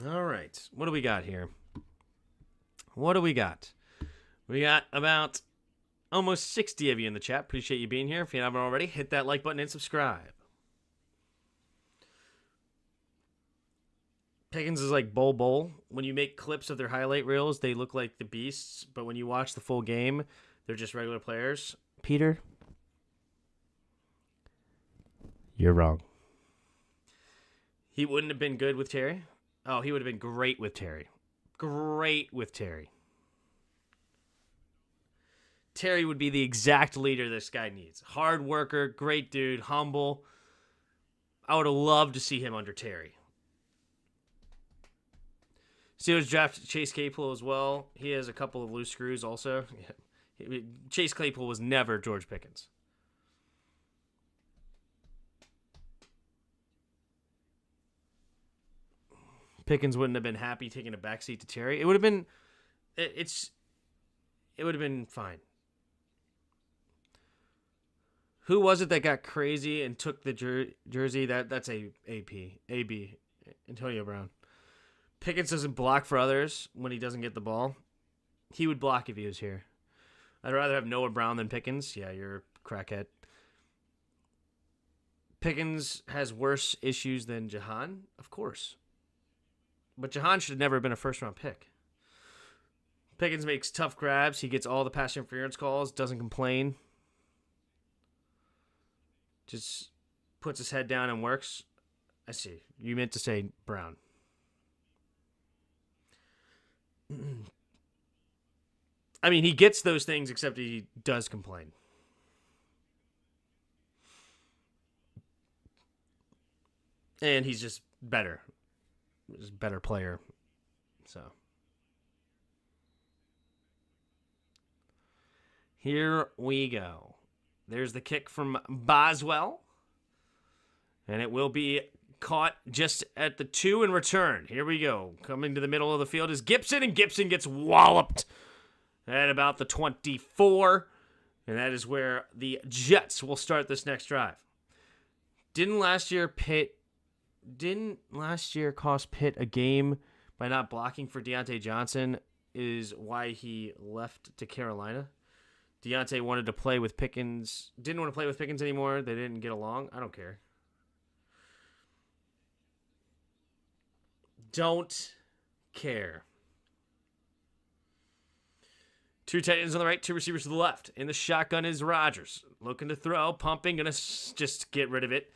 A: All right. What do we got here? What do we got? We got about almost 60 of you in the chat. Appreciate you being here. If you haven't already, hit that like button and subscribe. Pickens is like Bol. When you make clips of their highlight reels, they look like the beasts. But when you watch the full game, they're just regular players. Peter, you're wrong. He wouldn't have been good with Terry. Oh, he would have been great with Terry. Great with Terry. Terry would be the exact leader this guy needs. Hard worker, great dude, humble. I would have loved to see him under Terry. Steelers drafted Chase Claypool as well. He has a couple of loose screws also. Chase Claypool was never George Pickens. Pickens wouldn't have been happy taking a backseat to Terry. It would have been, it would have been fine. Who was it that got crazy and took the jersey? That's AB, Antonio Brown. Pickens doesn't block for others when he doesn't get the ball. He would block if he was here. I'd rather have Noah Brown than Pickens. Yeah, you're a crackhead. Pickens has worse issues than Jahan, of course. But Jahan should have never been a first-round pick. Pickens makes tough grabs. He gets all the pass interference calls, doesn't complain. Just puts his head down and works. I see. You meant to say Brown. I mean, he gets those things, except he does complain. And he's just better. He's a better player. So. Here we go. There's the kick from Boswell. And it will be caught just at the 2 and return. Here we go. Coming to the middle of the field is Gibson, and Gibson gets walloped at about the 24. And that is where the Jets will start this next drive. Didn't last year cost Pitt a game by not blocking for Deontay Johnson is why he left to Carolina? Deontay wanted to play with Pickens. Didn't want to play with Pickens anymore. They didn't get along. I don't care. Don't care. 2 tight ends on the right, 2 receivers to the left. In the shotgun is Rodgers. Looking to throw, pumping, going to just get rid of it.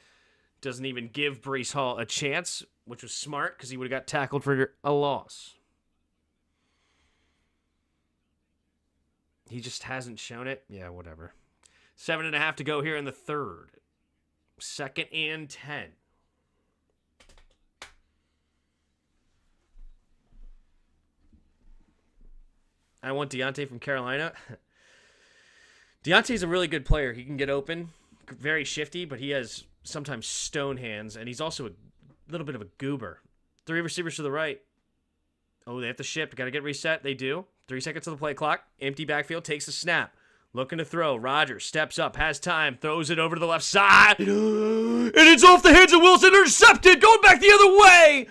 A: Doesn't even give Breece Hall a chance, which was smart because he would have got tackled for a loss. He just hasn't shown it. Yeah, whatever. 7.5 to go here in the third. 2nd and 10. I want Deontay from Carolina. Deontay's a really good player. He can get open, very shifty, but he has sometimes stone hands, and he's also a little bit of a goober. 3 receivers to the right. Oh, they have to shift. Got to get reset. They do. 3 seconds to the play clock. Empty backfield. Takes a snap. Looking to throw. Rodgers steps up. Has time. Throws it over to the left side. And it's off the hands of Wilson. Intercepted. Going back the other way.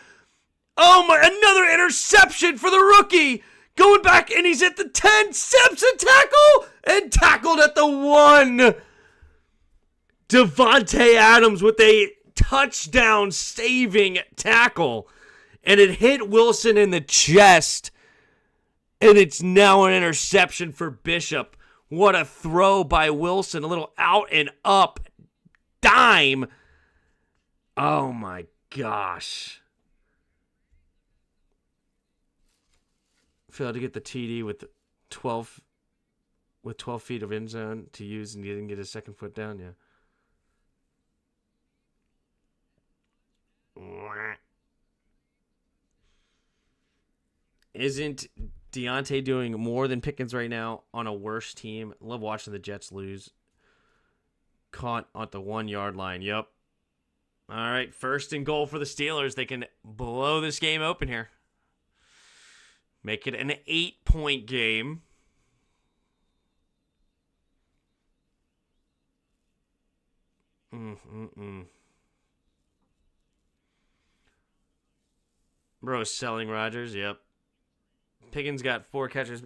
A: Oh, my. Another interception for the rookie. Going back, and he's at the 10. Steps and tackle. And tackled at the 1. Devontae Adams with a touchdown-saving tackle. And it hit Wilson in the chest. And it's now an interception for Bishop. What a throw by Wilson. A little out and up dime. Oh, my gosh. Failed to get the TD with 12 feet of end zone to use, and he didn't get his second foot down. Yeah. Isn't Deontay doing more than Pickens right now on a worse team? Love watching the Jets lose. Caught at the 1-yard line. Yep. All right, 1st and goal for the Steelers. They can blow this game open here. Make it an 8-point game. Bro's selling Rodgers. Yep. Pickens got 4 catches,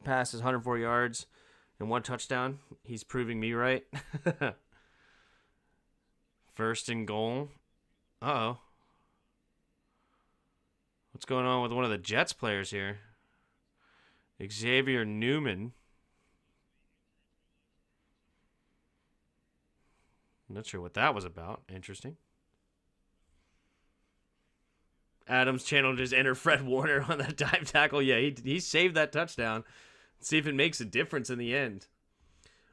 A: passes, 104 yards, and 1 touchdown. He's proving me right. 1st and goal. Uh-oh. What's going on with one of the Jets players here? Xavier Newman. Not sure what that was about. Interesting. Adams channeled his inner Fred Warner on that dive tackle. Yeah, he saved that touchdown. See if it makes a difference in the end.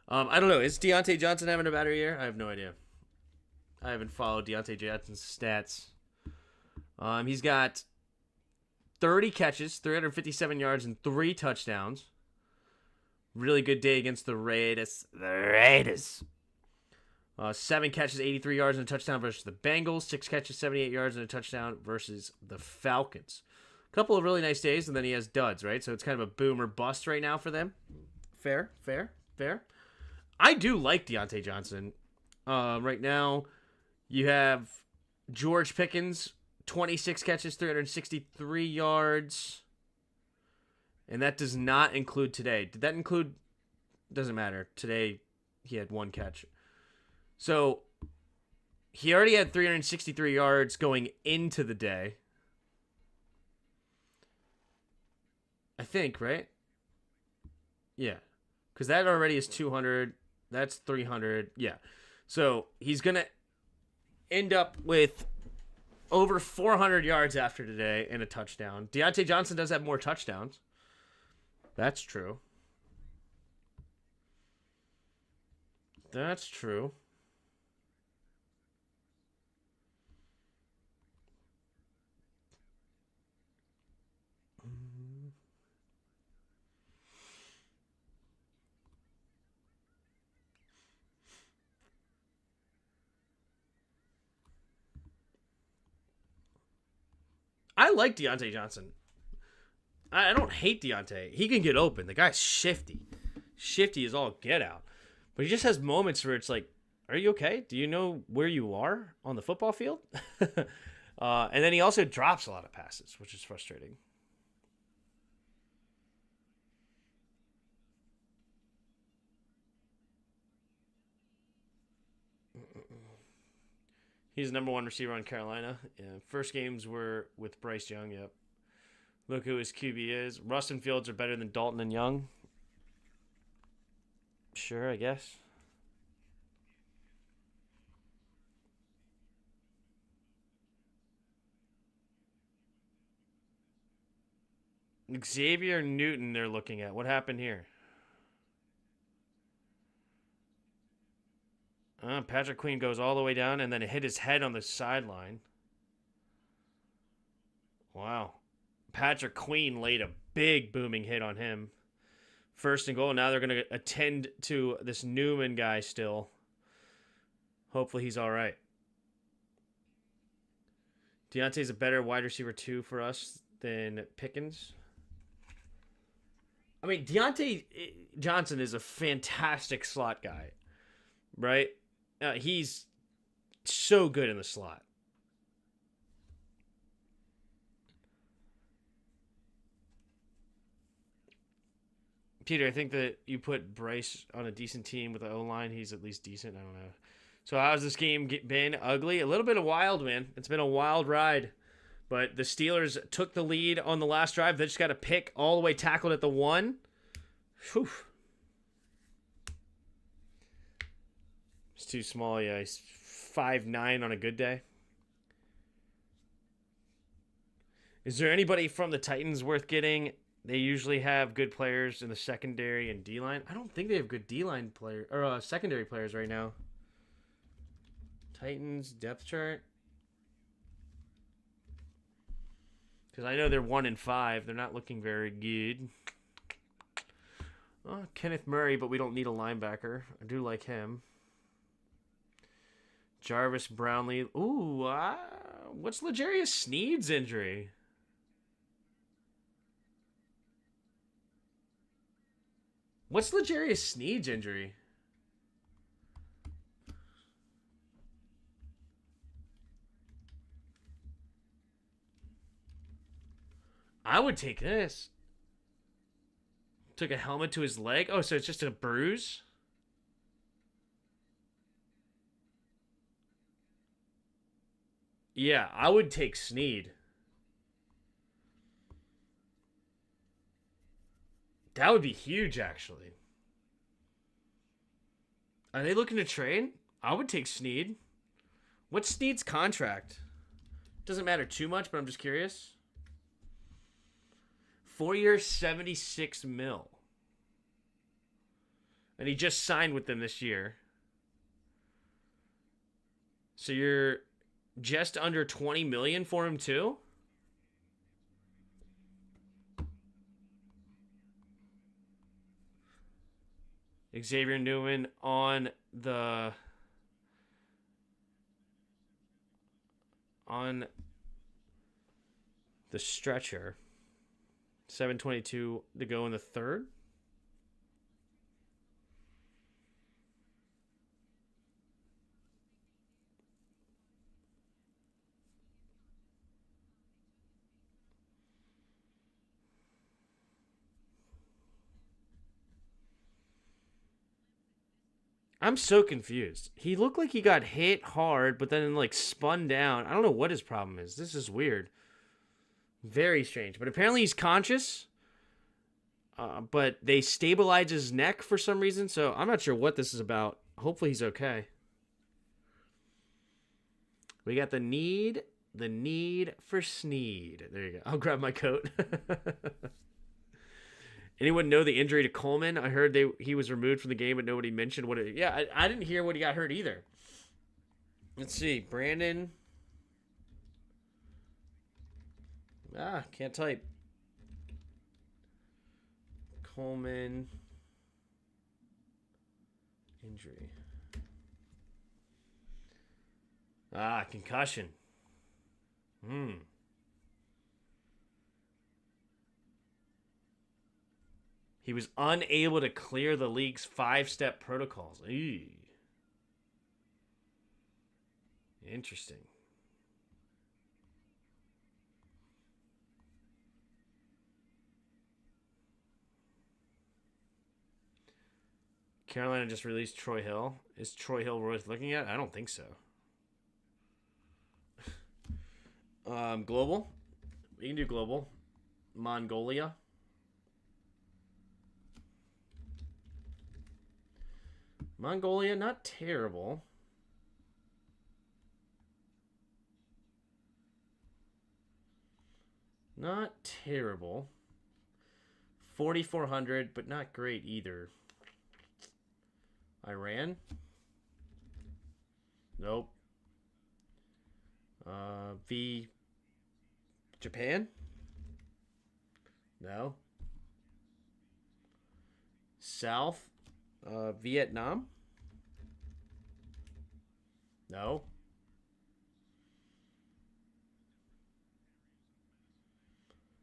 A: I don't know. Is Deontay Johnson having a better year? I have no idea. I haven't followed Deontay Johnson's stats. He's got 30 catches, 357 yards, and 3 touchdowns. Really good day against the Raiders. 7 catches, 83 yards, and a touchdown versus the Bengals. 6 catches, 78 yards, and a touchdown versus the Falcons. A couple of really nice days, and then he has duds, right? So it's kind of a boom or bust right now for them. Fair. I do like Deontay Johnson. Right now, you have George Pickens, 26 catches, 363 yards. And that does not include today. Did that include? Doesn't matter. Today, he had 1 catch. So, he already had 363 yards going into the day. I think, right? Yeah. Because that already is 200. That's 300. Yeah. So, he's going to end up with over 400 yards after today and a touchdown. Deontay Johnson does have more touchdowns. That's true. That's true. I like Deontay Johnson. I don't hate Deontay. He can get open. The guy's shifty. Shifty is all get out. But he just has moments where it's like, are you okay? Do you know where you are on the football field? And then he also drops a lot of passes, which is frustrating. He's the number 1 receiver on Carolina. Yeah, first games were with Bryce Young. Yep. Look who his QB is. Russ and Fields are better than Dalton and Young. Sure, I guess. Xavier Newton they're looking at. What happened here? Patrick Queen goes all the way down and then it hit his head on the sideline. Wow. Patrick Queen laid a big booming hit on him. 1st and goal. Now they're going to attend to this Newman guy still. Hopefully he's all right. Deontay's a better wide receiver 2 for us than Pickens. I mean, Deontay Johnson is a fantastic slot guy, right? He's so good in the slot. Peter, I think that you put Bryce on a decent team with the O-line. He's at least decent. I don't know. So how's this game been? Ugly? A little bit of wild, man. It's been a wild ride. But the Steelers took the lead on the last drive. They just got a pick all the way tackled at the 1. Whew. It's too small. Yeah, he's 5'9" on a good day. Is there anybody from the Titans worth getting? They usually have good players in the secondary and D-line. I don't think they have good D-line player or secondary players right now. Titans depth chart. Because I know they're 1-5. They're not looking very good. Oh, Kenneth Murray, but we don't need a linebacker. I do like him. Jarvis Brownlee. Ooh, what's L'Jarius Sneed's injury? What's L'Jarius Sneed's injury? I would take this. Took a helmet to his leg. Oh, so it's just a bruise? Yeah, I would take Sneed. That would be huge, actually. Are they looking to trade? I would take Sneed. What's Sneed's contract? Doesn't matter too much, but I'm just curious. 4 years, $76 million. And he just signed with them this year. So you're just under $20 million for him too? Xavier Newman on the stretcher. 7:22 to go in the third. I'm so confused. He looked like he got hit hard, but then like spun down. I don't know what his problem is. This is weird. Very strange. But apparently he's conscious. But they stabilized his neck for some reason, so I'm not sure what this is about. Hopefully he's okay. We got the need for Sneed. There you go. I'll grab my coat. Anyone know the injury to Coleman? I heard he was removed from the game, but nobody mentioned what it... Yeah, I didn't hear what he got hurt either. Let's see. Brandon. Can't type. Coleman. Injury. Concussion. He was unable to clear the league's 5-step protocols. Eee. Interesting. Carolina just released Troy Hill. Is Troy Hill worth looking at? I don't think so. Global. We can do global. Mongolia. Mongolia, not terrible. Not terrible. 4,400, but not great either. Iran? Nope. Japan? No. South? Vietnam? No.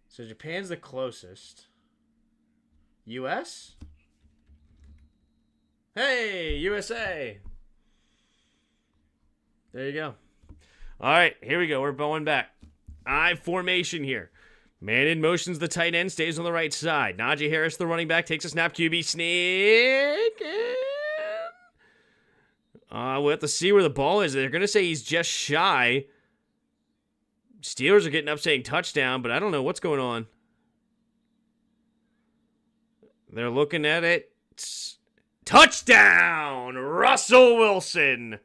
A: So Japan's the closest. U.S.? Hey, USA! There you go. All right, here we go. We're bowing back. I formation here. Man in motion's the tight end, stays on the right side. Najee Harris, the running back, takes a snap. QB sneak. We'll have to see where the ball is. They're going to say he's just shy. Steelers are getting up saying touchdown, but I don't know what's going on. They're looking at it. Touchdown! Russell Wilson.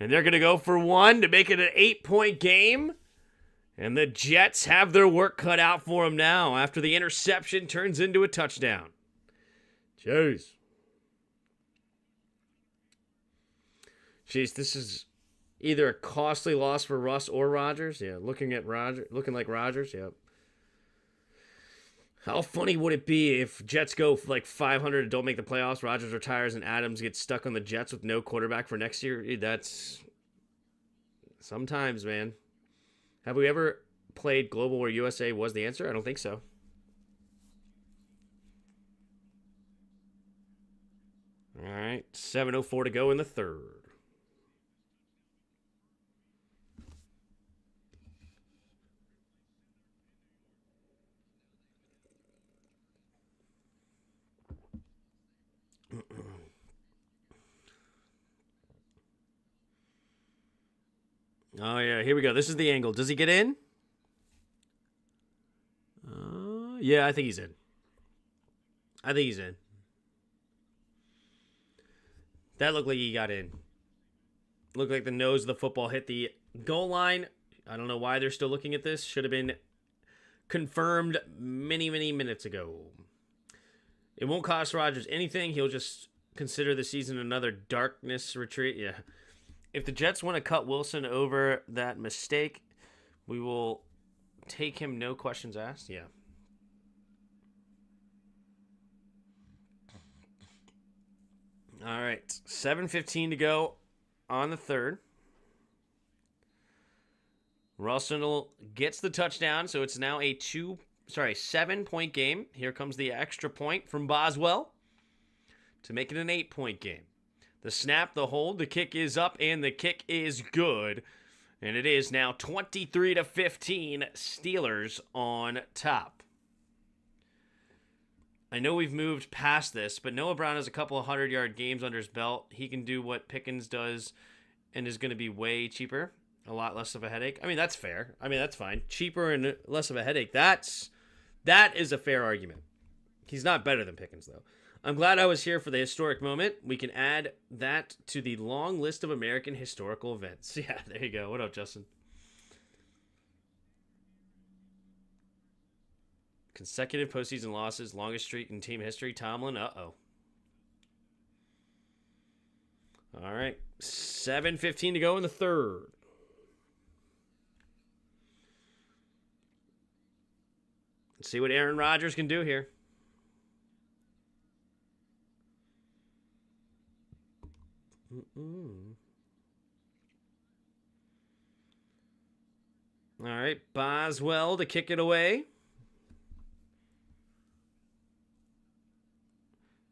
A: And they're going to go for one to make it an 8-point game. And the Jets have their work cut out for them now after the interception turns into a touchdown. Jeez. Jeez, this is either a costly loss for Russ or Rodgers. Yeah, looking like Rodgers. Yep. How funny would it be if Jets go like 500 and don't make the playoffs, Rodgers retires, and Adams gets stuck on the Jets with no quarterback for next year? That's... Sometimes, man. Have we ever played Global where USA was the answer? I don't think so. All right, 7:04 to go in the third. Oh, yeah, here we go. This is the angle. Does he get in? Yeah, I think he's in. That looked like he got in. Looked like the nose of the football hit the goal line. I don't know why they're still looking at this. Should have been confirmed many, many minutes ago. It won't cost Rodgers anything. He'll just consider the season another darkness retreat. Yeah. If the Jets want to cut Wilson over that mistake, we will take him, no questions asked. Yeah. All right. 7:15 to go on the third. Russell gets the touchdown, so it's now a 7-point game. Here comes the extra point from Boswell to make it an 8-point game. The snap, the hold, the kick is up, and the kick is good. And it is now 23-15, Steelers on top. I know we've moved past this, but Noah Brown has a couple of 100-yard games under his belt. He can do what Pickens does and is going to be way cheaper. A lot less of a headache. I mean, that's fair. I mean, that's fine. Cheaper and less of a headache. That is a fair argument. He's not better than Pickens, though. I'm glad I was here for the historic moment. We can add that to the long list of American historical events. Yeah, there you go. What up, Justin? Consecutive postseason losses, longest streak in team history. Tomlin, uh-oh. All right, 7:15 to go in the third. Let's see what Aaron Rodgers can do here. All right, Boswell to kick it away.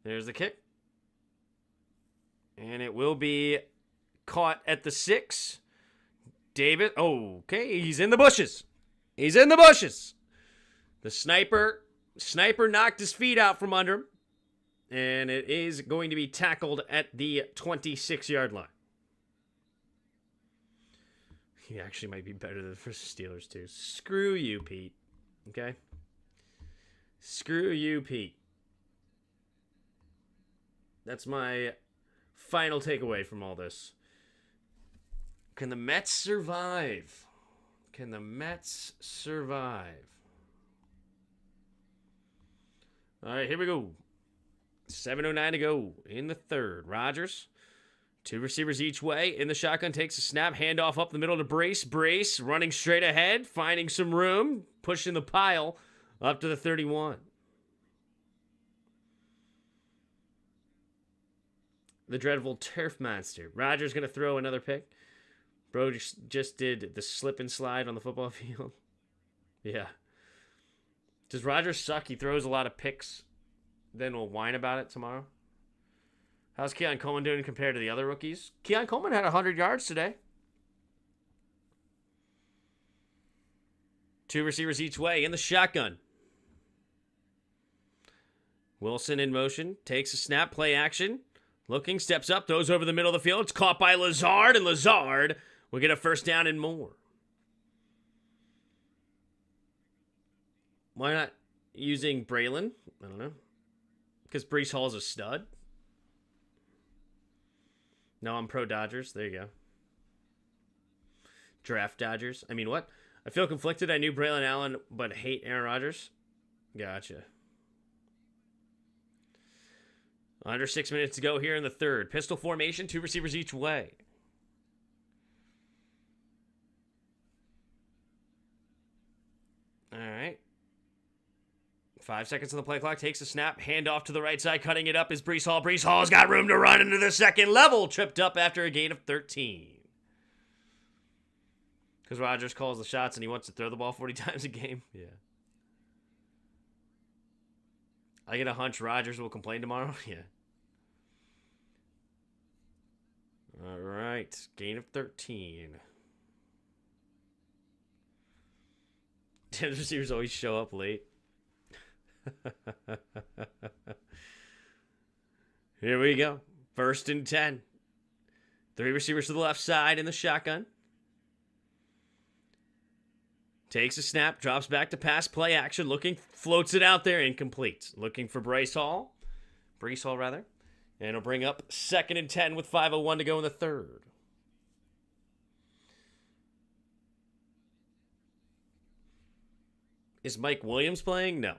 A: There's the kick. And it will be caught at the 6. David, okay, he's in the bushes. He's in the bushes. The sniper knocked his feet out from under him, and it is going to be tackled at the 26-yard line. He actually might be better than the Steelers, too. Screw you, Pete. Okay? Screw you, Pete. That's my final takeaway from all this. Can the Mets survive? Can the Mets survive? All right, here we go. 7:09 to go in the third. Rodgers, 2 receivers each way. In the shotgun, takes a snap, handoff up the middle to Brace. Brace running straight ahead, finding some room, pushing the pile up to the 31. The dreadful turf monster. Rodgers going to throw another pick. Bro just did the slip and slide on the football field. Yeah. Does Rodgers suck? He throws a lot of picks. Then we'll whine about it tomorrow. How's Keon Coleman doing compared to the other rookies? Keon Coleman had 100 yards today. 2 receivers each way in the shotgun. Wilson in motion. Takes a snap. Play action. Looking. Steps up. Throws over the middle of the field. It's caught by Lazard. And Lazard will get a first down and more. Why not using Braylon? I don't know. Because Breece Hall's a stud. No, I'm pro Dodgers. There you go. Draft Dodgers. I mean, what? I feel conflicted. I knew Braylon Allen, but hate Aaron Rodgers. Gotcha. Under 6 minutes to go here in the third. Pistol formation, 2 receivers each way. All right. 5 seconds on the play clock. Takes a snap. Handoff to the right side. Cutting it up is Breece Hall. Breece Hall's got room to run into the second level. Tripped up after a gain of 13. Because Rodgers calls the shots and he wants to throw the ball 40 times a game. Yeah. I get a hunch Rodgers will complain tomorrow. Yeah. All right. Gain of 13. The receivers always show up late. Here we go. 1st and 10. 3 receivers to the left side in the shotgun. Takes a snap, drops back to pass, play action, looking, floats it out there, incomplete. Looking for Breece Hall, and it'll bring up 2nd and 10 with 5:01 to go in the third. Is Mike Williams playing? No.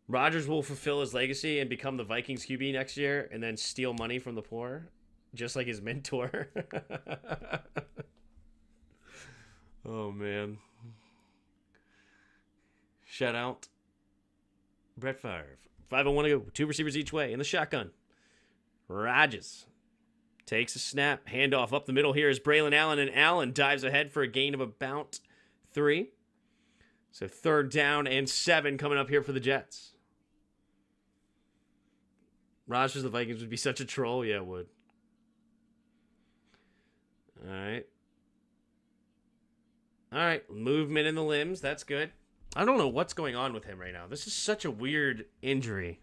A: Rodgers will fulfill his legacy and become the Vikings QB next year and then steal money from the poor, just like his mentor. Oh, man. Shout out Brett Favre. 5:01 to go. 2 receivers each way in the shotgun. Rodgers takes a snap. Handoff up the middle here is Braylon Allen, and Allen dives ahead for a gain of about 3. So 3rd down and 7 coming up here for the Jets. Rodgers, the Vikings would be such a troll. Yeah, it would. All right. All right. Movement in the limbs. That's good. I don't know what's going on with him right now. This is such a weird injury.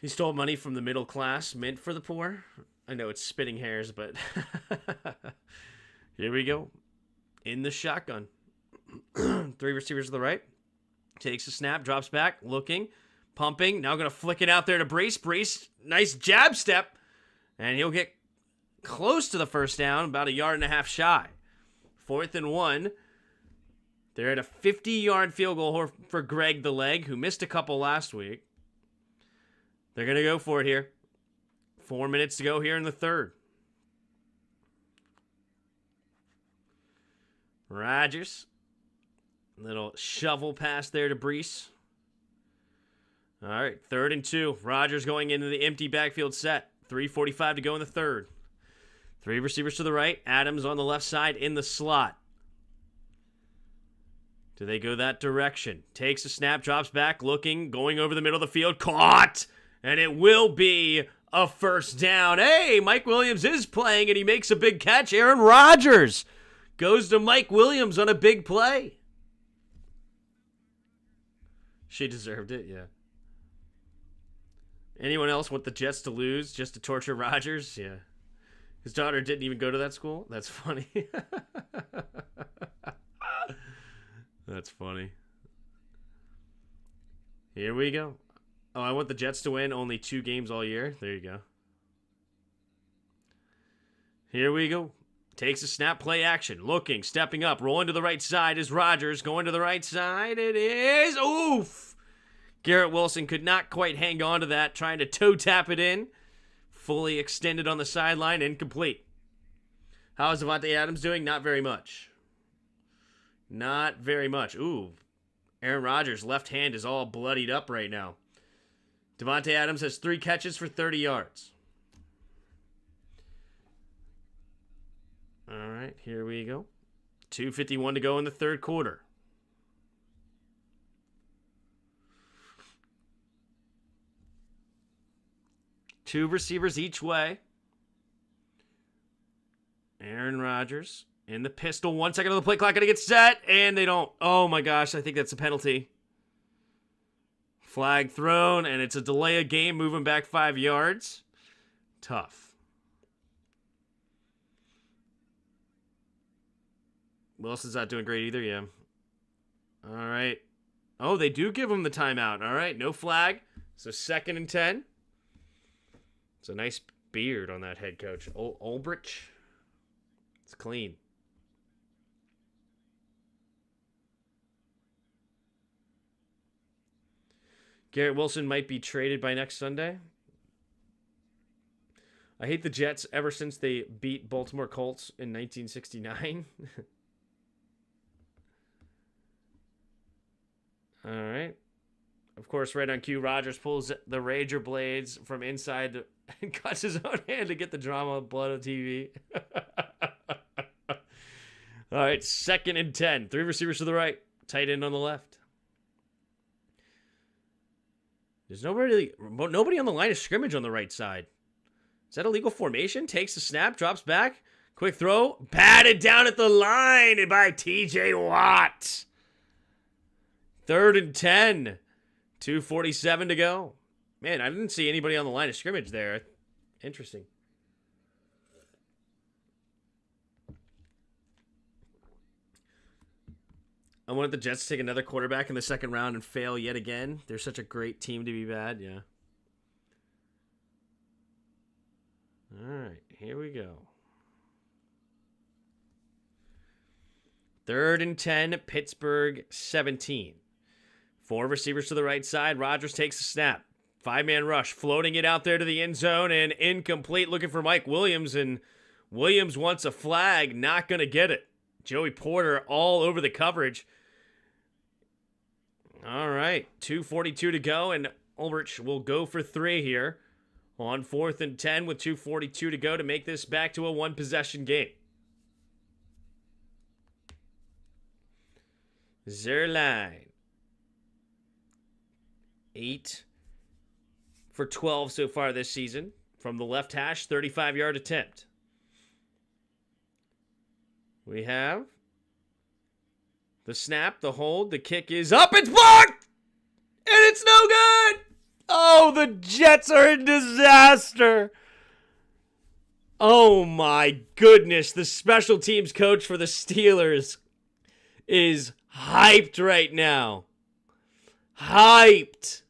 A: He stole money from the middle class, meant for the poor. I know it's splitting hairs, but here we go. In the shotgun. 3 receivers to the right. Takes a snap, drops back, looking, pumping. Now going to flick it out there to Brace. Brace, nice jab step. And he'll get close to the first down, about 1.5 yards shy. 4th and 1. They're at a 50-yard field goal for Greg the Leg, who missed a couple last week. They're going to go for it here. 4 minutes to go here in the 3rd. Rodgers. Little shovel pass there to Brees. All right, 3rd and 2. Rodgers going into the empty backfield set. 3:45 to go in the 3rd. 3 receivers to the right. Adams on the left side in the slot. Do they go that direction? Takes a snap, drops back, looking, going over the middle of the field. Caught! And it will be a 1st down. Hey, Mike Williams is playing, and he makes a big catch. Aaron Rodgers goes to Mike Williams on a big play. She deserved it, yeah. Anyone else want the Jets to lose just to torture Rodgers? Yeah. His daughter didn't even go to that school? That's funny. That's funny. Here we go. Oh, I want the Jets to win only 2 games all year. There you go. Here we go. Takes a snap, play action. Looking, stepping up, rolling to the right side is Rodgers. Going to the right side. It is. Oof. Garrett Wilson could not quite hang on to that. Trying to toe tap it in. Fully extended on the sideline. Incomplete. How is Davante Adams doing? Not very much. Not very much. Ooh. Aaron Rodgers' left hand is all bloodied up right now. Davante Adams has 3 catches for 30 yards. All right, here we go. 2:51 to go in the 3rd quarter. Two receivers each way. Aaron Rodgers in the pistol. 1 second on the play clock. Gonna get set, and they don't. Oh my gosh, I think that's a penalty. Flag thrown, and it's a delay of game, moving back 5 yards. Tough. Wilson's not doing great either, yeah. All right. Oh, they do give him the timeout. All right, no flag. So 2nd and 10. It's a nice beard on that head coach. Ulbrich. It's clean. Garrett Wilson might be traded by next Sunday. I hate the Jets ever since they beat Baltimore Colts in 1969. All right. Of course, right on cue, Rodgers pulls the Rager blades from inside and cuts his own hand to get the drama of blood on TV. All right, 2nd and 10. 3 receivers to the right. Tight end on the left. There's nobody on the line of scrimmage on the right side. Is that a legal formation? Takes the snap, drops back. Quick throw. Batted down at the line by TJ Watt. 3rd and 10. 2:47 to go. Man, I didn't see anybody on the line of scrimmage there. Interesting. I wanted the Jets to take another quarterback in the 2nd round and fail yet again. They're such a great team to be bad. Yeah. All right, here we go. 3rd and 10, Pittsburgh 17. 4 receivers to the right side. Rodgers takes the snap. 5-man rush, floating it out there to the end zone and incomplete, looking for Mike Williams, and Williams wants a flag, not going to get it. Joey Porter all over the coverage. All right, 2:42 to go, and Ulrich will go for 3 here on 4th and 10 with 2:42 to go to make this back to a 1-possession game. Zerline. 8 for 12 so far this season. From the left hash, 35-yard attempt. We have the snap, the hold, the kick is up, it's blocked! And it's no good! Oh, the Jets are a disaster! Oh my goodness, the special teams coach for the Steelers is hyped right now. Hyped!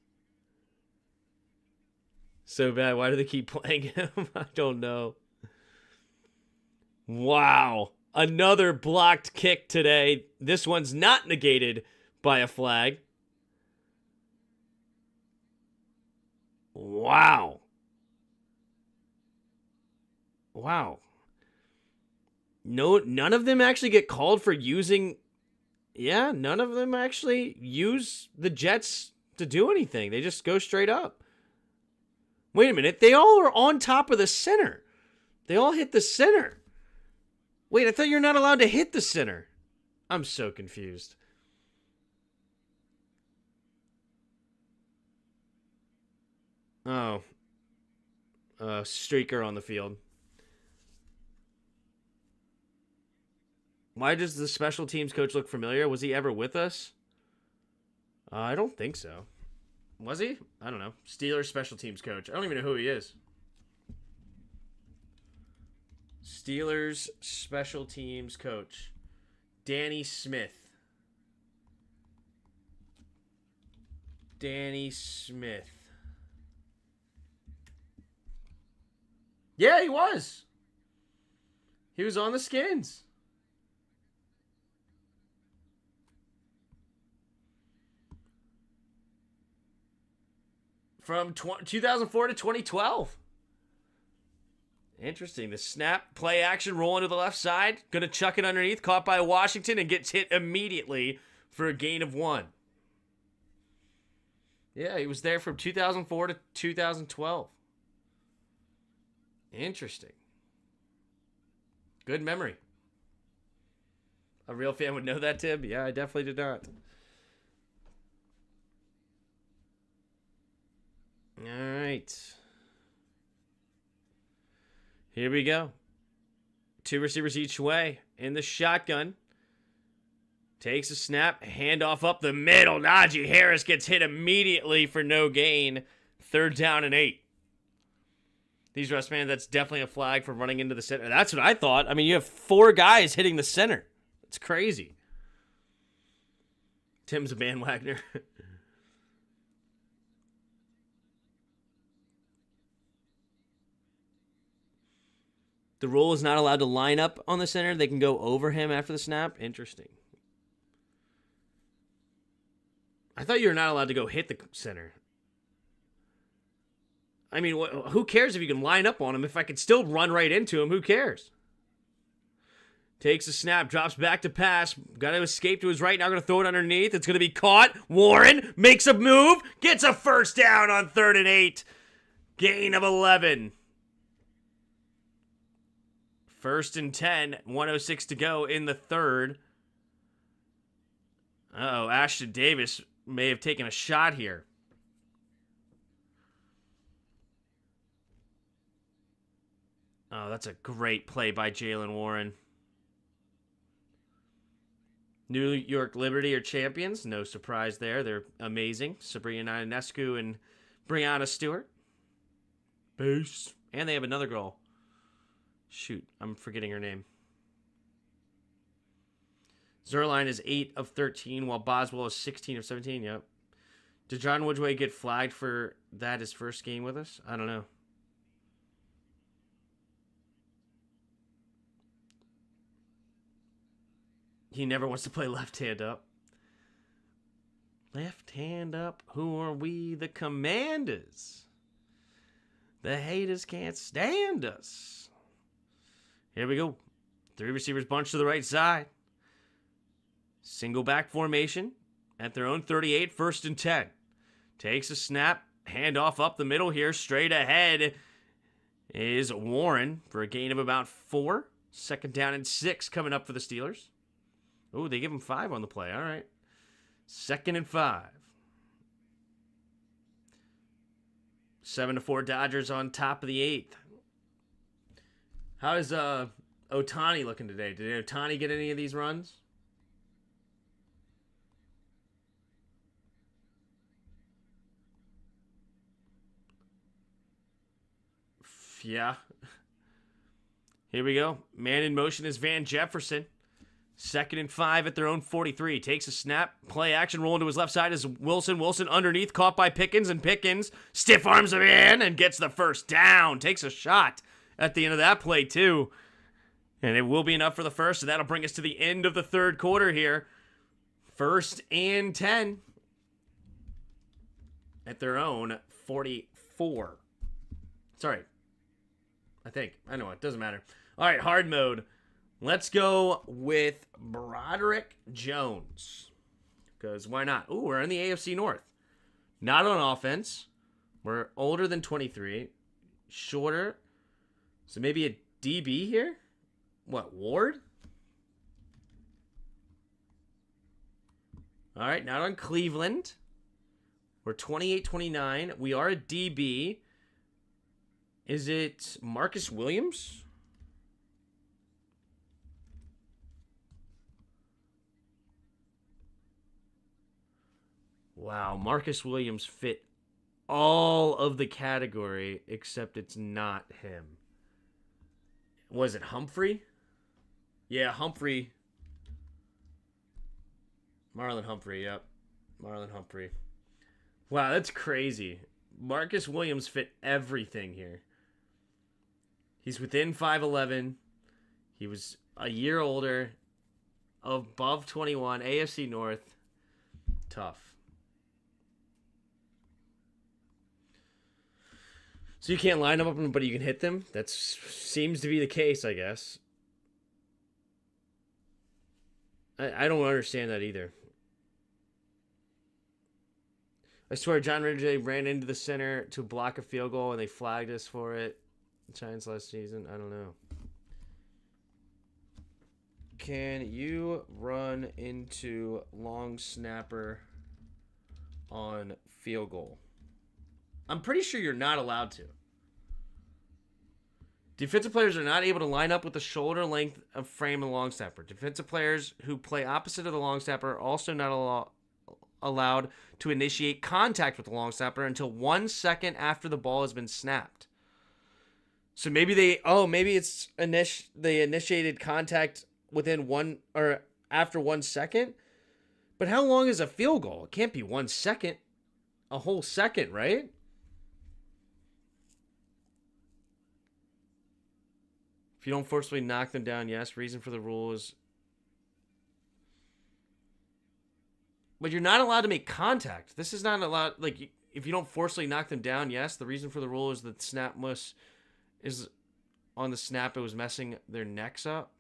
A: So bad. Why do they keep playing him? I don't know. Wow. Another blocked kick today. This one's not negated by a flag. Wow. Wow. No, none of them actually get called for using... Yeah, none of them actually use the Jets to do anything. They just go straight up. Wait a minute. They all are on top of the center. They all hit the center. Wait, I thought you're not allowed to hit the center. I'm so confused. Oh. Streaker on the field. Why does the special teams coach look familiar? Was he ever with us? I don't think so. Was he? I don't know. Steelers special teams coach. I don't even know who he is. Steelers special teams coach. Danny Smith. Danny Smith. Yeah, he was. He was on the Skins. From 2004 to 2012. Interesting. The snap, play action, rolling to the left side. Going to chuck it underneath. Caught by Washington and gets hit immediately for a gain of 1. Yeah, he was there from 2004 to 2012. Interesting. Good memory. A real fan would know that, Tim? Yeah, I definitely did not. All right. Here we go. 2 receivers each way in the shotgun. Takes a snap. Handoff up the middle. Najee Harris gets hit immediately for no gain. 3rd down and 8. These Russ fans, that's definitely a flag for running into the center. That's what I thought. I mean, you have 4 guys hitting the center. It's crazy. Tim's a bandwagoner. The rule is not allowed to line up on the center. They can go over him after the snap. Interesting. I thought you were not allowed to go hit the center. I mean, who cares if you can line up on him? If I could still run right into him, who cares? Takes a snap, drops back to pass. Got to escape to his right. Now going to throw it underneath. It's going to be caught. Warren makes a move. Gets a 1st down on 3rd and 8. Gain of 11. 1st and 10. 1:06 to go in the 3rd. Uh-oh, Ashton Davis may have taken a shot here. Oh, that's a great play by Jalen Warren. New York Liberty are champions. No surprise there. They're amazing. Sabrina Ionescu and Brianna Stewart. Base. And they have another girl. Shoot, I'm forgetting her name. Zerline is 8 of 13, while Boswell is 16 of 17. Yep. Did John Woodway get flagged for that his first game with us? I don't know. He never wants to play left hand up. Left hand up. Who are we? The Commanders. The haters can't stand us. Here we go. 3 receivers bunch to the right side. Single back formation at their own 38, 1st and 10. Takes a snap. Handoff up the middle here. Straight ahead is Warren for a gain of about 4. 2nd down and 6 coming up for the Steelers. Oh, they give him 5 on the play. All right. 2nd and 5. 7-4 Dodgers on top of the 8th. How is Ohtani looking today? Did Ohtani get any of these runs? Yeah. Here we go. Man in motion is Van Jefferson. 2nd and 5 at their own 43. Takes a snap. Play action. Roll into his left side is Wilson. Wilson underneath. Caught by Pickens. And Pickens stiff arms him in and gets the 1st down. Takes a shot at the end of that play too. And it will be enough for the 1st. So that'll bring us to the end of the 3rd quarter here. 1st and 10 at their own 44. Sorry. I think. I know it. Doesn't matter. All right. Hard mode. Let's go with Broderick Jones. Because why not? Ooh, we're in the AFC North. Not on offense. We're older than 23. Shorter. So maybe a DB here? What, Ward? All right, not on Cleveland. We're 28-29. We are a DB. Is it Marcus Williams? Wow, Marcus Williams fit all of the category, except it's not him. Was it Humphrey? Yeah, Humphrey. Marlon Humphrey, yep. Marlon Humphrey. Wow, that's crazy. Marcus Williams fit everything here. He's within 5'11". He was a year older, above 21, AFC North. Tough. So you can't line them up, but you can hit them? That seems to be the case, I guess. I don't understand that either. I swear John Ridgely ran into the center to block a field goal, and they flagged us for it. Giants last season? I don't know. Can you run into long snapper on field goal? I'm pretty sure you're not allowed to. Defensive players are not able to line up with the shoulder length of frame of the long snapper. Defensive players who play opposite of the long snapper are also not allowed to initiate contact with the long snapper until 1 second after the ball has been snapped. So maybe they initiated contact within one or after 1 second. But how long is a field goal? It can't be 1 second. A whole second, right? If you don't forcibly knock them down, yes. Reason for the rule is... But you're not allowed to make contact. This is not allowed... Like, if you don't forcibly knock them down, yes. The reason for the rule is that the snap is on the snap, it was messing their necks up.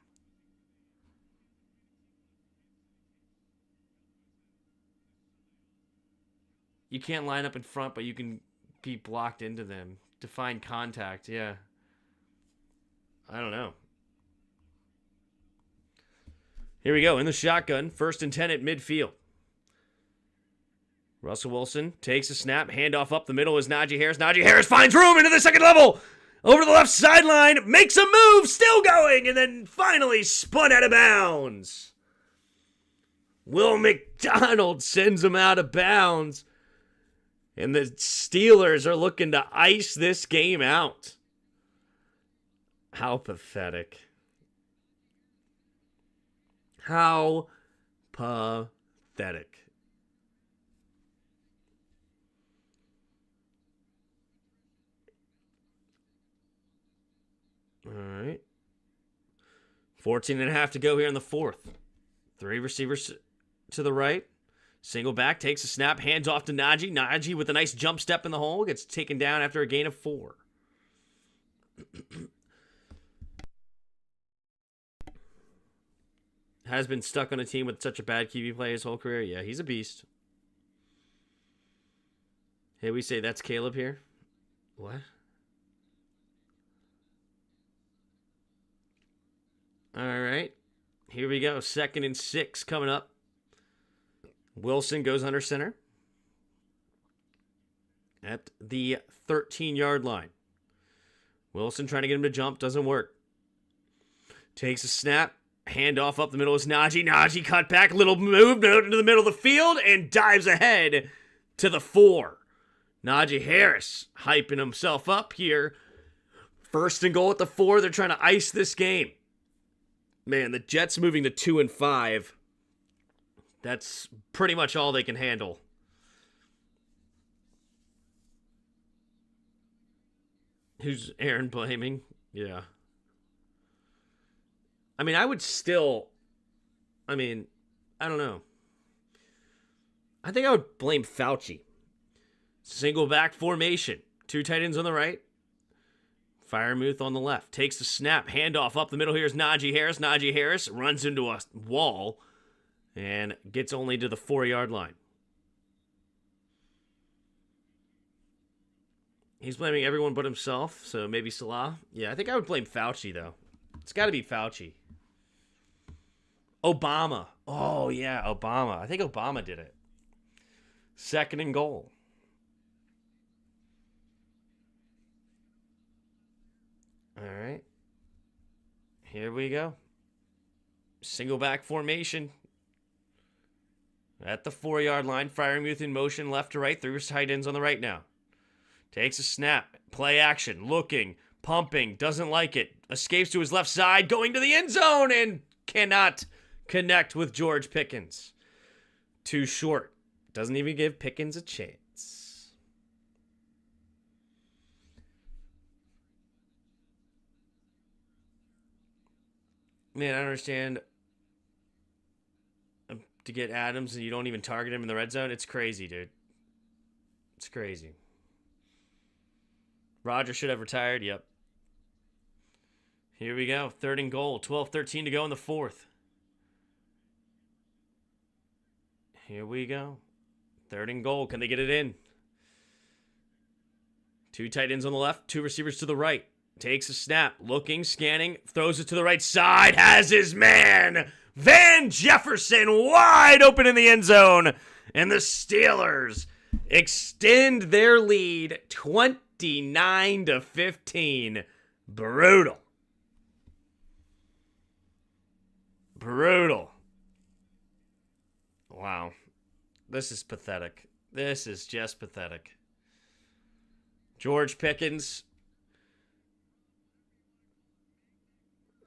A: You can't line up in front, but you can be blocked into them. Define contact, yeah. I don't know. Here we go. In the shotgun. 1st and 10 at midfield. Russell Wilson takes a snap. Handoff up the middle is Najee Harris. Najee Harris finds room into the second level. Over the left sideline. Makes a move. Still going. And then finally spun out of bounds. Will McDonald sends him out of bounds. And the Steelers are looking to ice this game out. How pathetic. How pathetic. All right. 14 and a half to go here in the 4th. 3 receivers to the right. Single back, takes a snap, hands off to Najee. Najee with a nice jump step in the hole, gets taken down after a gain of 4. Has been stuck on a team with such a bad QB play his whole career. Yeah, he's a beast. Hey, we say that's Caleb here. What? All right. Here we go. 2nd and 6 coming up. Wilson goes under center at the 13-yard line. Wilson trying to get him to jump. Doesn't work. Takes a snap. Handoff up the middle is Najee. Najee cut back. Little move into the middle of the field and dives ahead to the 4. Najee Harris hyping himself up here. 1st and goal at the 4. They're trying to ice this game. Man, the Jets moving to 2 and 5. That's pretty much all they can handle. Who's Aaron blaming? Yeah. I mean, I would still... I don't know. I think I would blame Fauci. Single back formation. 2 tight ends on the right. Firemuth on the left. Takes the snap. Handoff up the middle. Here's Najee Harris. Najee Harris runs into a wall and gets only to the 4-yard line. He's blaming everyone but himself, so maybe Salah. Yeah, I think I would blame Fauci, though. It's got to be Fauci. Obama. Oh, yeah, Obama. I think Obama did it. 2nd and goal. All right. Here we go. Single back formation. At the 4-yard line. Firemuth in motion left to right. 3 tight ends on the right now. Takes a snap. Play action. Looking. Pumping. Doesn't like it. Escapes to his left side. Going to the end zone. And cannot connect with George Pickens. Too short. Doesn't even give Pickens a chance. Man, I don't understand. To get Adams and you don't even target him in the red zone. It's crazy, dude. It's crazy. Roger should have retired. Yep. Here we go. 3rd and goal. 12-13 to go in the 4th. Here we go. 3rd and goal. Can they get it in? 2 tight ends on the left. 2 receivers to the right. Takes a snap. Looking, scanning. Throws it to the right side. Has his man. Van Jefferson wide open in the end zone. And the Steelers extend their lead 29-15. Brutal. Brutal. Wow. This is pathetic. This is just pathetic. George Pickens.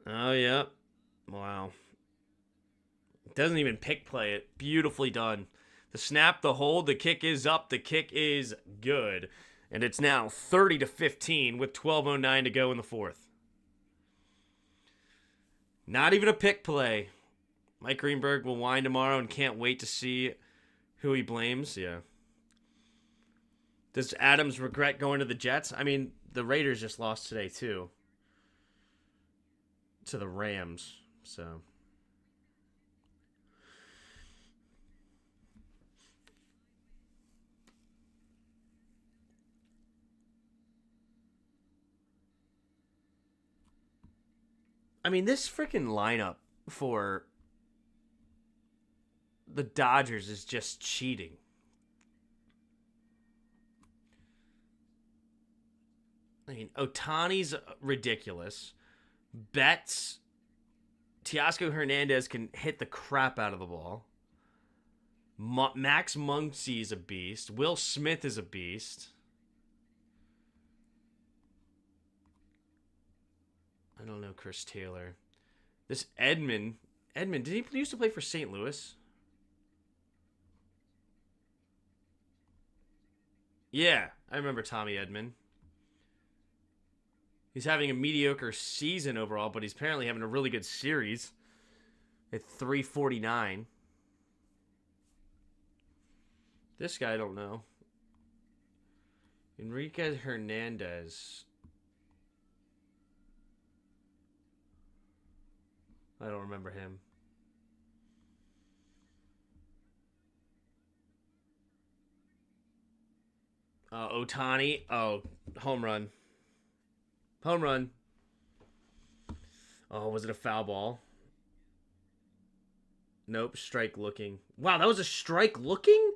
A: Oh, yeah. Wow. Doesn't even pick play it. Beautifully done. The snap, the hold, the kick is up. The kick is good. And it's now 30-15 with 12:09 to go in the 4th. Not even a pick play. Mike Greenberg will whine tomorrow and can't wait to see who he blames. Yeah. Does Adams regret going to the Jets? I mean, the Raiders just lost today, too. To the Rams, so... I mean, this freaking lineup for the Dodgers is just cheating. I mean, Ohtani's ridiculous. Betts, Teoscar Hernandez can hit the crap out of the ball. Max Muncy is a beast. Will Smith is a beast. I don't know Chris Taylor. This Edmund, did he used to play for St. Louis? Yeah, I remember Tommy Edmond. He's having a mediocre season overall, but he's apparently having a really good series at 349. This guy I don't know. Enrique Hernandez. I don't remember him. Otani. Oh, home run. Home run. Oh, was it a foul ball? Nope, strike looking. Wow, that was a strike looking?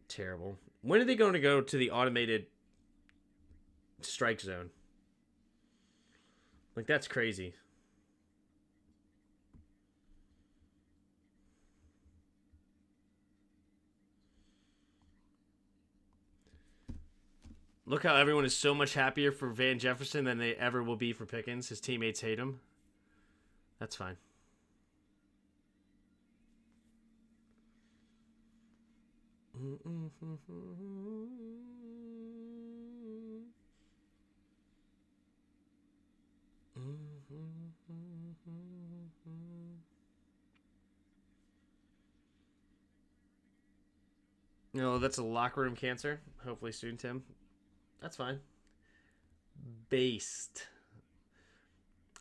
A: Terrible. When are they going to go to the automated strike zone? Like, that's crazy. Look how everyone is so much happier for Van Jefferson than they ever will be for Pickens. His teammates hate him. That's fine. No, that's a locker room cancer. Hopefully soon, Tim. That's fine. Based.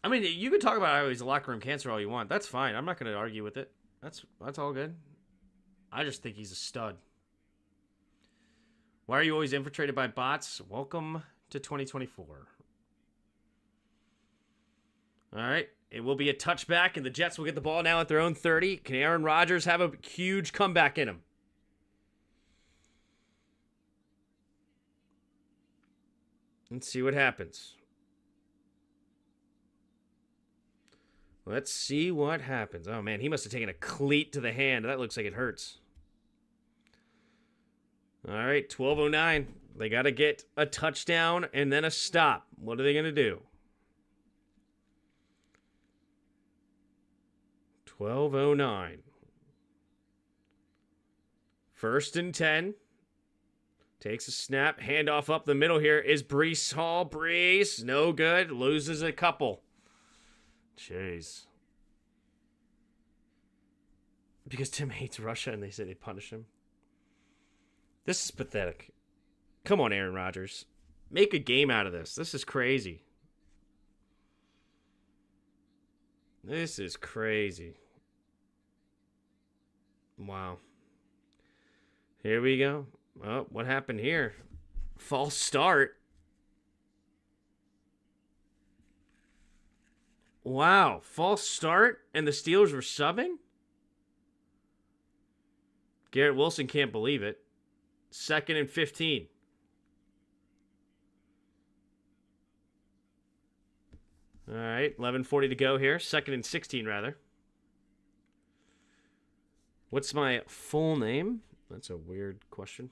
A: I mean, you can talk about how he's a locker room cancer all you want. That's fine. I'm not going to argue with it. That's all good. I just think he's a stud. Why are you always infiltrated by bots? Welcome to 2024. All right. It will be a touchback, and the Jets will get the ball now at their own 30. Can Aaron Rodgers have a huge comeback in him? Let's see what happens. Let's see what happens. Oh, man, he must have taken a cleat to the hand. That looks like it hurts. All right, 12:09. They got to get a touchdown and then a stop. What are they going to do? 12:09. 1st and 10. Takes a snap. Handoff up the middle here is Breece Hall. Breece, no good. Loses a couple. Jeez. Because Tim hates Russia and they say they punish him. This is pathetic. Come on, Aaron Rodgers. Make a game out of this. This is crazy. This is crazy. Wow. Here we go. Oh, what happened here? False start. Wow, false start and the Steelers were subbing? Garrett Wilson can't believe it. 2nd and 15. All right, 11:40 to go here. 2nd and 16, rather. What's my full name? That's a weird question.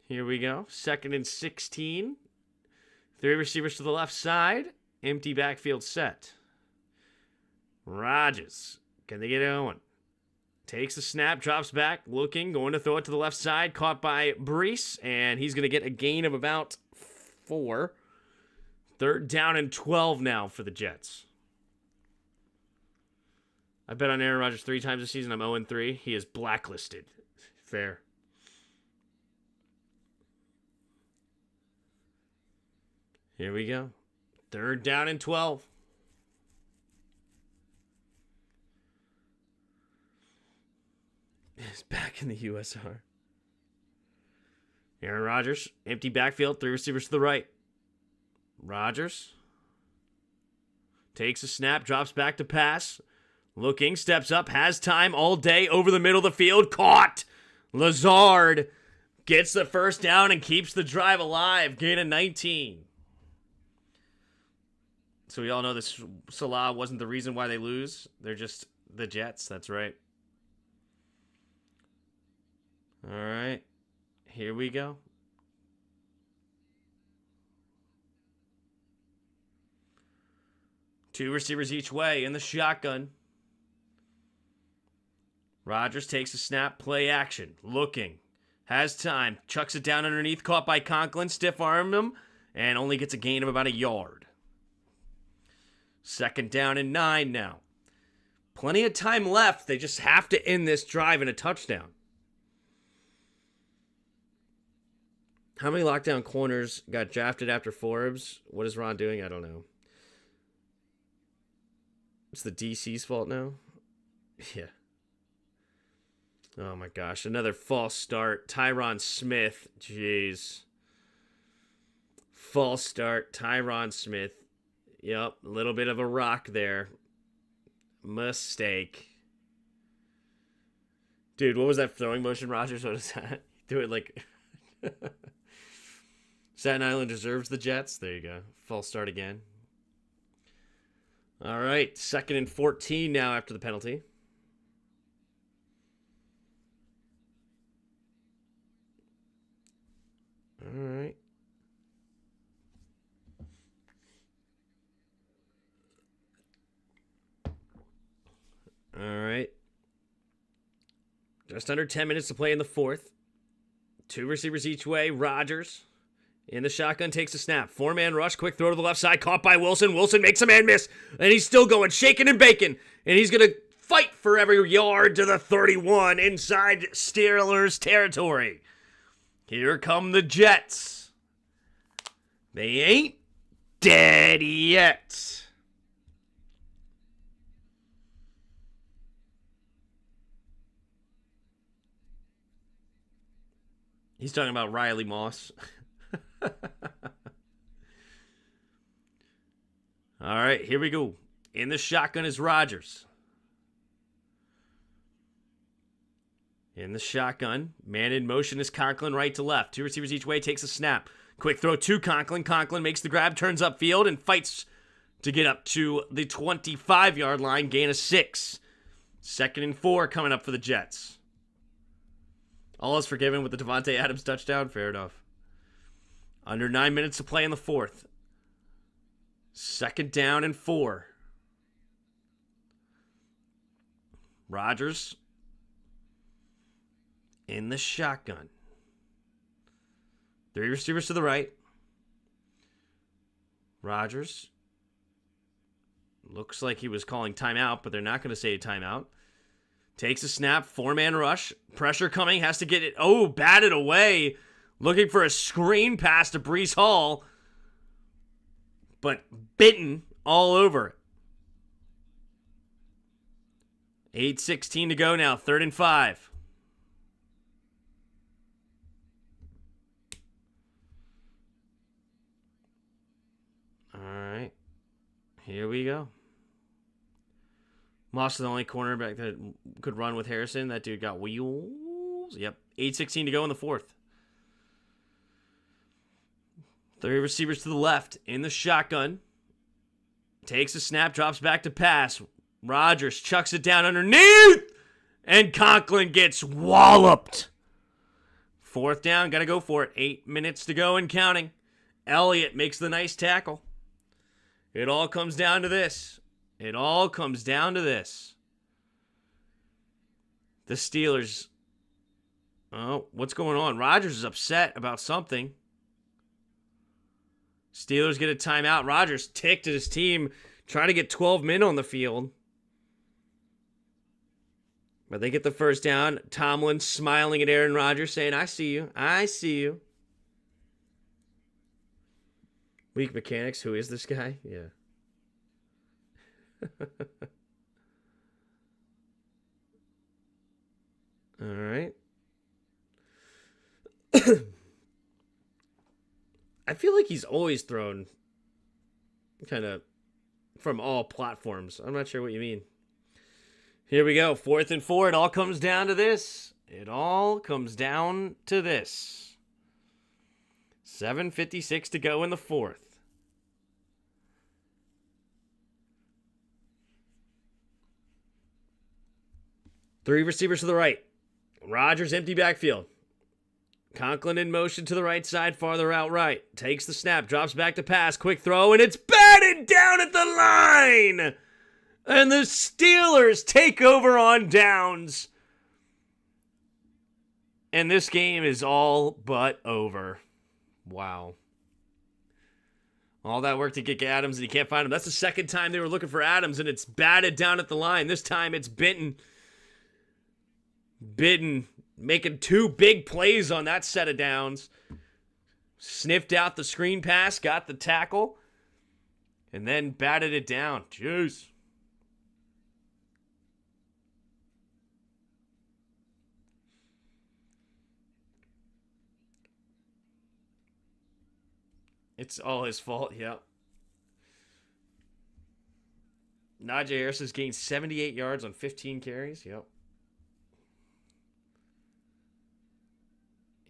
A: Here we go. 2nd and 16. 3 receivers to the left side. Empty backfield set. Rodgers. Can they get going? Takes the snap, drops back, looking, going to throw it to the left side. Caught by Breece, and he's going to get a gain of about 4. 3rd down and 12 now for the Jets. I bet on Aaron Rodgers 3 times this season. I'm 0-3. He is blacklisted. Fair. Here we go. 3rd down and 12. He's back in the USR. Aaron Rodgers, empty backfield, 3 receivers to the right. Rodgers takes a snap, drops back to pass. Looking, steps up, has time all day over the middle of the field. Caught! Lazard gets the 1st down and keeps the drive alive. Gain of 19. So we all know this Salah wasn't the reason why they lose. They're just the Jets. That's right. All right. Here we go. Two receivers each way in the shotgun. Rodgers takes a snap, play action. Looking. Has time. Chucks it down underneath. Caught by Conklin. Stiff armed him. And only gets a gain of about a yard. 2nd down and 9 now. Plenty of time left. They just have to end this drive in a touchdown. How many lockdown corners got drafted after Forbes? What is Ron doing? I don't know. It's the DC's fault now? Yeah. Oh my gosh. Another false start. Tyron Smith. Jeez. False start. Tyron Smith. Yep. A little bit of a rock there. Mistake. Dude, what was that throwing motion, Rogers? What is that? Do it like... Staten Island deserves the Jets. There you go. False start again. All right. 2nd and 14 now after the penalty. All right. All right. Just under 10 minutes to play in the 4th. 2 receivers each way. Rodgers in the shotgun takes a snap. 4-man rush. Quick throw to the left side. Caught by Wilson. Wilson makes a man miss. And he's still going. Shaking and baking. And he's going to fight for every yard to the 31 inside Steelers territory. Here come the Jets. They ain't dead yet. He's talking about Riley Moss. All right, here we go. In the shotgun is Rodgers. In the shotgun. Man in motion is Conklin right to left. 2 receivers each way, takes a snap. Quick throw to Conklin. Conklin makes the grab, turns upfield, and fights to get up to the 25-yard line. Gain of 6. 2nd and 4 coming up for the Jets. All is forgiven with the Devontae Adams touchdown. Fair enough. Under 9 minutes to play in the 4th. 2nd down and 4. Rodgers in the shotgun. 3 receivers to the right. Rodgers. Looks like he was calling timeout, but they're not going to say timeout. Takes a snap. 4-man rush. Pressure coming. Has to get it. Oh, batted away. Looking for a screen pass to Breece Hall. But bitten all over it. 8:16 to go now. 3rd and 5. All right. Here we go. Moss is the only cornerback that could run with Harrison. That dude got wheels. Yep. 8:16 to go in the 4th. 3 receivers to the left in the shotgun. Takes a snap, drops back to pass. Rodgers chucks it down underneath. And Conklin gets walloped. 4th down, got to go for it. 8 minutes to go and counting. Elliott makes the nice tackle. It all comes down to this. It all comes down to this. The Steelers. Oh, what's going on? Rodgers is upset about something. Steelers get a timeout. Rodgers ticked at his team, trying to get 12 men on the field. But they get the 1st down. Tomlin smiling at Aaron Rodgers, saying, I see you. I see you. Weak mechanics. Who is this guy? Yeah. All right. I feel like he's always thrown kind of from all platforms. I'm not sure what you mean. Here we go. 4th and 4. It all comes down to this. It all comes down to this. 7:56 to go in the 4th. Three receivers to the right. Rodgers empty backfield. Conklin in motion to the right side, farther out right. Takes the snap, drops back to pass, quick throw, and it's batted down at the line! And the Steelers take over on downs. And this game is all but over. Wow. All that work to get Adams, and he can't find him. That's the second time they were looking for Adams, and it's batted down at the line. This time it's Benton. Benton making 2 big plays on that set of downs. Sniffed out the screen pass, got the tackle, and then batted it down. Jeez. It's all his fault, yeah. Najee Harris has gained 78 yards on 15 carries, yep.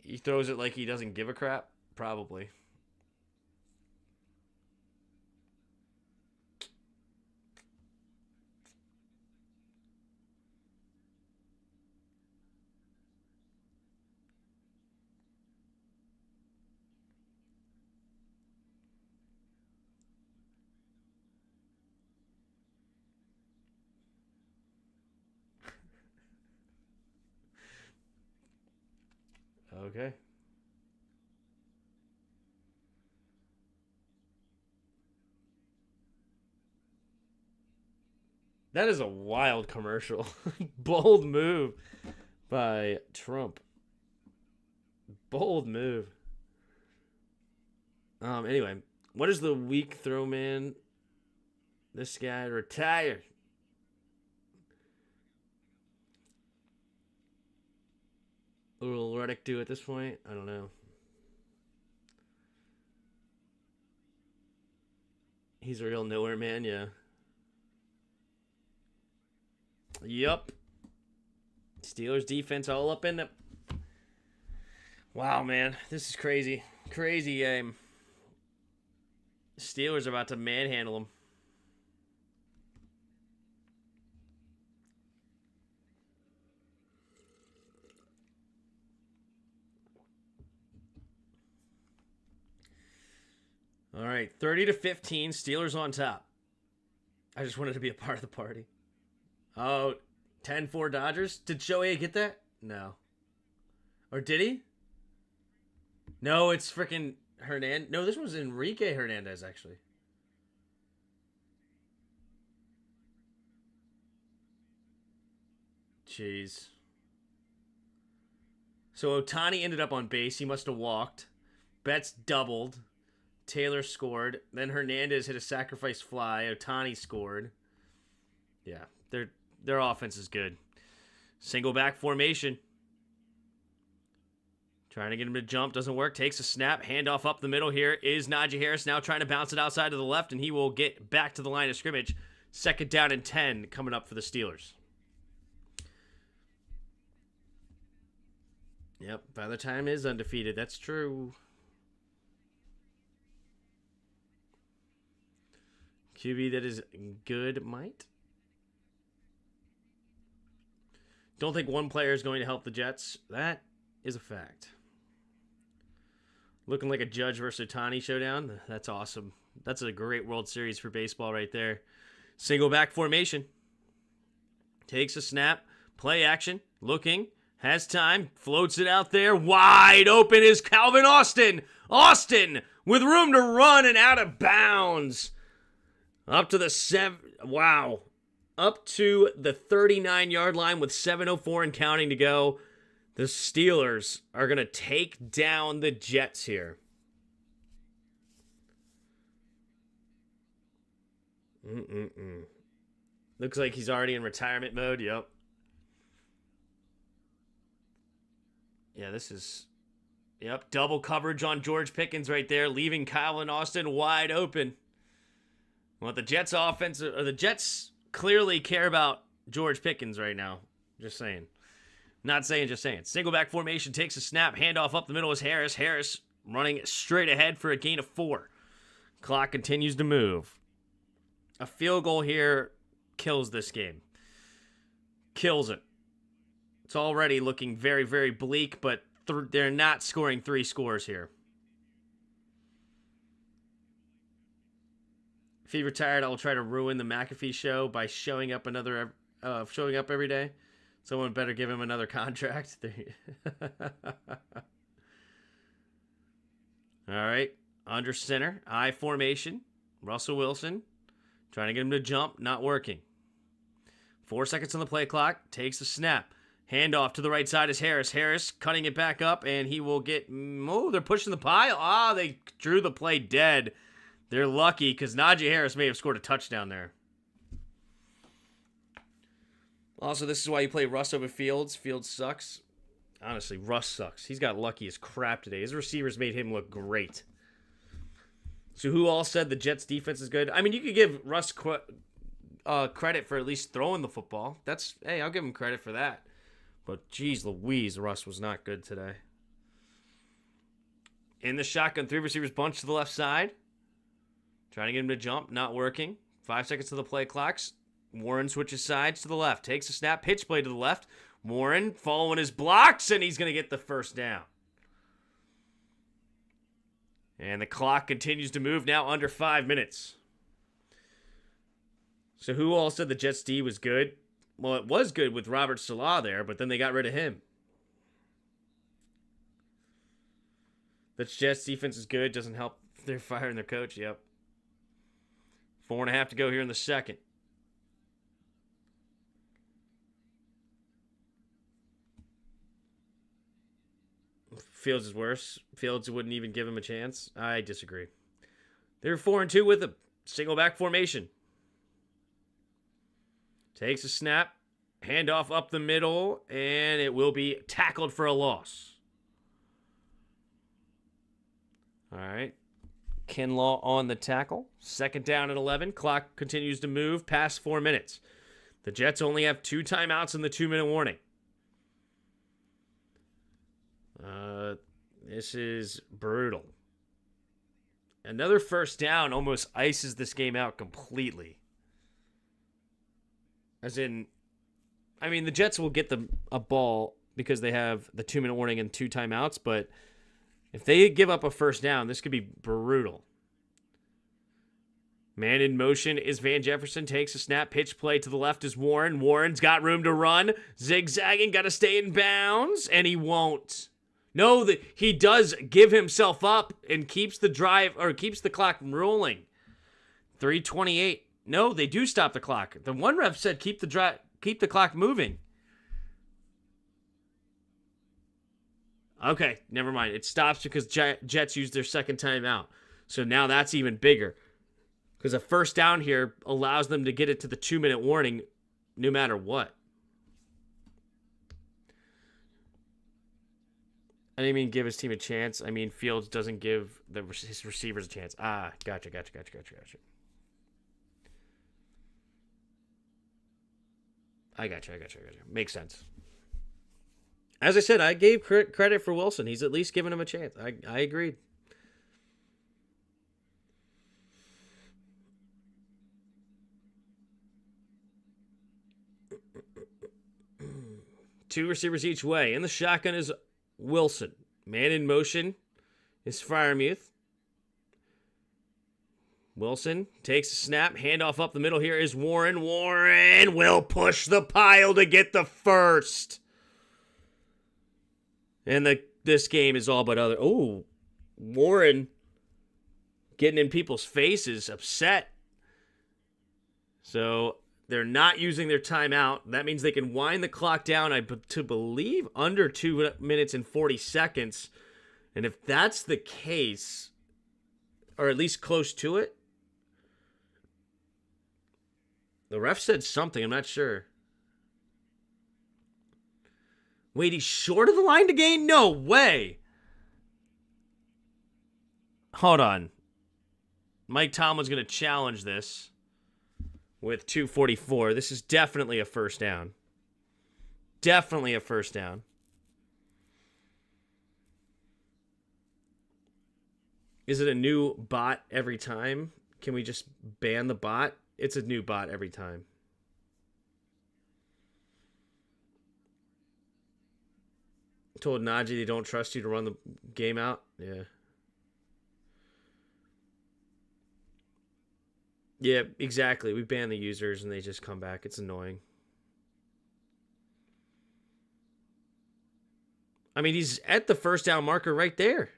A: He throws it like he doesn't give a crap? Probably. Okay. That is a wild commercial. Bold move by Trump. Bold move. Anyway, what is the weak throw man? This guy retired. What will Reddick do at this point? I don't know. He's a real nowhere man, yeah. Yup. Steelers defense all up in it. Wow, man. This is crazy. Crazy game. Steelers are about to manhandle them. All right, 30-15, Steelers on top. I just wanted to be a part of the party. Oh, 10-4 Dodgers? Did Shohei get that? No. Or did he? No, it's freaking Hernandez. No, this was Enrique Hernandez, actually. Jeez. So Ohtani ended up on base. He must have walked. Betts doubled. Taylor scored. Then Hernandez hit a sacrifice fly. Ohtani scored. Yeah, their offense is good. Single back formation. Trying to get him to jump. Doesn't work. Takes a snap. Handoff up the middle here is Najee Harris. Now trying to bounce it outside to the left, and he will get back to the line of scrimmage. 2nd down and 10 coming up for the Steelers. Yep, Father Time is undefeated. That's true. QB that is good might. Don't think one player is going to help the Jets. That is a fact. Looking like a Judge versus Ohtani showdown. That's awesome. That's a great World Series for baseball right there. Single back formation. Takes a snap. Play action. Looking. Has time. Floats it out there. Wide open is Calvin Austin. Austin with room to run and out of bounds. Up to the 39-yard line with 7:04 and counting to go. The Steelers are going to take down the Jets here. Looks like he's already in retirement mode. Yep. Yeah, this is... Yep, double coverage on George Pickens right there, leaving Kyle and Austin wide open. Well, the Jets offense, or the Jets clearly care about George Pickens right now. Just saying. Not saying, just saying. Single back formation, takes a snap, handoff up the middle is Harris. Harris running straight ahead for a gain of 4. Clock continues to move. A field goal here kills this game. Kills it. It's already looking very, very bleak, but they're not scoring 3 scores here. If he retired, I will try to ruin the McAfee show by showing up every day. Someone better give him another contract. All right. Under center, I formation. Russell Wilson trying to get him to jump, not working. 4 seconds on the play clock, takes the snap. Handoff to the right side is Harris. Harris cutting it back up, and he will get... Oh, they're pushing the pile. They drew the play dead. They're lucky because Najee Harris may have scored a touchdown there. Also, this is why you play Russ over Fields. Fields sucks. Honestly, Russ sucks. He's got lucky as crap today. His receivers made him look great. So who all said the Jets' defense is good? I mean, you could give Russ credit for at least throwing the football. Hey, I'll give him credit for that. But, geez Louise, Russ was not good today. In the shotgun, 3 receivers bunch to the left side. Trying to get him to jump, not working. 5 seconds to the play clocks. Warren switches sides to the left. Takes a snap, pitch play to the left. Warren following his blocks, and he's going to get the first down. And the clock continues to move now under 5 minutes. So who all said the Jets' D was good? Well, it was good with Robert Salah there, but then they got rid of him. The Jets' defense is good. Doesn't help they're firing their coach. Yep. 4.5 to go here in the second. Fields is worse. Fields wouldn't even give him a chance. I disagree. They're 4-2 with a single back formation. Takes a snap. Handoff up the middle. And it will be tackled for a loss. All right. Kinlaw on the tackle. 2nd down and 11. Clock continues to move past 4 minutes. The Jets only have 2 timeouts in the 2-minute warning. This is brutal. Another first down almost ices this game out completely. As in, I mean, the Jets will get a ball because they have the 2-minute warning and 2 timeouts, but if they give up a first down, this could be brutal. Man in motion is Van Jefferson. Takes a snap. Pitch play to the left is Warren. Warren's got room to run. Zigzagging. Got to stay in bounds. And he won't. No, he does give himself up and keeps the drive or keeps the clock rolling. 3:28. No, they do stop the clock. The one ref said keep the clock moving. Okay, never mind. It stops because Jets used their second timeout. So now that's even bigger. Because a first down here allows them to get it to the 2-minute warning no matter what. I didn't mean give his team a chance. I mean Fields doesn't give his receivers a chance. Gotcha. I gotcha. Makes sense. As I said, I gave credit for Wilson. He's at least given him a chance. I agreed. Two receivers each way. In the shotgun is Wilson. Man in motion is Freiermuth. Wilson takes a snap. Handoff up the middle here is Warren. Warren will push the pile to get the first. And this game is all but other. Oh, Warren getting in people's faces, upset. So they're not using their timeout. That means they can wind the clock down, to believe, under 2 minutes and 40 seconds. And if that's the case, or at least close to it, the ref said something. I'm not sure. Wait, he's short of the line to gain? No way. Hold on. Mike Tomlin's going to challenge this with 2:44. This is definitely a first down. Definitely a first down. Is it a new bot every time? Can we just ban the bot? It's a new bot every time. Told Najee they don't trust you to run the game out. Yeah. Yeah, exactly. We ban the users and they just come back. It's annoying. I mean, he's at the first down marker right there.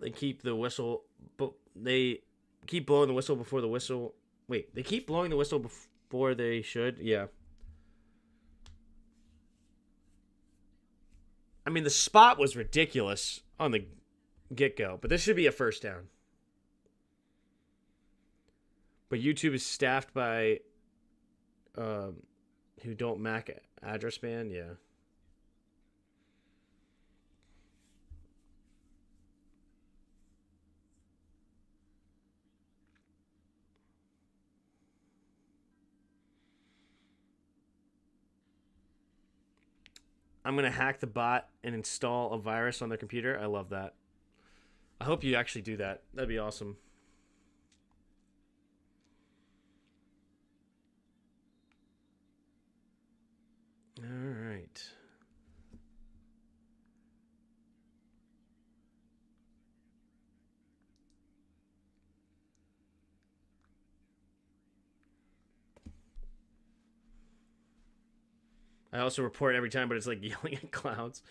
A: They keep the whistle, but they keep blowing the whistle before the whistle. Wait, they keep blowing the whistle before they should? Yeah. I mean, the spot was ridiculous on the get-go, but this should be a first down. But YouTube is staffed by who don't Mac address ban, yeah. I'm going to hack the bot and install a virus on their computer. I love that. I hope you actually do that. That'd be awesome. All right. I also report every time, but it's like yelling at clouds.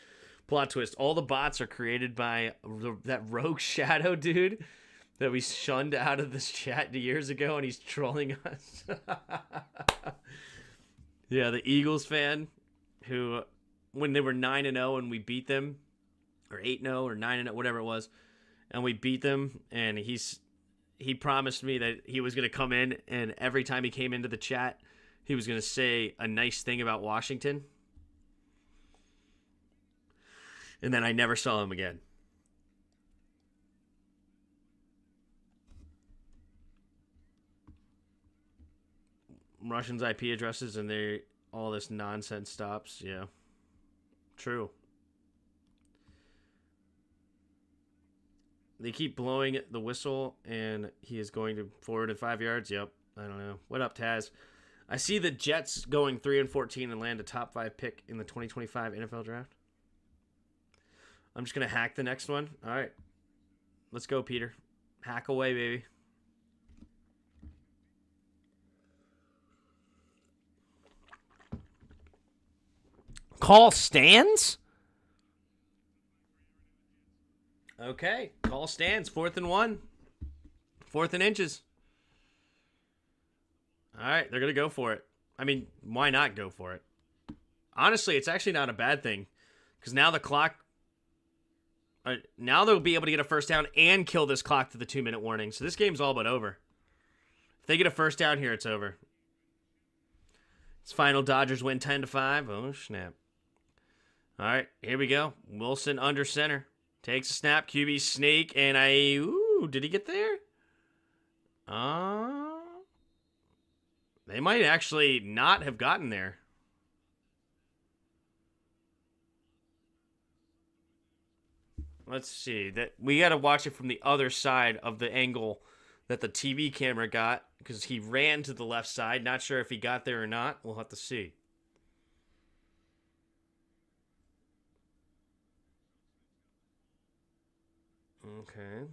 A: Plot twist. All the bots are created by that rogue shadow dude that we shunned out of this chat years ago, and he's trolling us. Yeah, the Eagles fan who, when they were 9-0 and we beat them, or 8-0 or 9-0, whatever it was, and we beat them, and he promised me that he was going to come in, and every time he came into the chat, he was going to say a nice thing about Washington. And then I never saw him again. Russians' IP addresses and all this nonsense stops. Yeah. True. They keep blowing the whistle, and he is going to forward at 5 yards. Yep. I don't know. What up, Taz? I see the Jets going 3-14 and land a top 5 pick in the 2025 NFL draft. I'm just going to hack the next one. All right. Let's go, Peter. Hack away, baby. Call stands? Okay. Call stands. 4th and 1. 4th and inches. All right. They're going to go for it. I mean, why not go for it? Honestly, it's actually not a bad thing. Because now the clock... now they'll be able to get a first down and kill this clock to the 2-minute warning. So this game's all but over. If they get a first down here, it's over. It's final. Dodgers win 10-5. Oh, snap. All right, here we go. Wilson under center. Takes a snap. QB sneak. And ooh, did he get there? They might actually not have gotten there. Let's see. That we got to watch it from the other side of the angle that the TV camera got, because he ran to the left side. Not sure if he got there or not. We'll have to see. Okay.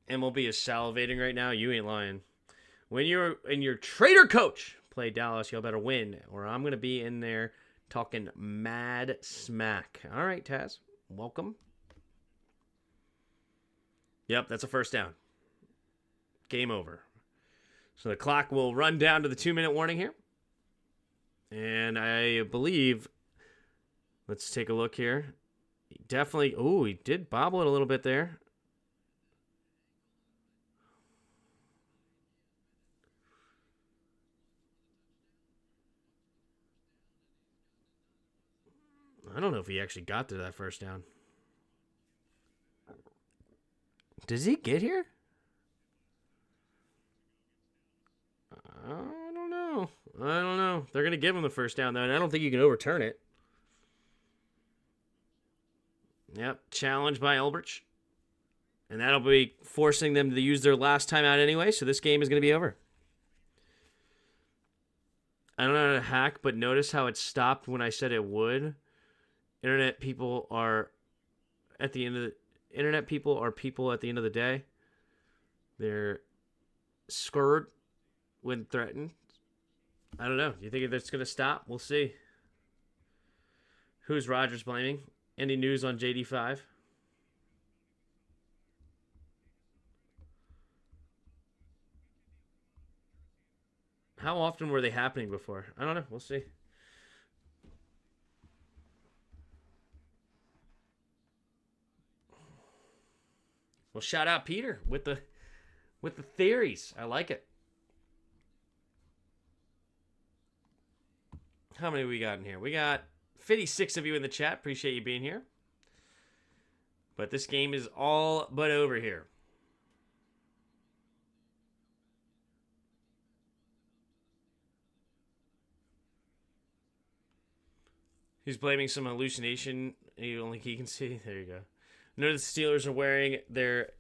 A: MLB is salivating right now. You ain't lying. When you're in your trader coach, play Dallas, you'll better win, or I'm going to be in there talking mad smack. All right, Taz. Welcome. Yep, that's a first down. Game over. So the clock will run down to the 2-minute warning here. And I believe, let's take a look here. Definitely, he did bobble it a little bit there. I don't know if he actually got to that first down. Does he get here? I don't know. They're going to give him the first down, though, and I don't think you can overturn it. Yep, challenged by Elbridge. And that'll be forcing them to use their last timeout anyway, so this game is going to be over. I don't know how to hack, but notice how it stopped when I said it would. Internet people are at the end of the people at the end of the day. They're scared when threatened. I don't know. Do you think that's going to stop? We'll see. Who's Rodgers blaming? Any news on JD5? How often were they happening before? I don't know. We'll see. Well, shout out Peter with the theories. I like it. How many we got in here? We got 56 of you in the chat. Appreciate you being here. But this game is all but over here. He's blaming some hallucination. Only he can see. There you go. Notice the Steelers are wearing their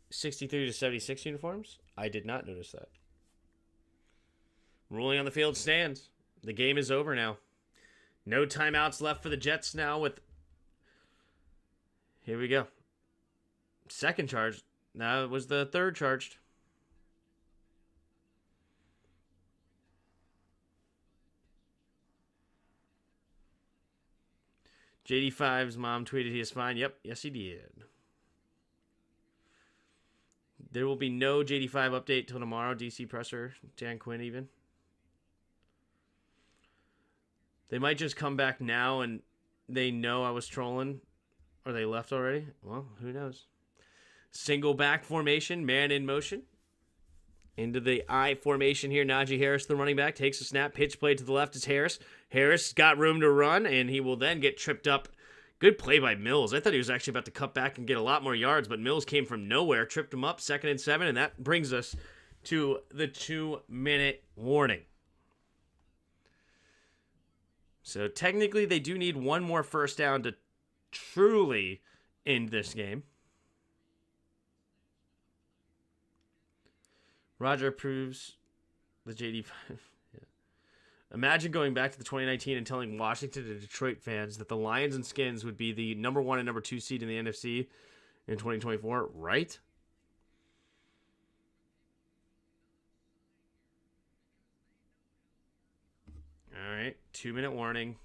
A: 63 to 76 uniforms. I did not notice that. Ruling on the field stands. The game is over now. No timeouts left for the Jets now with... Here we go. Second charge. Now it was the third charged. JD5's mom tweeted he is fine. Yep, yes he did. There will be no JD5 update till tomorrow. DC presser, Dan Quinn even. They might just come back now and they know I was trolling. Or they left already. Well, who knows. Single back formation, man in motion. Into the I formation here. Najee Harris, the running back, takes a snap. Pitch play to the left is Harris. Harris got room to run, and he will then get tripped up. Good play by Mills. I thought he was actually about to cut back and get a lot more yards, but Mills came from nowhere, tripped him up, 2nd and 7, and that brings us to the 2-minute warning. So technically, they do need one more first down to truly end this game. Roger approves the JD5. Yeah. Imagine going back to the 2019 and telling Washington and Detroit fans that the Lions and Skins would be the number 1 and number 2 seed in the NFC in 2024, right? All right, 2-minute warning.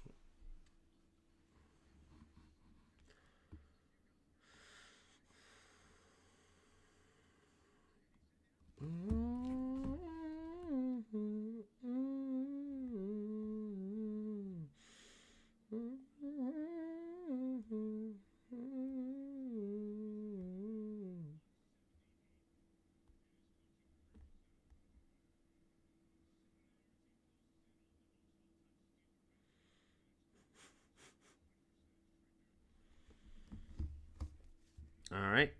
A: All right.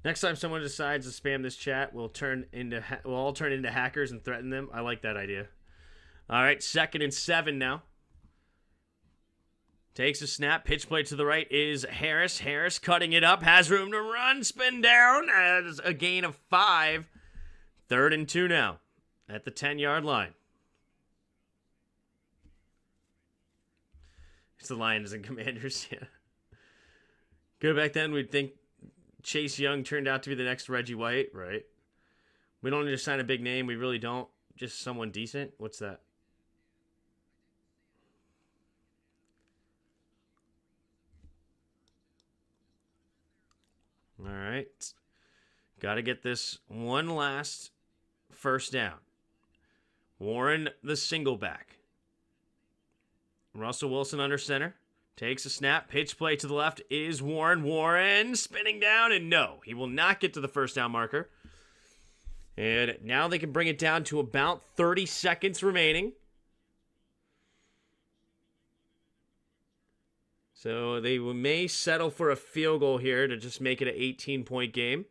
A: Next time someone decides to spam this chat, we'll all turn into hackers and threaten them. I like that idea. All right, 2nd and 7 now. Takes a snap. Pitch play to the right is Harris. Harris cutting it up. Has room to run. Spin down. As a gain of 5. 3rd and 2 now. At the 10-yard line. It's the Lions and Commanders. Yeah. Go back then, we'd think Chase Young turned out to be the next Reggie White, right? We don't need to sign a big name. We really don't. Just someone decent. What's that? All right. Got to get this one last first down. Warren, the single back. Russell Wilson under center. Takes a snap. Pitch play to the left is Warren. Warren spinning down, and no, he will not get to the first down marker. And now they can bring it down to about 30 seconds remaining. So they may settle for a field goal here to just make it an 18-point game.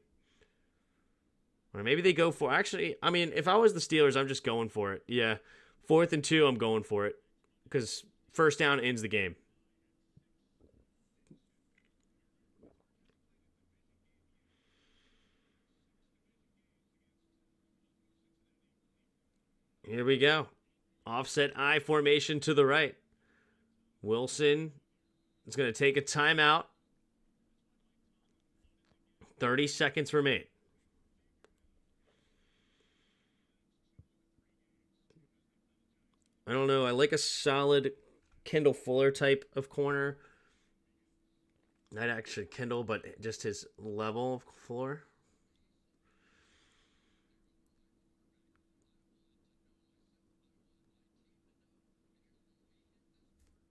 A: Or maybe they go for... Actually, I mean, if I was the Steelers, I'm just going for it. Yeah, 4th and 2, I'm going for it. Because first down ends the game. Here we go. Offset I formation to the right. Wilson is going to take a timeout. 30 seconds remain. I don't know. I like a solid Kendall Fuller type of corner. Not actually Kendall, but just his level of Fuller.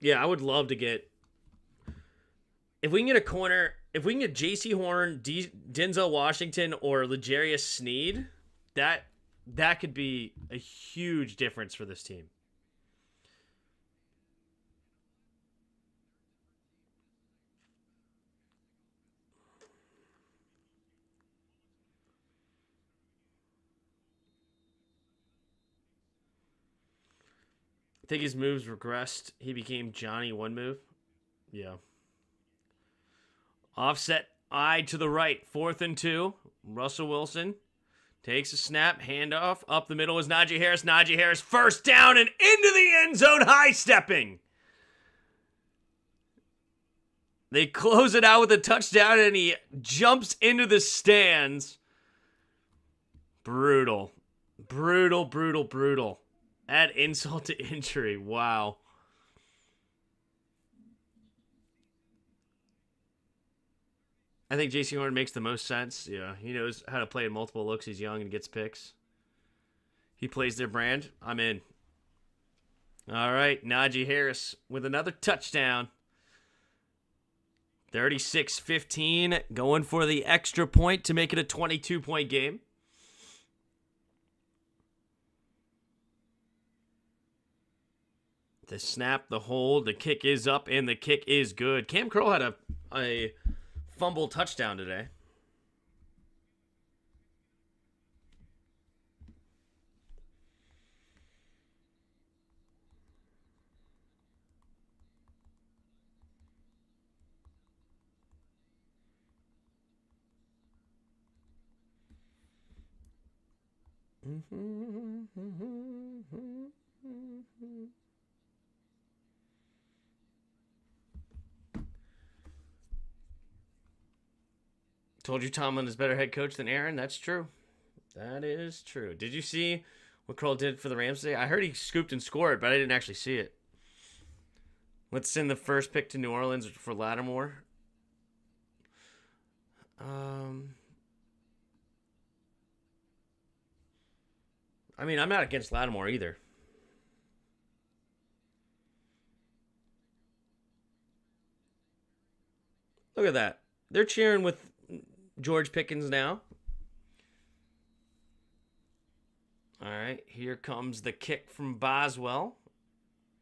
A: Yeah, I would love to get... If we can get a corner... If we can get J.C. Horn, Denzel Washington, or L'Jarius Sneed, that could be a huge difference for this team. I think his moves regressed. He became Johnny one move. Yeah. Offset eye to the right. 4th and 2. Russell Wilson takes a snap. Handoff. Up the middle is Najee Harris. Najee Harris first down and into the end zone. High stepping. They close it out with a touchdown and he jumps into the stands. Brutal. Brutal, brutal, brutal. Add insult to injury. Wow. I think J.C. Horn makes the most sense. Yeah, he knows how to play in multiple looks. He's young and gets picks. He plays their brand. I'm in. All right, Najee Harris with another touchdown. 36-15, going for the extra point to make it a 22-point game. The snap, the hold, the kick is up, and the kick is good. Cam Curl had a fumble touchdown today. Told you Tomlin is better head coach than Aaron. That's true. That is true. Did you see what Curl did for the Rams today? I heard he scooped and scored, but I didn't actually see it. Let's send the first pick to New Orleans for Lattimore. I mean, I'm not against Lattimore either. Look at that. They're cheering with George Pickens now. All right, here comes the kick from Boswell.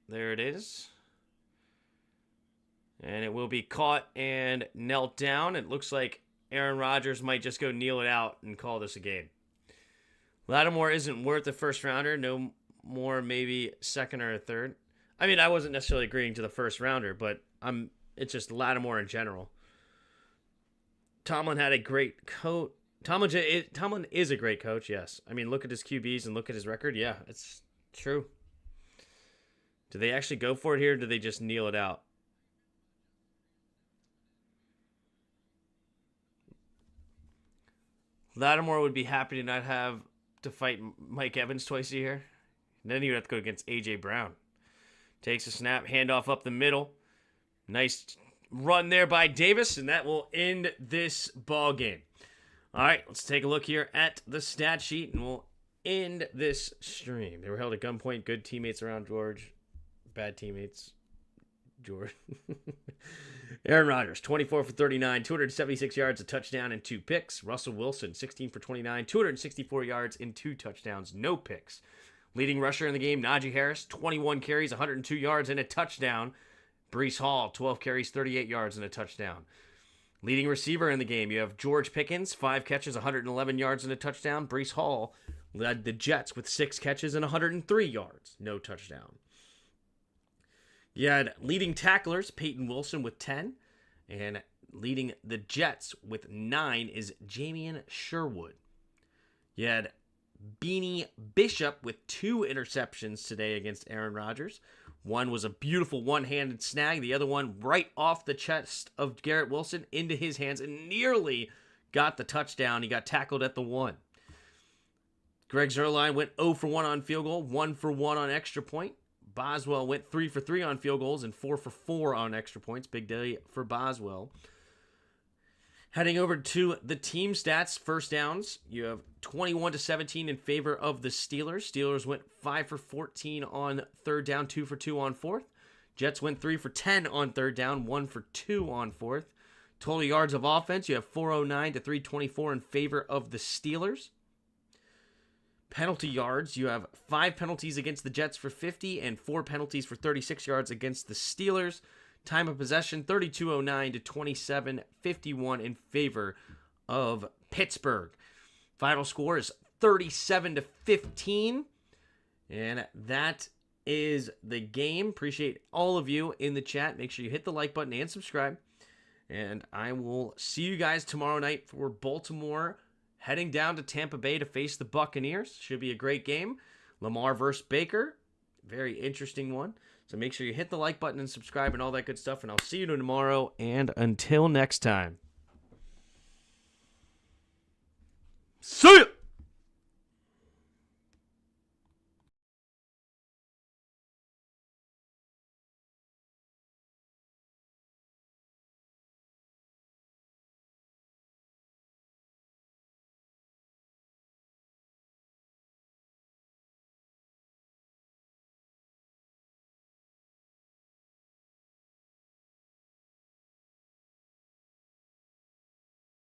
A: There it is. And it will be caught and knelt down. It looks like Aaron Rodgers might just go kneel it out and call this a game. Lattimore isn't worth a first rounder. No more, maybe second or a third. I mean, I wasn't necessarily agreeing to the first rounder, but it's just Lattimore in general. Tomlin had a great coach. Tomlin is a great coach, yes. I mean, look at his QBs and look at his record. Yeah, it's true. Do they actually go for it here, or do they just kneel it out? Lattimore would be happy to not have to fight Mike Evans twice a year. And then he would have to go against A.J. Brown. Takes a snap, handoff up the middle. Nice run there by Davis, and that will end this ball game. All right, let's take a look here at the stat sheet, and we'll end this stream. They were held at gunpoint. Good teammates around George. Bad teammates. George. Aaron Rodgers, 24 for 39, 276 yards, a touchdown, and 2 picks. Russell Wilson, 16 for 29, 264 yards, and 2 touchdowns, no picks. Leading rusher in the game, Najee Harris, 21 carries, 102 yards, and a touchdown. Breece Hall, 12 carries, 38 yards, and a touchdown. Leading receiver in the game, you have George Pickens, 5 catches, 111 yards, and a touchdown. Breece Hall led the Jets with 6 catches and 103 yards, no touchdown. You had leading tacklers, Peyton Wilson with 10, and leading the Jets with 9 is Jamian Sherwood. You had Beanie Bishop with 2 interceptions today against Aaron Rodgers. One was a beautiful one-handed snag. The other one right off the chest of Garrett Wilson into his hands and nearly got the touchdown. He got tackled at the 1. Greg Zuerlein went 0 for 1 on field goal, 1 for 1 on extra point. Boswell went 3 for 3 on field goals and 4 for 4 on extra points. Big day for Boswell. Heading over to the team stats, first downs, you have 21-17 in favor of the Steelers. Steelers went 5 for 14 on third down, 2 for 2 on fourth. Jets went 3 for 10 on third down, 1 for 2 on fourth. Total yards of offense, you have 409 to 324 in favor of the Steelers. Penalty yards, you have 5 penalties against the Jets for 50 and 4 penalties for 36 yards against the Steelers. Time of possession, 32:09 to 27:51 in favor of Pittsburgh. Final score is 37-15. And that is the game. Appreciate all of you in the chat. Make sure you hit the like button and subscribe. And I will see you guys tomorrow night for Baltimore heading down to Tampa Bay to face the Buccaneers. Should be a great game. Lamar versus Baker. Very interesting one. So make sure you hit the like button and subscribe and all that good stuff. And I'll see you tomorrow. And until next time. See ya!